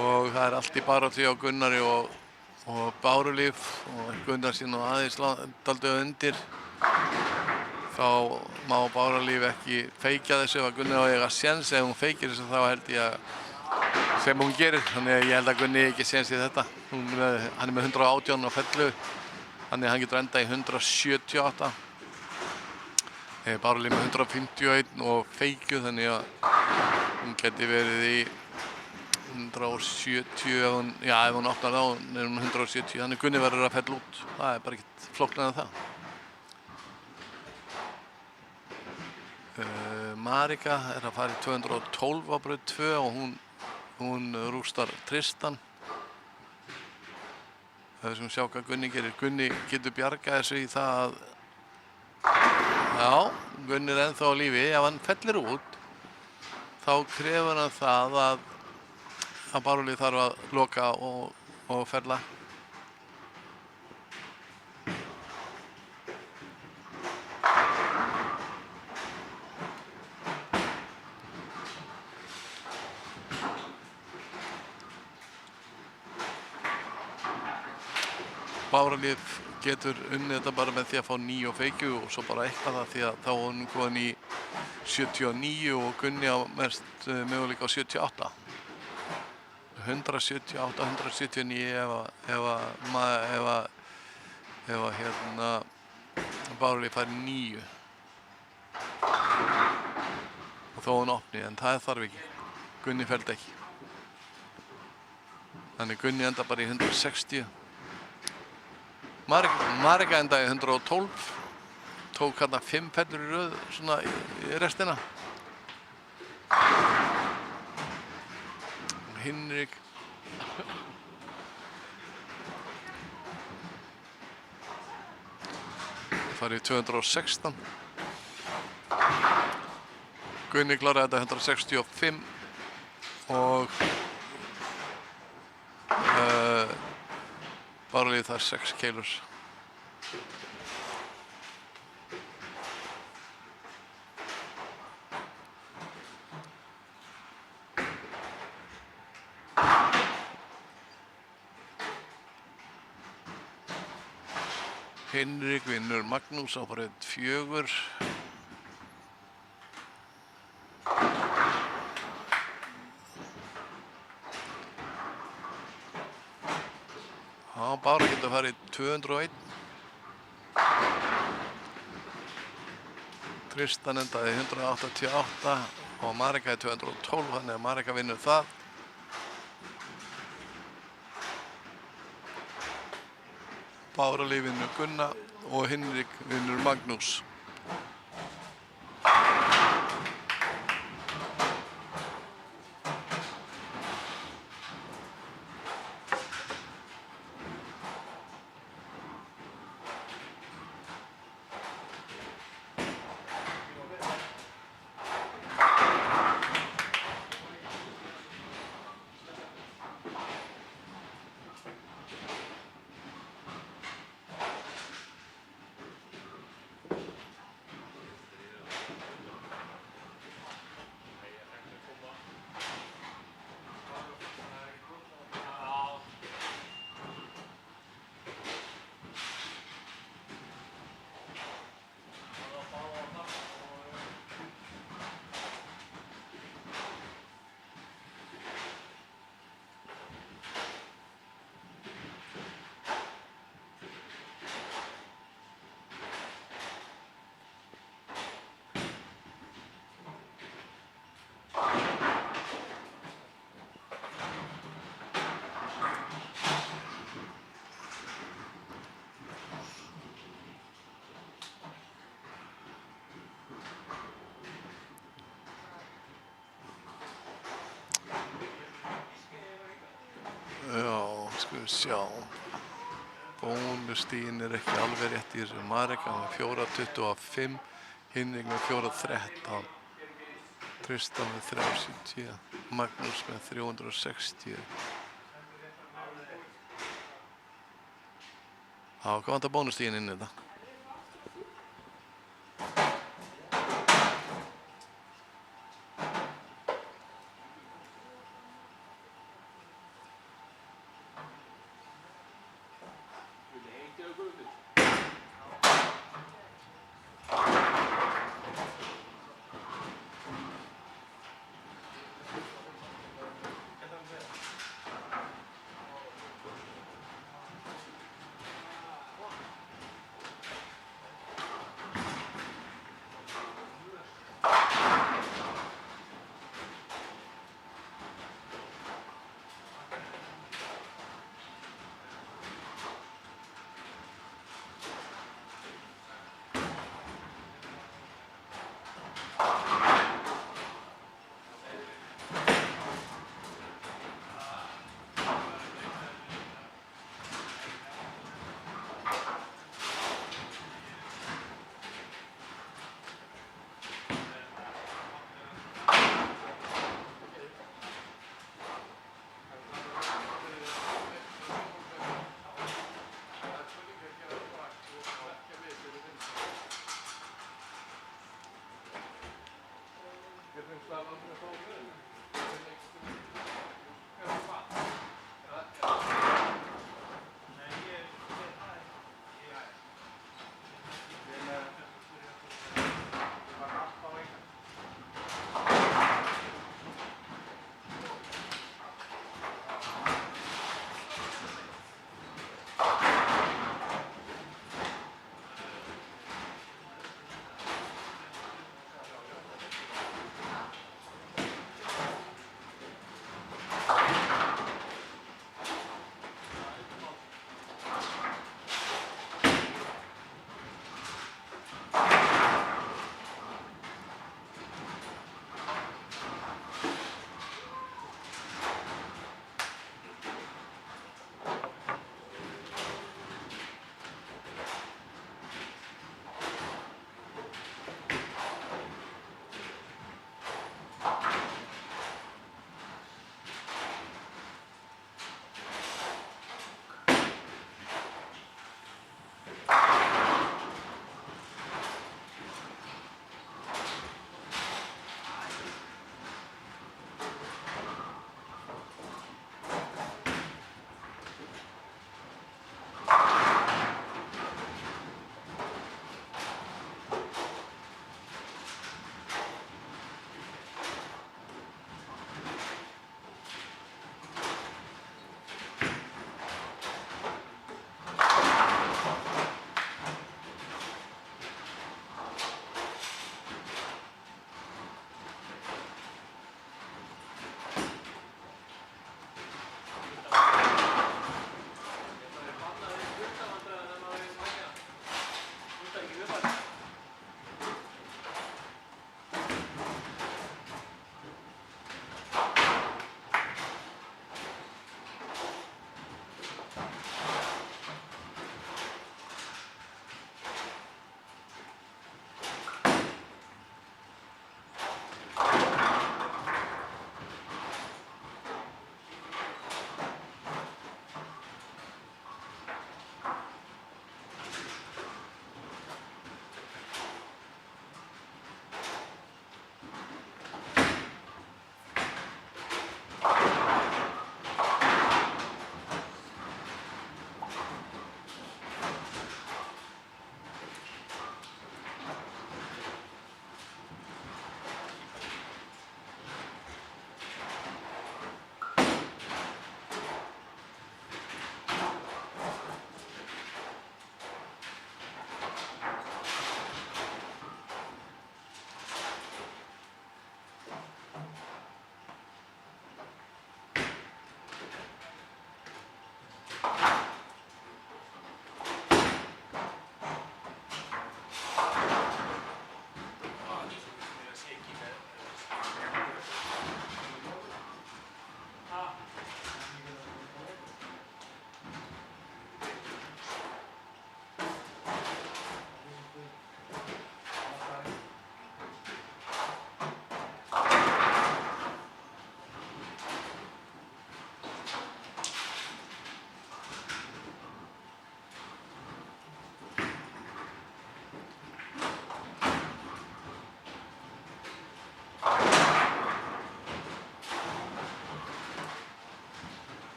Og það er allt í baráttu á Gunnari og Bárulíf og Gunnar sín og aðeins daldið undir. Þá má Bárulíf ekki feikja þessu ef að Gunni á að eiga séns. Ef hún feikir þessu þá held ég að sem hún gerir. Þannig að ég held að Gunni ekki séns í þetta. Hann er með 118 á fellu. Þannig að hann getur endað í 178. Bárulíf með 151 og feikju, þannig að hún geti verið í 170, ef hún opnar þá er hún 170, þannig Gunni verður að fella út. Það er bara ekkert flóknara en það. Marika er að fara í 212 á braut 2 og hún rústar Tristan. Það er sem sjá hvað Gunni gerir. Gunni getur bjargað þessu í það að já, Gunni er ennþá á lífi. Ef hann fellir út, þá krefur hann það að Bárulíf þarf að loka og fella. Bárulíf getur unnið þetta bara með því að fá 9 og feikju og svo bara eitthvað það því að þá er hún komin í 79 og Gunni á mest möguleika á 78. 178, 179 ef Bárulíf fær 9. Og þó hún opni, en það þarf ekki. Gunni felldi ekki. Þannig Gunni enda bara í 160. Marika endaði 112, tók hérna 5 fellur í röð svona í restina. Hinrik farið í 216. Gunni kláraði þetta 165 og Bárulíf þar 6 keilur. Hinrik vinnur Magnús á braut 4. Bára getur farið í 201. Tristan endaði 188 og Marika í 212, þannig að Marika vinnur það. Bárulíf vinnur Gunna og Hinrik vinnur Magnús. sjá. Bónustíðin er ekki alveg rétt í þessu. Marek hann með 4.25, Hinrik með 4.13, Tristan með 3.70, Magnús með 360. Já, hvað vantar bónustíðin inn í þetta?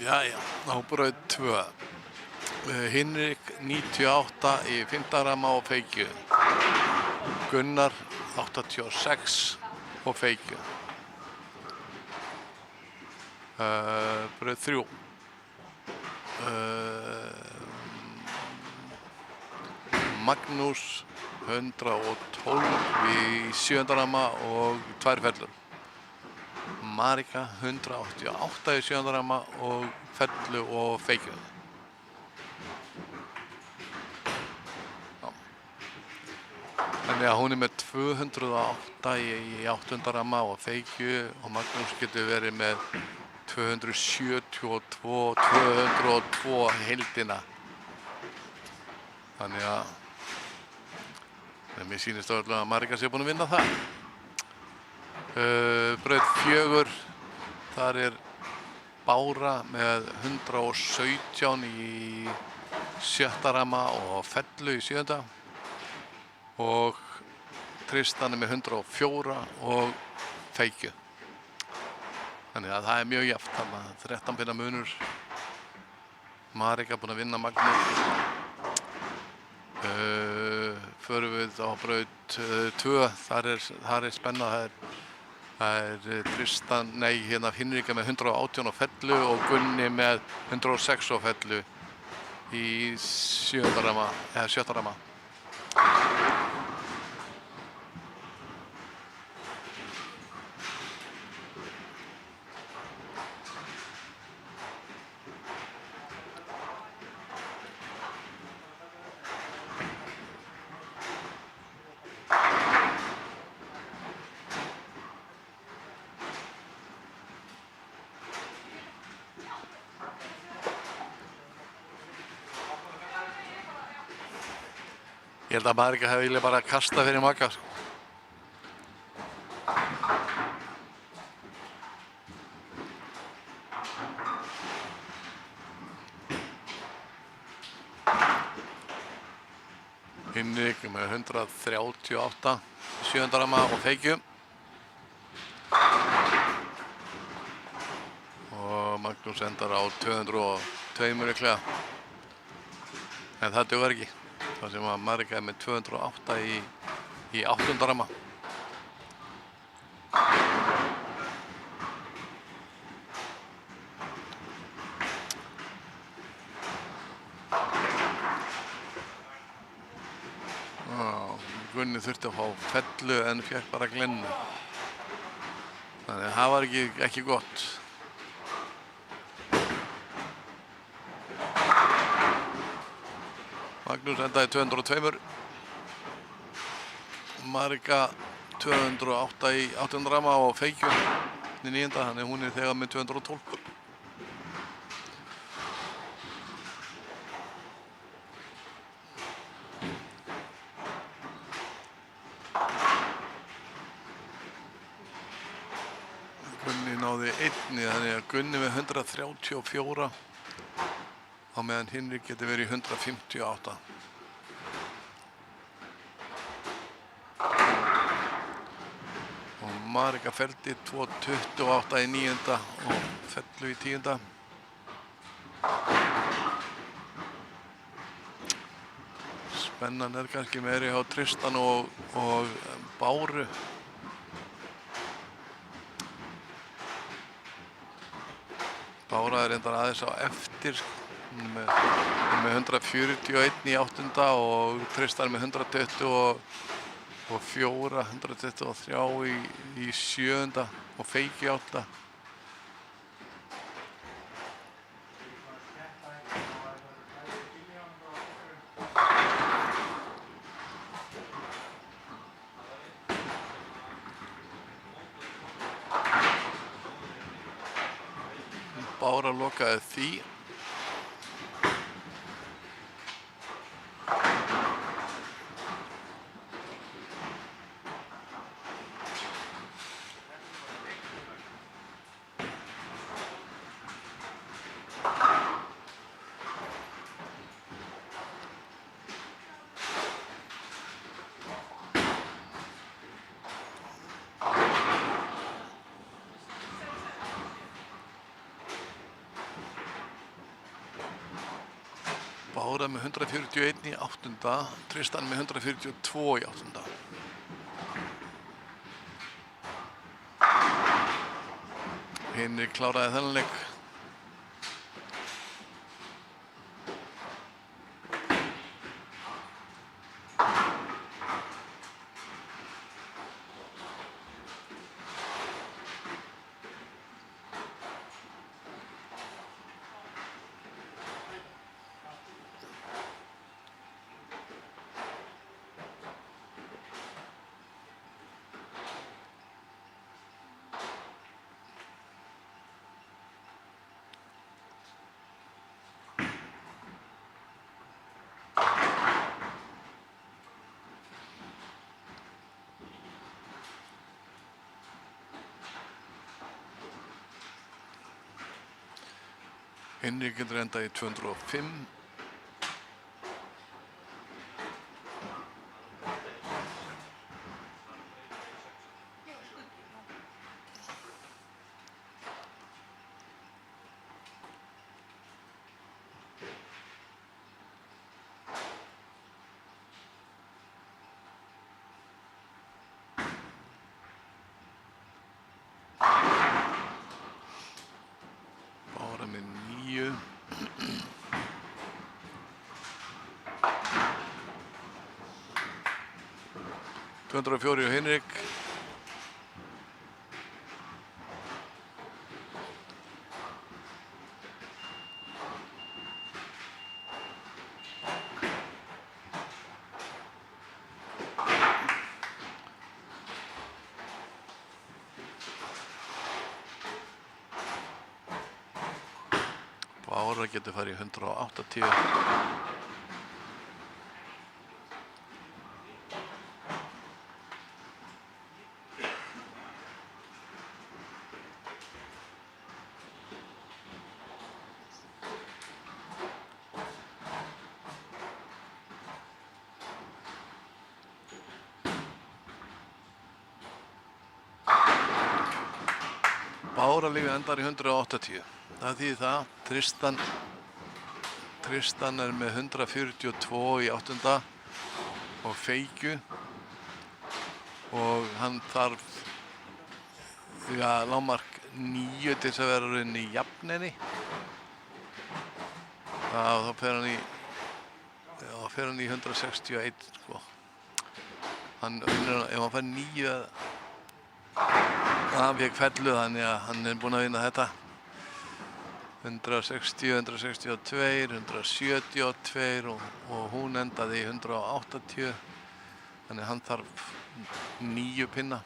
Jæja, á braut 2. Hinrik 98 í 5. ramma og feykju. Gunnar 86 og feykju. Braut 3. Magnús 112 í 7. ramma og 2 fellur. Marika 188 í 7. ramma og fellu og feykju. Þannig að hún er með 208 í 8. ramma og feykju og Magnús getur verið með 272, 202 heildina. Þannig að mér sýnist örugglega að Marika sé búin að vinna það. Braut 4, þar er Bára með 117 í 7. ramma og fellu í 7. og Tristan er með 104 og feykju. Þannig að það er mjög jafnt, þarna 13 pinna munur. Marika búin að vinna Magnús. Förum við á braut 2, þar er spenna. Það er Tristan, Hinrika með 118 á fellu og Gunni með 106 á fellu í 7. ramma, eða 7. ramma. Ég held að Marika hefði viljað bara kasta fyrir Magga. Hinrik með 138 í 7. ramma og feykju. Og Magnús endar á 202 líklega. En það dugar ekki. Það sem að Marika er með 208 í 8. ramma. Gunni þurfti að fá fellu en fékk bara glennu. Þannig að það var ekki gott. Magnús endaði 202. Marika 208 í 8. ramma og feykju í 9. Þannig að hún er þegar með 212. Gunni náði einni, þannig að Gunni með 134 á meðan Hinrik getur verið í 158. Og Marika felldi 228 í 9. og fellu í 10. Spennan er kannski meiri hjá Tristan og Báru. Bára er reyndar aðeins á eftir. Hún er með 141 í 8. og Tristan með 124, 123 í 7. og feykju í 8. Bára lokaði því. Bára með 141 í 8. Tristan með 142 í 8. Hinrik kláraði þennan leik. Hinrik getur endað í 205. Bára með 9. Tvöhundruð og fjórir hjá Hinrik. Bára getur farið í 180. Bára lífið endar í 180. Það þýðir það, Tristan er með 142 í 8. og Feykju og hann þarf lágmark 9 til þess að vera rauninni í jafninni. Þá fer hann í 161 sko. Ef hann fær 9 hann fékk fellu þannig að hann er búinn að vinna þetta. 160, 162, 172 og hún endaði í 180. Þannig að hann þarf 9 pinna.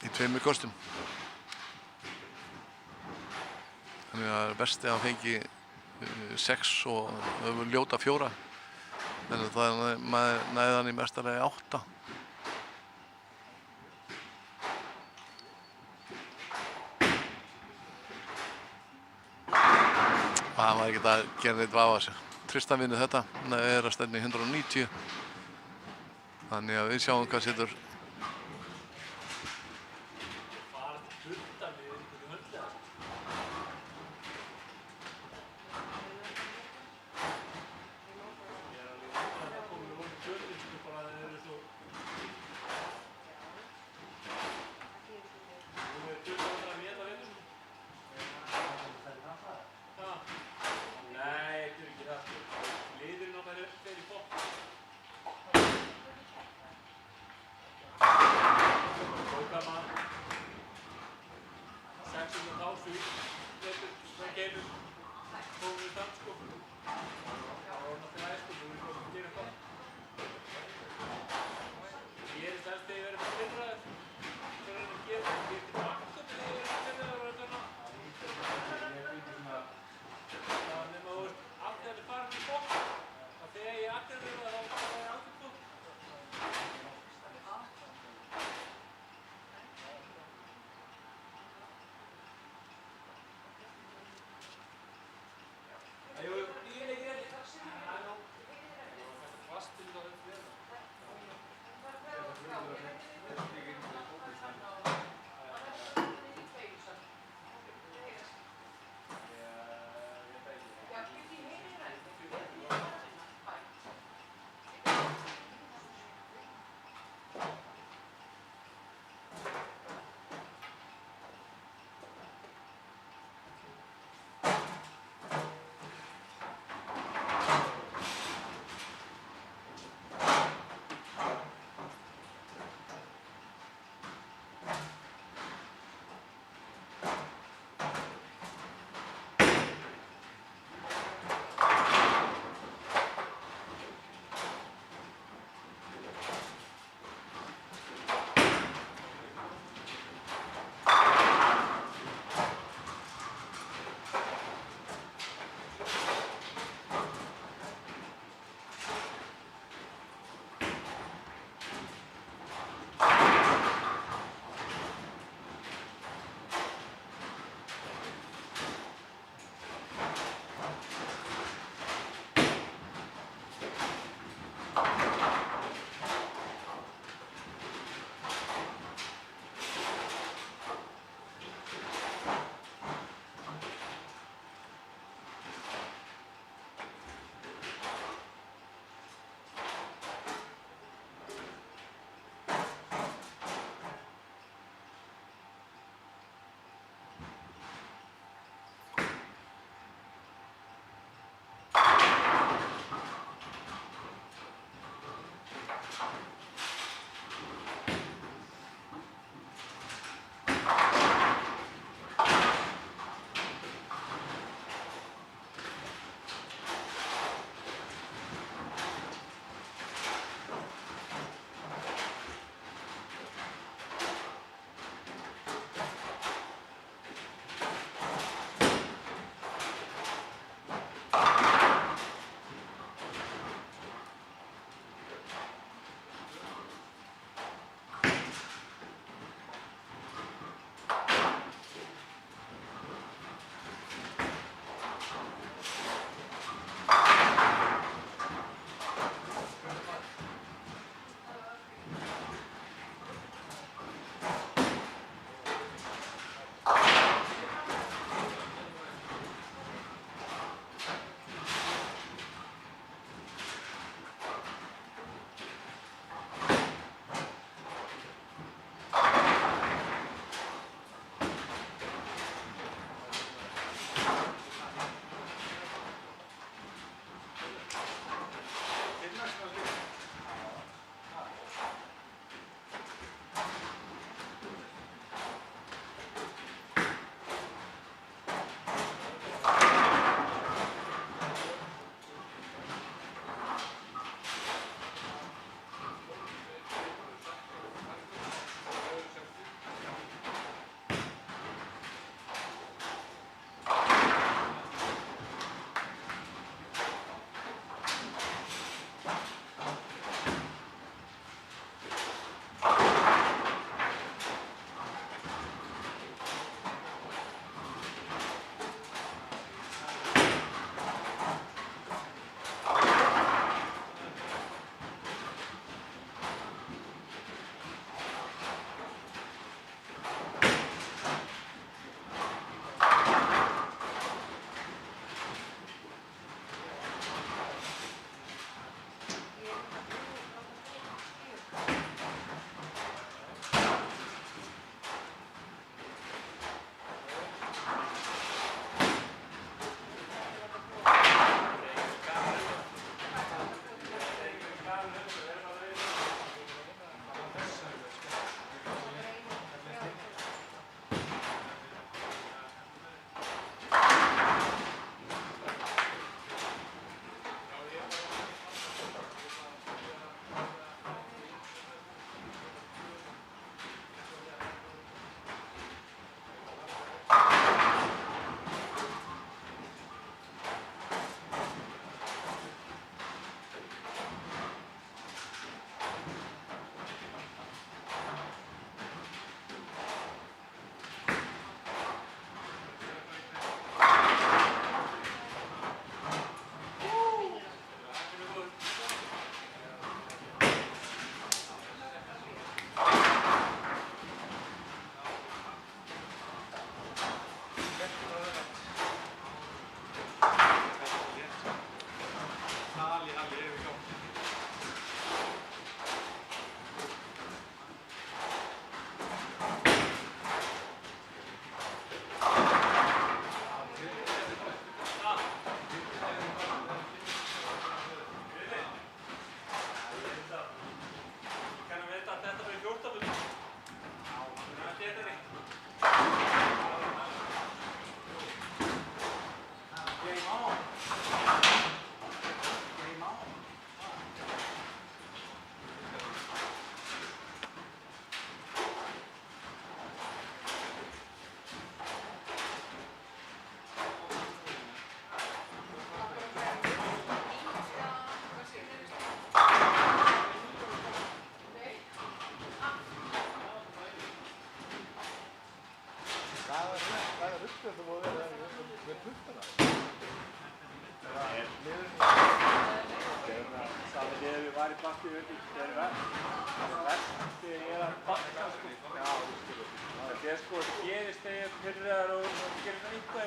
Í 2 kostum. Þannig að besti að hann fengi 6 og ljóta 4. Þannig að það næði hann í mestarlagi 8. Það var ekkert að gera neitt vafa sig. Tristan vinnur þetta, hann er að stefna í 190. Þannig að við sjáum hvað setur.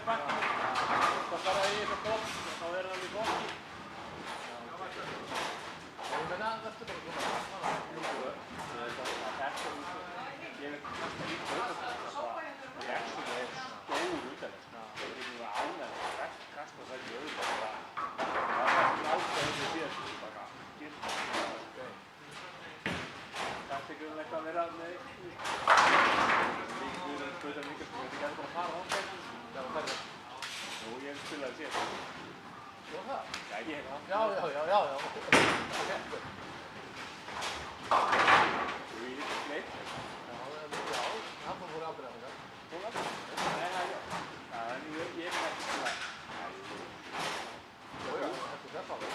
bakkinu. Það fara í eitthvað gott, þá er hann í bóki. Ég meina, þetta er bara svona. Ég veit kannski líka auðvitað reaksjón er stór utanlegs. Það er ekki mjög ánægð kasta það ekki auðvitað. Það er ekki ástæðið því síðast bara gera það. Kannski ekki eitthvað að vera með líka skautar líka sem þetta gæti bara að fara á ástæðinu. Já, það er það. Jú, ég hef spilaði síðast. Svo það? Já, ég hef það. Já. Þú í leik? Það fór ábyrðað með það. Þú var það? Nei, já. En ég er ekki spila. Já, þetta er þetta á það.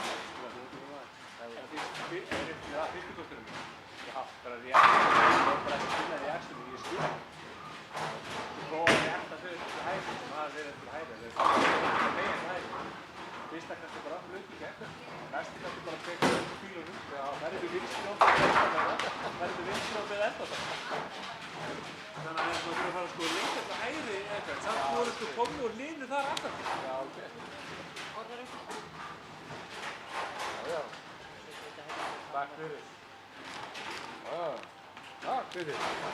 Fyrstu kosturinn minn. Já, bara reaksjón. Ég var bara ekki að finna reaksjón í skil. Þú prófaði að reakta þau til hæði sem hafa verið til hæði. Það er meginn hæði. Fyrsta kannski bara hluti í gegn. Næsti kannski bara tekja upp bílunum. Verður vinstrópið enda það. Þannig að þú þurfum að fara sko lengt eftir hægri eitthvað. Samt voru sko Tommi og Linu þar alltaf. Já, ok. Já. Takk fyrir. Takk fyrir. Já.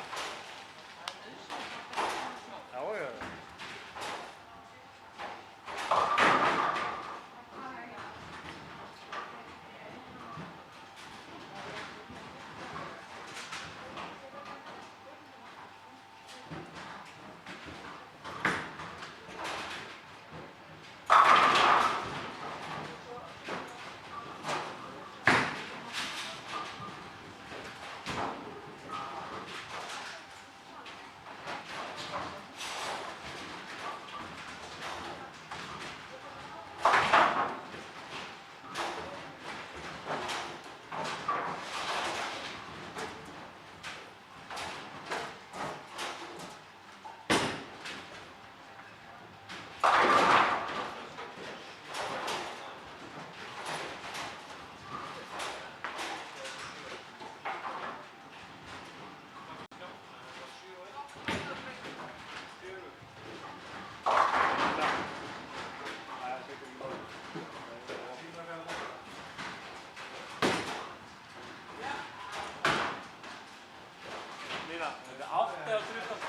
Lína, þetta er 8 eða 13.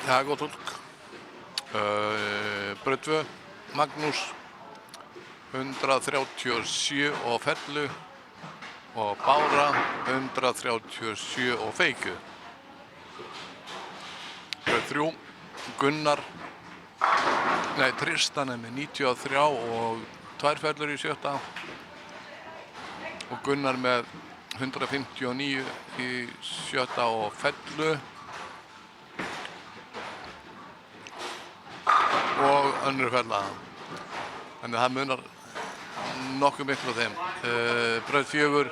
Það er gott fólk. Braut 2, Magnús 137 og Fellu og Bára 137 og Feikju. Braut 3, Gunnar, Tristan er með 93 og 2 fellur í 7. og Gunnar með 159 í 7. og Fellu og önnur fella. Þannig að það munar nokkuð miklu á þeim. Braut 4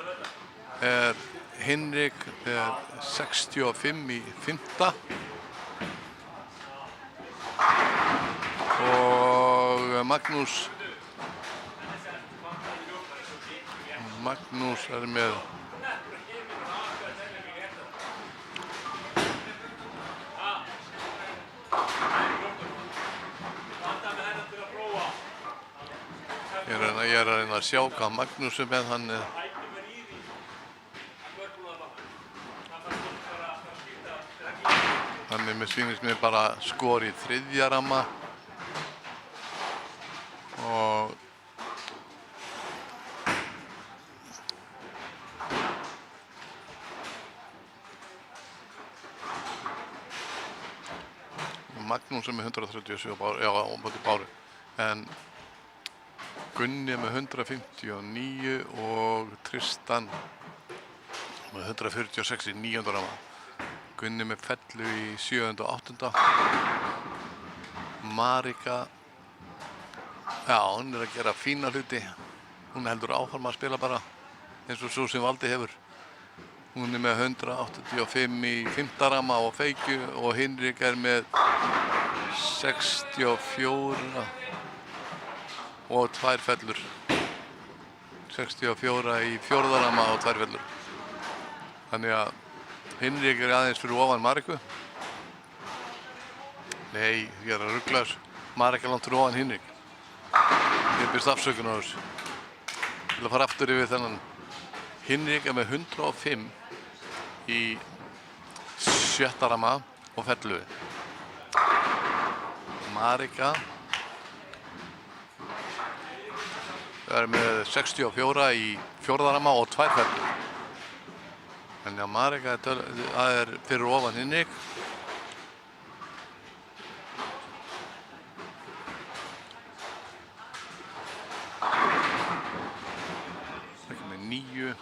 er Hinrik með 65 í 5. og Magnús er með Ég er að reyna að sjá hvað Magnús er með, hann er með sýnist mér bara skor í 3. ramma og Magnús er með 137 á móti Báru, en Gunni er með 159 og Tristan með 146 í 9. ramma. Gunni með Fellu í 7. og 8. Marika, hún er að gera fína hluti. Hún heldur áfram að spila bara eins og svo sem Valdi hefur. Hún er með 185 í 5. ramma og Feikju og Hinrik er með 64 og 2 fellur. 64 í 4. ramma og 2 fellur. Þannig að Hinrik er aðeins fyrir ofan Mariku. Nei, ég er að rugla þessu. Marika er langt fyrir ofan Hinrik. Ég byrst afsökunar á þessu. Ég vil að fara aftur yfir þennan. Hinrik er með 105 í 7. ramma og Fellu. Marika er með 64 í 4. ramma og 2 fellur. Þannig að Marika er fyrir ofan Hinrik. Það er með 9.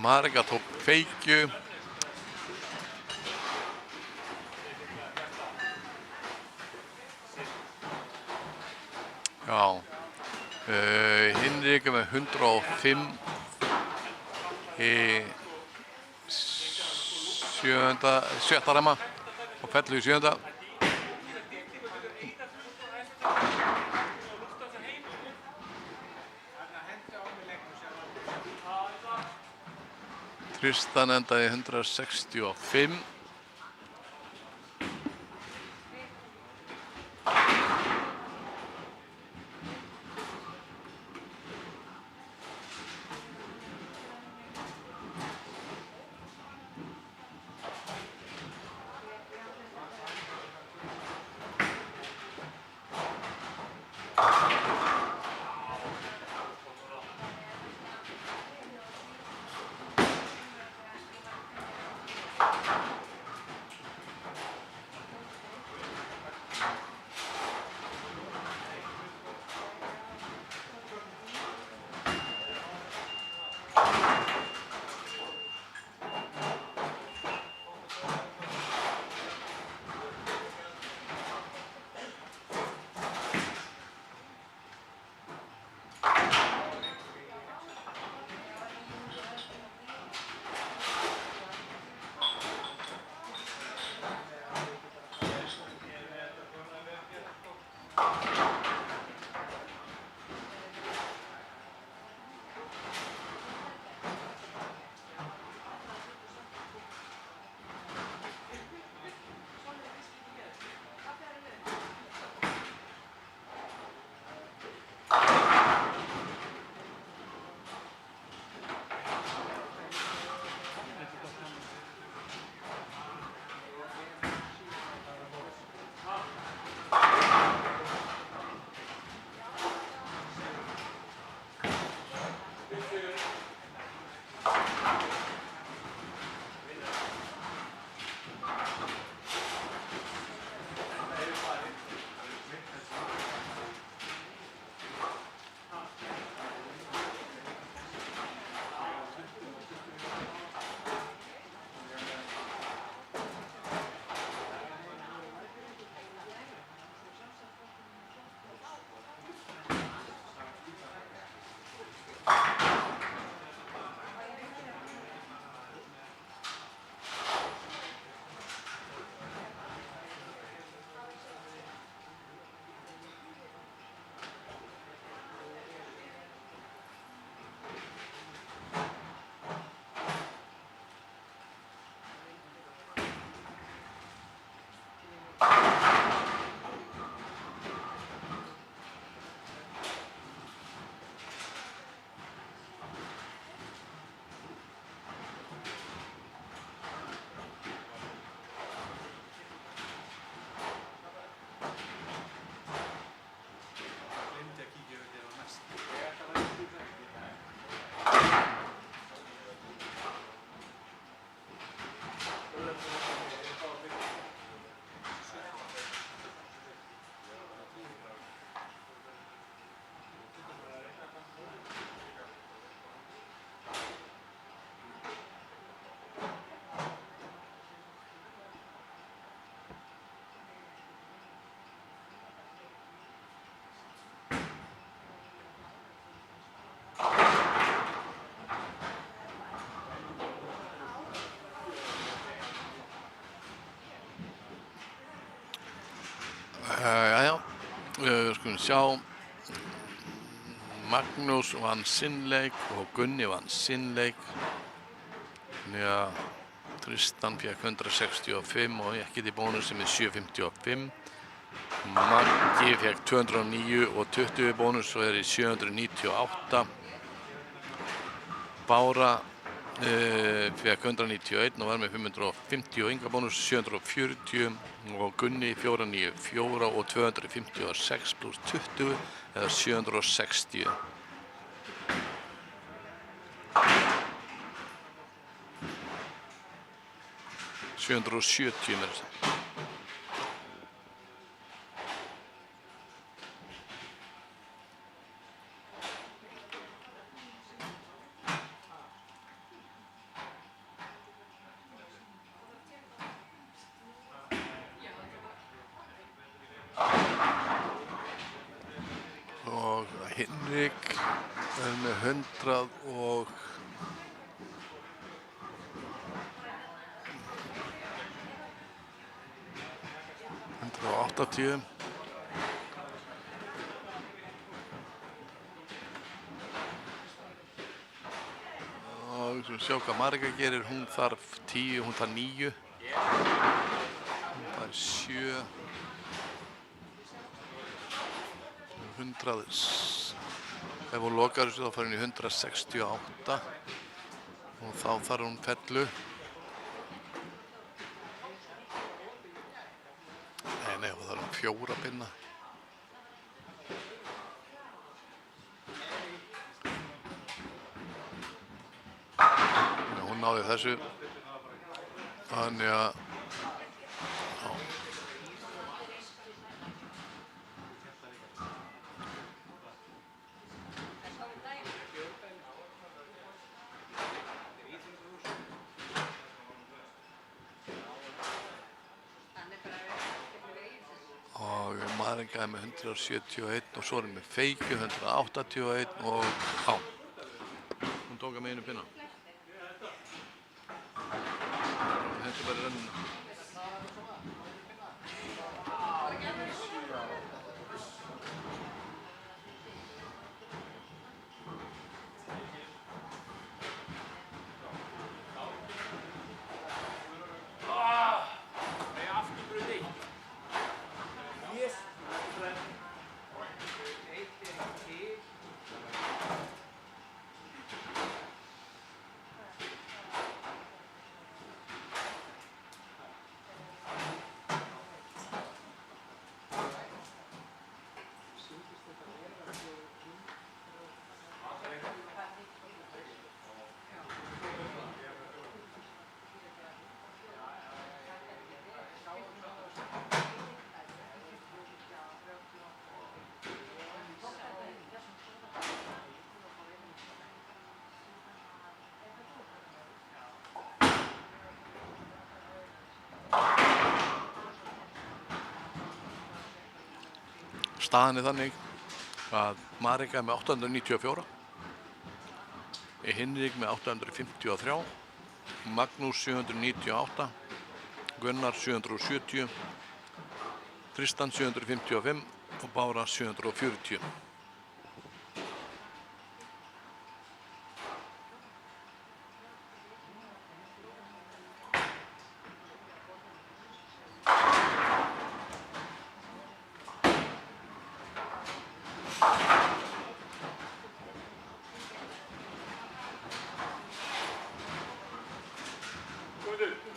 Marika tók Feikju. Hinrik er með 105 í 7. ramma og Fellu í 7. Tristan endaði 165. Gleymdi að kíkja yfir þér á næsta. Jæja, við skulum sjá. Magnús vann sinn leik og Gunni vann sinn leik. Þannig að Tristan fékk 165 og ekkert í bónusi með 755. Maggi fékk 209 og 20 bónus og er í 798. Bára fékk 191 og var með 550 og enga bónus, 740 og Gunni 494 og 256 pluss 20 eða 760. $770 með þess. Og Hinrik er með 100 og 180. Og við skulum sjá hvað Marika gerir. Hún þarf 10, hún þarf 9. Hún þarf 7. 100. Ef hún lokar þessu þá fær hún í 168 og þá þarf hún fellu. Nei, þá þarf hún 4 pinna. Hún náði þessu. Þannig að Marika er með 171 og svo er með Feiki 181 og hún tók að með einu pinna. Þetta er bara rennuna. Staðan er þannig að Marika er með 894, Hinrik með 853, Magnús 798, Gunnar 770, Tristan 755 og Bára 740. Guðmundur.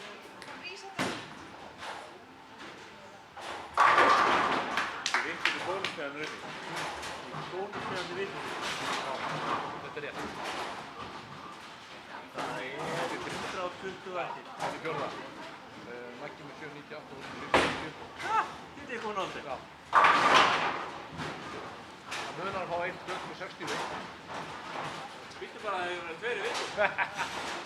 Ég veit ekki bónusmeðan raunin. Bónusmeðan þið vitið. Þetta er rétt. Það er 120 eftir. Það er fjórða. Maggi með 798 og 740. Þetta er komin á þetta. Já. Það munar að fá 1,60 veit. Vittu bara að það hefur verið tveiri vitur.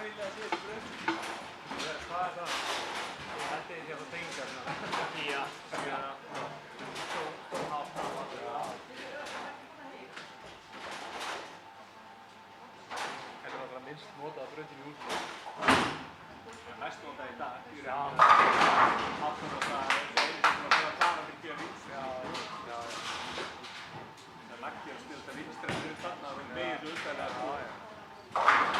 vilja að sé þessi brönd. Hvað er það? Ég held að ég sé að fá tengingar svona. Já. Stór hátt á allir. Þetta er náttúrulega minnst notaða bröndin í húsinu. Mest notað í dag. Já. Aftur og það er einu sem að fara fyrir gera vins. Já. Það er lagt í að styrta vinstrefnir þarna og megið svo undarlega. Já.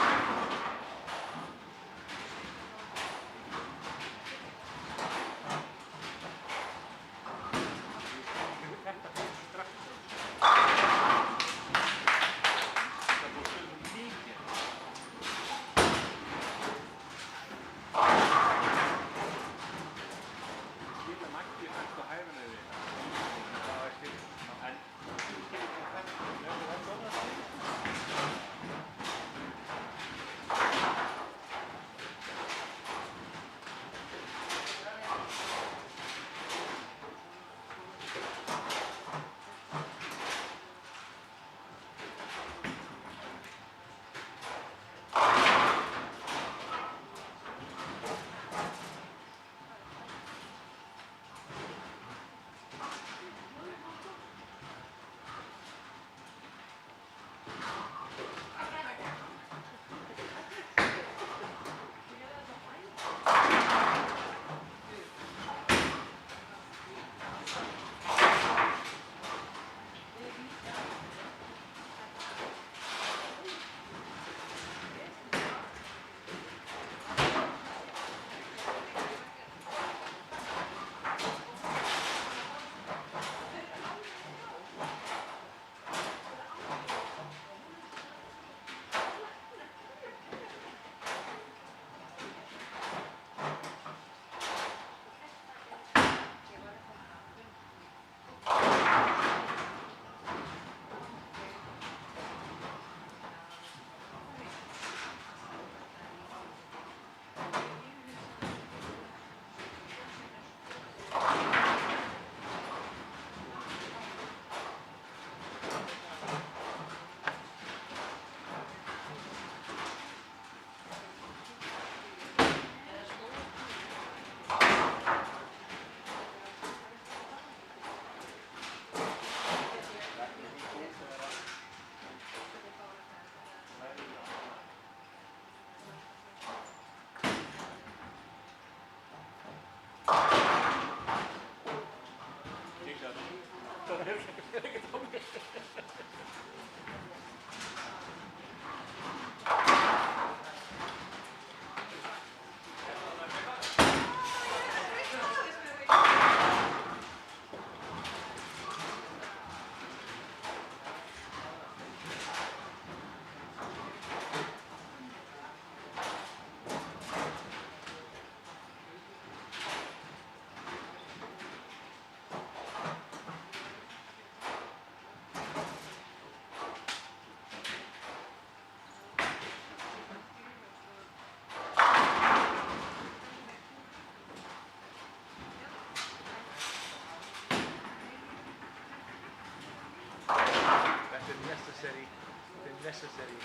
necessary.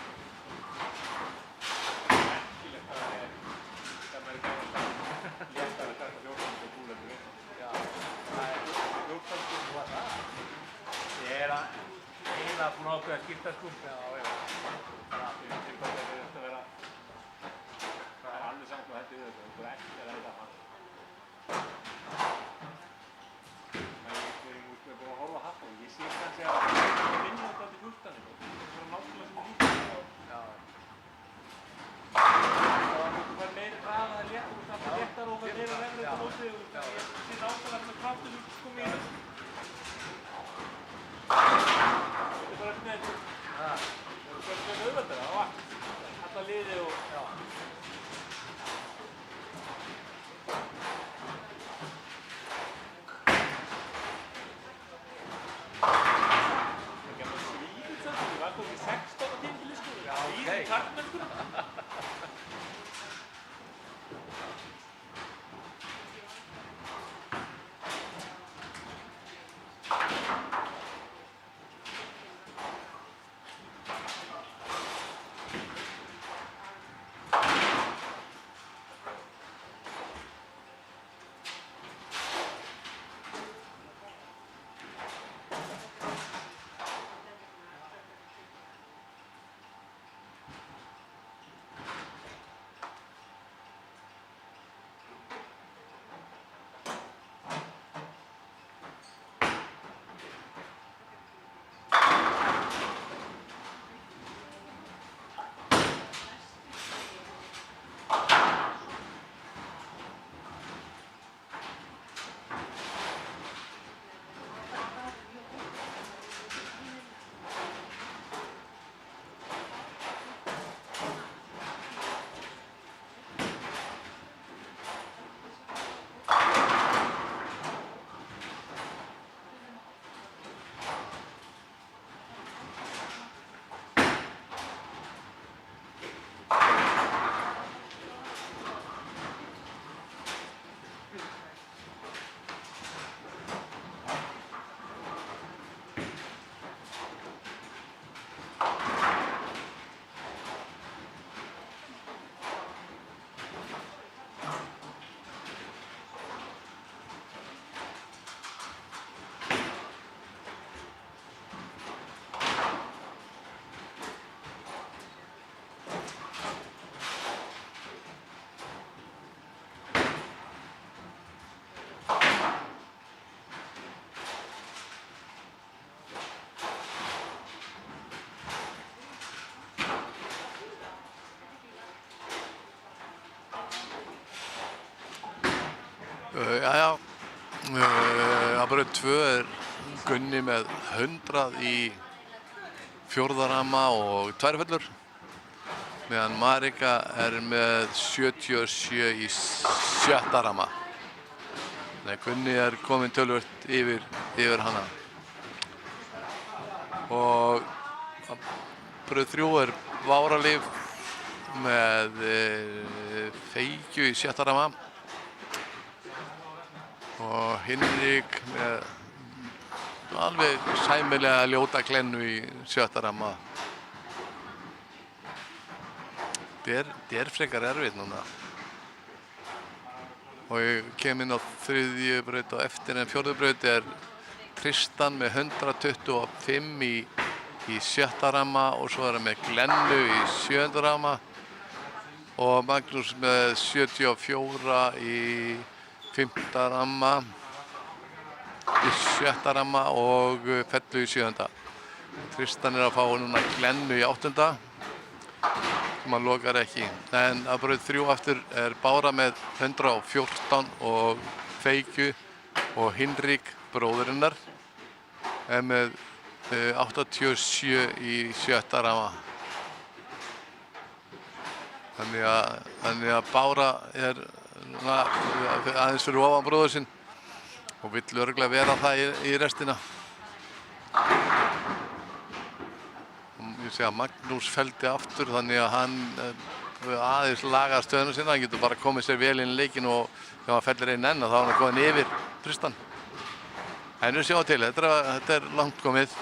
Merkilegt að það er gaman að léttara að taka 14 og búlendur upp. Já, það er 14 var það. Ég er eiginlega búinn að ákveða að skipta sko. Já. Það er vera það er alveg samt og þetta er þetta ekki að ræða hann. Við erum búin að horfa á hatt og ég sé kannski að vinna þetta til 14. Það er náttúrulega sem lítið. Já. Það var meiri hraða að létta, það var léttar og það meira lefnir á móti og ég sé náttúrulega með kraftur sko mér. Þetta er bara ekki með þetta. Það er bara auðvöldara á alla liði og það er gammal svíðið samt, ég var komið 16 á tímabili sko. Svíðið taktmennsku. Jæja, á braut 2 er Gunni með 100 í fjórða ramma og 2 föllur, meðan Marika er með 77 í sjötta ramma. Nei, Gunni er kominn töluvert yfir hana. Og á braut 3 er Váralíf með Feykju í sjötta ramma og Hinrik með alveg sæmilega ljóta Glennu í sjötta ramma. Þetta er frekar erfitt núna. Og ég kem inn á þriðju braut og eftir, en fjórðu braut er Tristan með 125 í sjötta ramma og svo er hann með Glennu í sjöunda ramma og Magnús með 74 í fimmta ramma, í sjötta ramma og Fellu í sjöunda. Tristan er að fá núna Glennu í áttunda sem hann lokar ekki. En á braut 3 aftur er Bára með 114 og Feykju og Hinrik bróðurinnar er með 87 í sjötta ramma. Þannig að Bára er aðeins fyrir ofan bróður sinn og vill örugglega vera það í restina. Ég sé að Magnús felldi aftur, þannig að hann aðeins laga stöðuna sinna. Hann getur bara komið sér vel inn í leikinn og ef hann fellir einn enn þá er hann komin yfir Tristan. En við sjáum til, þetta er langt komið.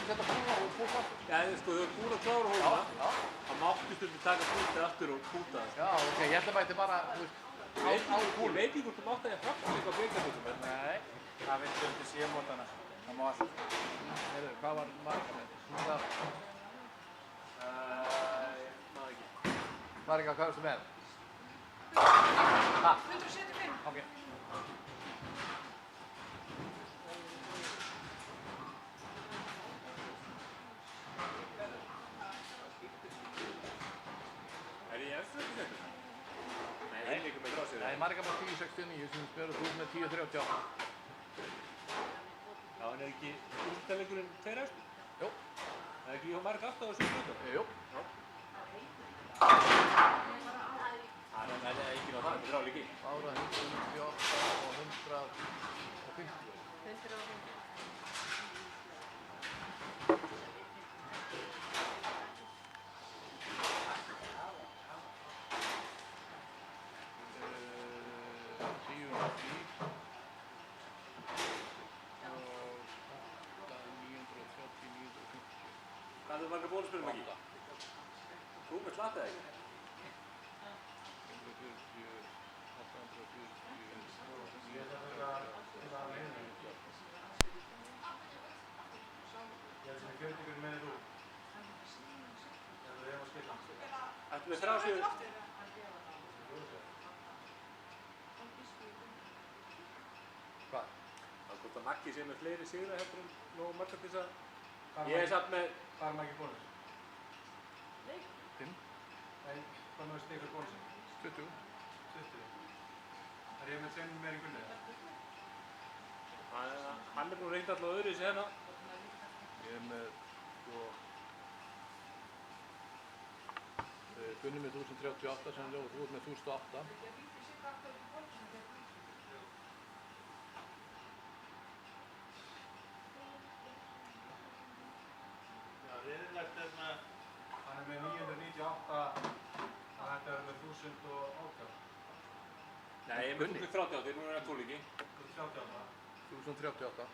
setja púla og púta? Já, sko, þau eru búin að klára hóluna. Það mátti stundum taka pútið aftur og púta það. Já, ok, ég ætla bara bara, þú veist, á Ég veit ekki hvort þú mátti að ég hrappast eitthvað á byggjafötum, en... Nei, Það veit undir síðmótana. Það má allt. heyrðu, hvað var marga með? Ég maður ekki. Marga, hvað erstu með? 175. Ok. Er ég eftir þetta? Nei, ég er líka með grásið. Nei, marga með 1069 sem spyrir þú með 1038. Já, en er ekki úrstæðleikurinn tveir eftir? Jú. Það er ekki hjá marga aftur á þessu hlutum? Jú. Það er ekki náttúrulega, þetta er líki. Ára 198 og 150. 150. Hvað er marga bóluspilum ekki? Þú með slattið ekki? 40 meðan þú. Það er að skilja. Ættum við 37? Hvað? Það er hvort að Maggi sé með fleiri sigra heldur en nógu margar til þess að... Hvað Ég er samt með... Hvað er ekki bónus? 5. Nei, hvað með stíkur bónus? 20. 20. Er ég með 5 meir í gulli? Hann er nú reynd alltaf öðru í sig hérna. Ég er með, sko... Gunni með 1038 sem og þú ert með 1008. Riðilegt hann er með 998, þetta er með 1018. Nei, ég er með 1038, þeir eru með tólíki. 1038. 1038.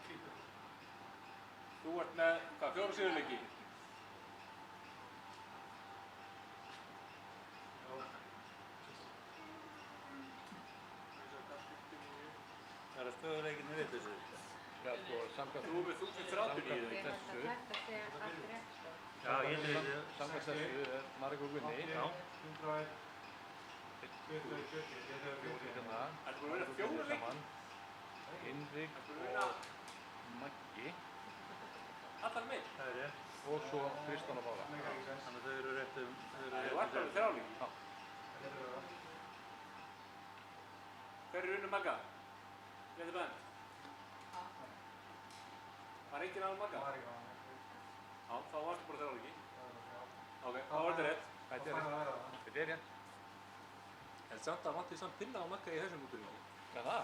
Þú ert með, hvað, 4 sigurleiki? Það er stöðuleikinni við þessu. Já, sko, samkvæmt... Þú er með 1039. Þessu. Þetta sé allt rétt. Já, ég veit það. Samkvæmt þessu er Marek og Gunni. Já. 101. 20, 20. Ég þau Fjórir hérna. Það er búin að vera 4 leiki. Saman. Hinrik og Maggi. Allar með. Það er rétt. Og svo Kristján og Bára. Þannig að þau eru rétt Það er alltaf með 3 leiki. Já. Hver er unnum Magga? Rétti bæðin. Var enginn annar Magga? Já, þá varstu bara 3 leiki. Ok, þá var þetta rétt. Þetta er rétt. Þetta er rétt. En samt að vanti samt pinna á Magga í þessum útbyrjungi. Hvað það?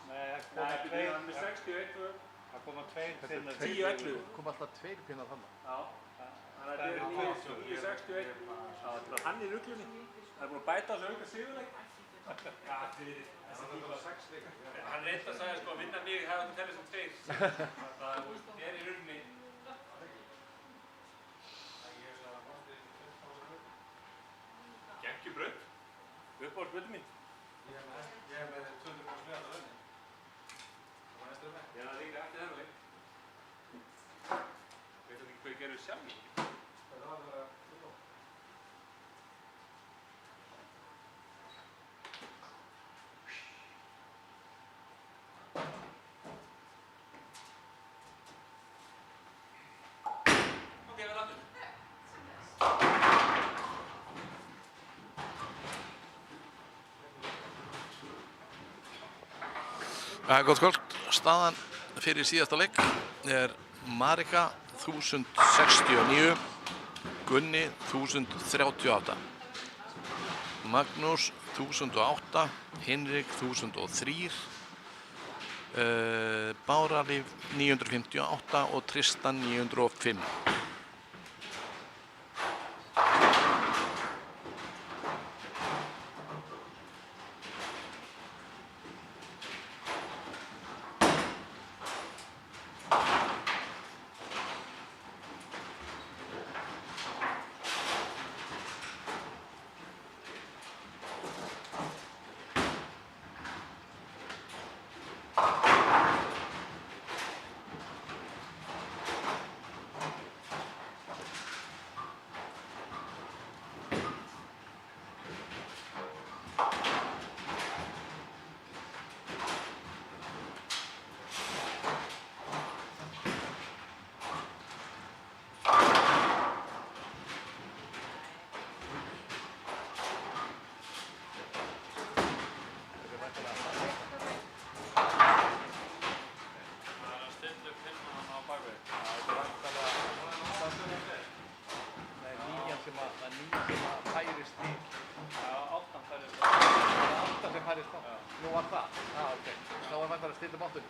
Nei, Nei, hann er með 61. það koma 2 pinnar. 10-11. Kom alltaf 2 pinnar þarna. Já, þannig að þetta er 9-61. Já, hann er í ruglunni. Það er búin að bæta á þessu auka sigurleik. Já, fyrir þessi tíma 6 leik. Hann reyndi að segja sko að vinna mig hefði þetta tellið sem 2. Það er í rauninni. Gekkjubraut. Uppáhaldsbrautin mín. Ég er með 200% að venni. Það var næstur með. Já, það er líka eftir þennan leik. Veitum ekki hvað ég gerði sjálf? Það var það að... Ok, við láttum. Gott kvöld, staðan fyrir síðasta leik er Marika 1069, Gunni 1038, Magnús 1008, Hinrik 1003, Báralíf 958 og Tristan 905. Nú var það? Já, ok. Þá er vantar að stilla máttun.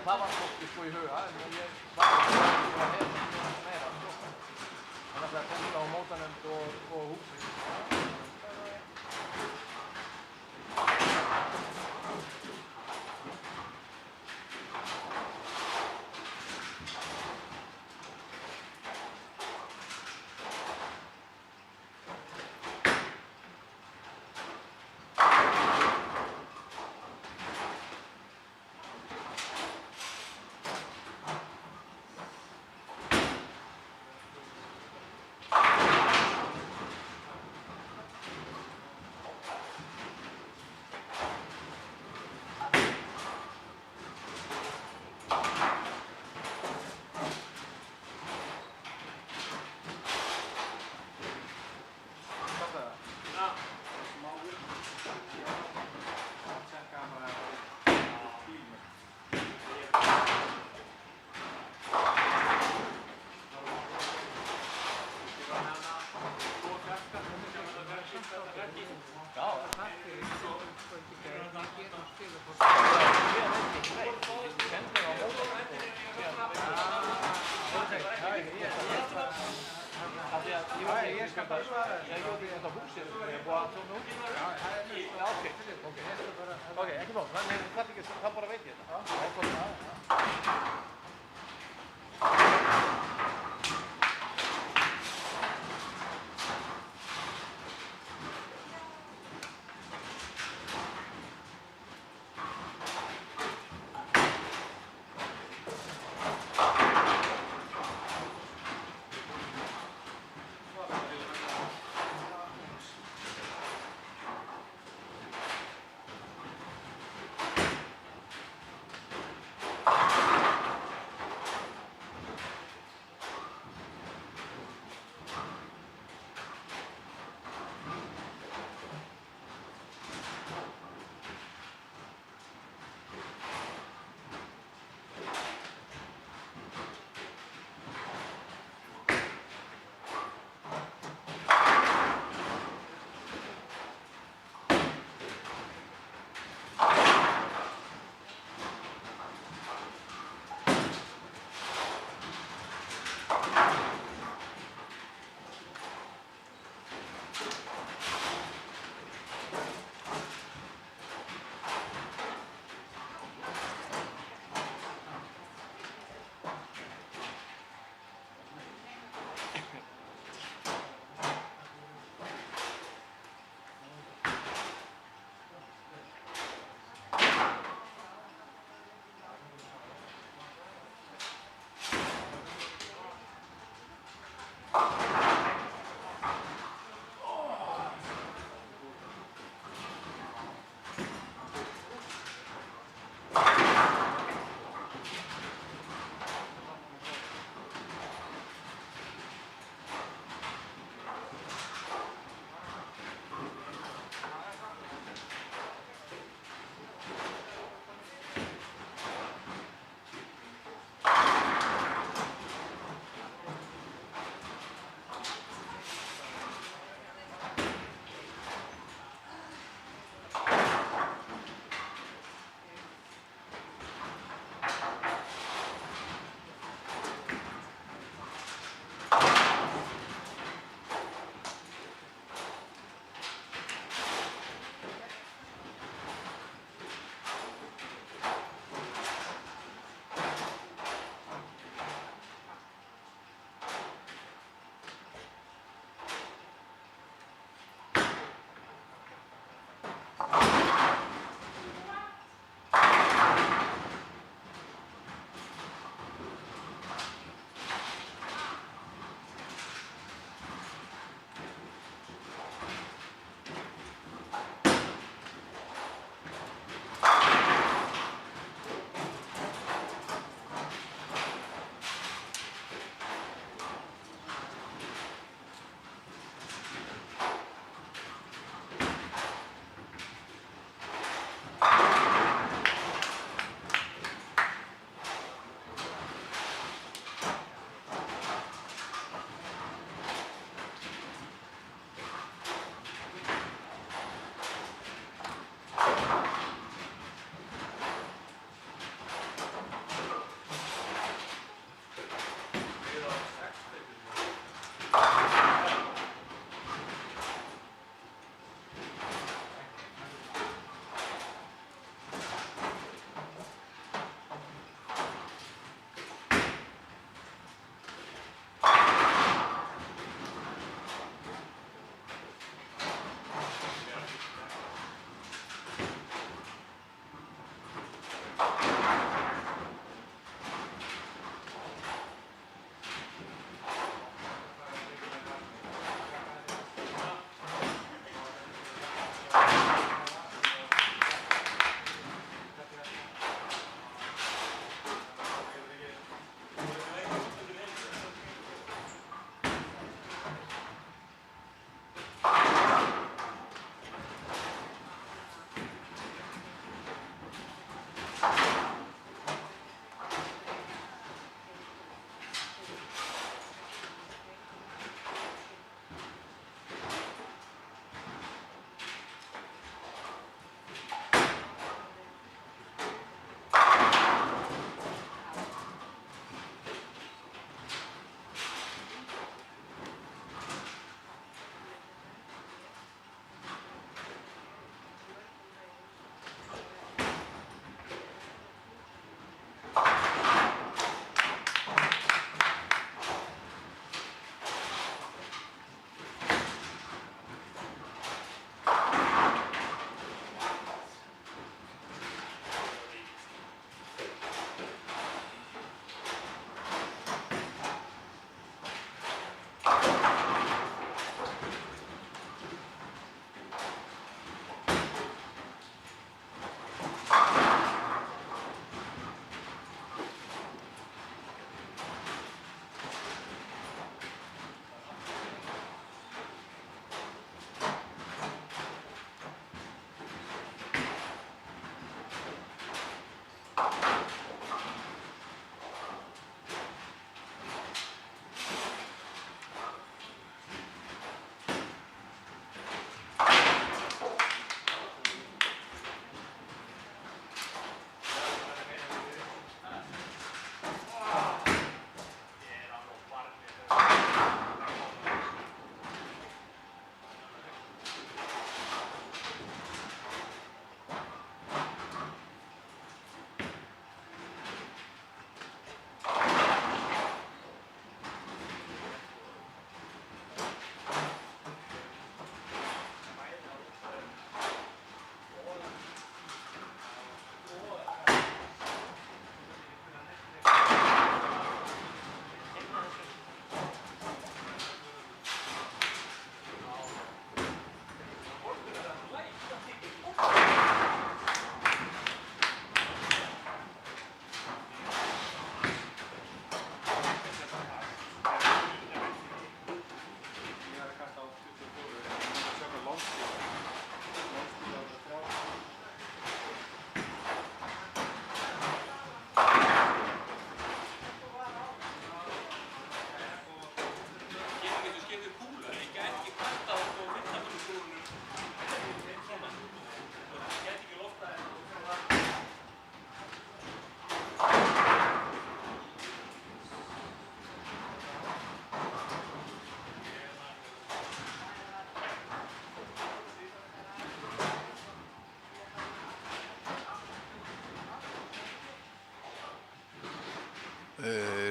það var fólki sko í huga, en ég var ekki að hefða meira sko. Þannig að það tenda á mótanefnd og húsið. Ok, ekki mál, það bara veit ég þetta.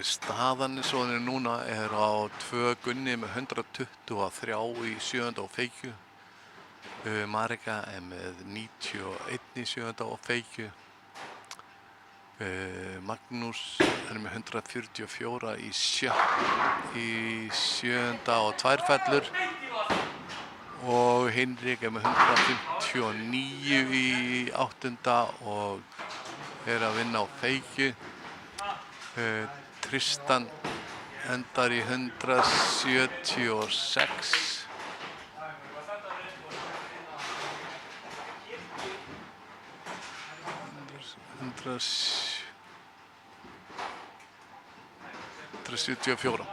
Staðan svo hann er núna er á 2 Gunni með 123 í 7. og Feykju. Marika er með 91 í 7. og Feykju. Magnús er með 144 í 7. og Tværfellur. Og Hinrik er með 159 í 8. og er að vinna á Feykju. Tristan endar í 176. 174.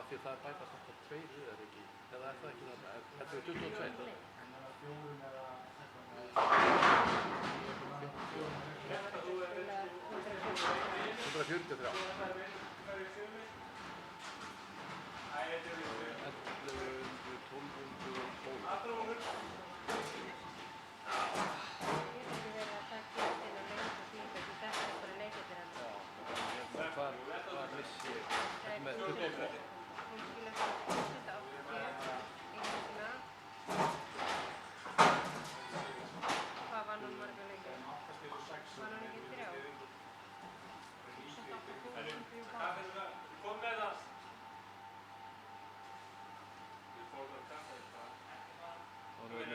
því það bætast alltaf 2 við er ekki, eða er það ekki þarna, þetta er 22.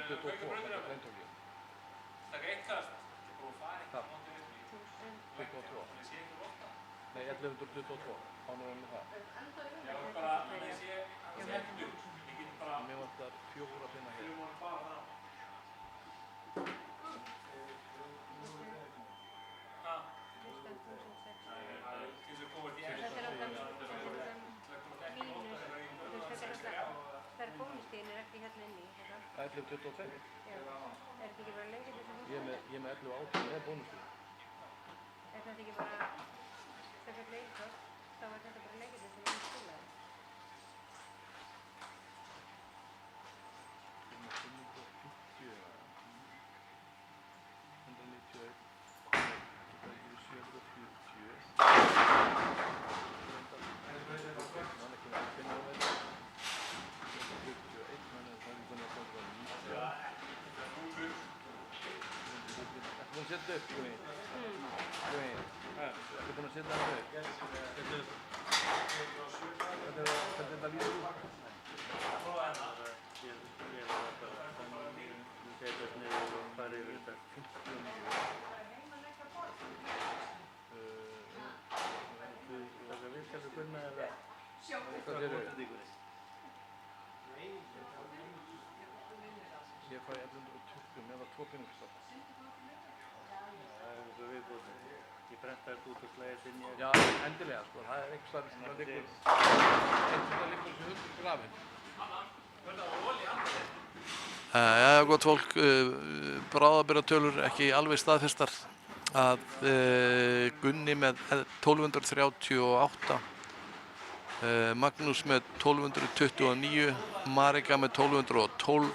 22, þetta Greintorgi. Takk eitt kast. Það, 22. Nei, 1122, ánum við með það. Já, bara, þannig að ég sé ekki upp. Ég get bara, Mér vantar 4 að finna hér. við vorum bara það. Ha? Kristján 1006. Til þess að koma til Þetta er alltaf mínus, þú veist, þetta er alltaf, það er bónustíðin er ekki hérna inni, þetta. Það er 1122. Já, er þetta ekki bara lengi þess að Ég er með 1118 með bónustíð. Er þetta ekki bara, þegar þetta leikast, þá er þetta bara lengi þess að við skólaði. Ég er með 550, 191, 740. Þannig ekki með 5 á þetta. 141, þannig að það er búin að koma 90. Ertu búin að setja upp, Guðin? Guðin, ertu búin að setja það upp? Hvernig þetta líður út? Hvað segirðu? Ég fæ 1120 með það 2 peningastafn. Ég prenta þetta út og slæði þetta inn í Já, endilega sko, það er einhvers staðar sem það liggur þessi hundur grafinn. Já, gott fólk, bráðabirgðatölur ekki alveg staðfestar að Gunni með 1238, Magnús með 1229, Marika með 1212,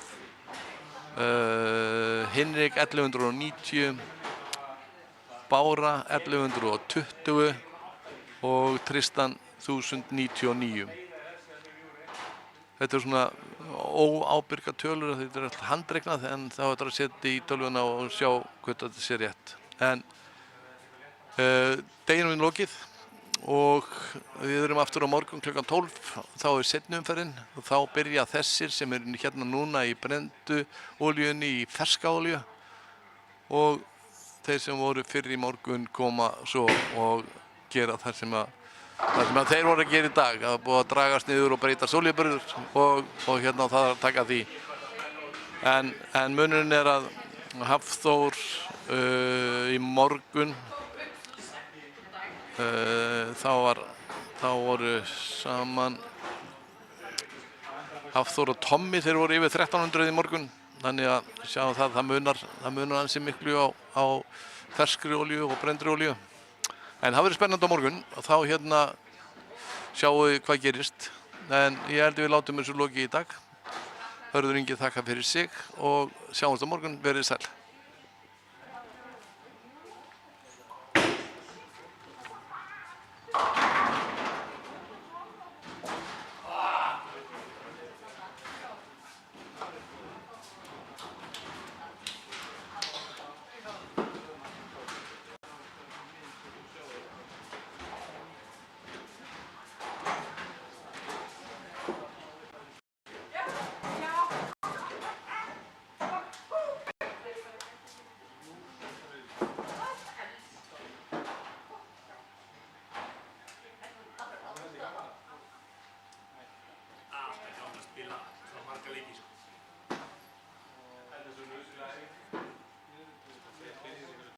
Hinrik 1190, Bára 1120 og Tristan 1099. Þetta er svona óábyrga tölur, þetta er alltaf handreiknað en þá er þetta að setja í tölvuna og sjá hvort þetta sé rétt. En deginum er lokið og við erum aftur á morgun klukkan 12, þá er seinni umferðin og þá byrja þessir sem eru hérna núna í brenndu olíunni í ferska olíu og þeir sem voru fyrr í morgun koma svo og gera það sem að þeir voru að gera í dag, að búið að dragast niður og breyta olíuburður og hérna það að taka því. En munurinn er að Hafþór í morgun þá voru saman Hafþór og Tommi, þeir voru yfir 1300 í morgun, þannig að sjá það munar ansi miklu á ferskri olíu og brenndri olíu. En það verður spennandi á morgun og þá hérna sjáum við hvað gerist. En ég held að við látum þessu lokið í dag. Hörður Ingi þakka fyrir sig og sjáumst á morgun, verið sæl. Alltaf gaman að spila frá marga leiki, sko.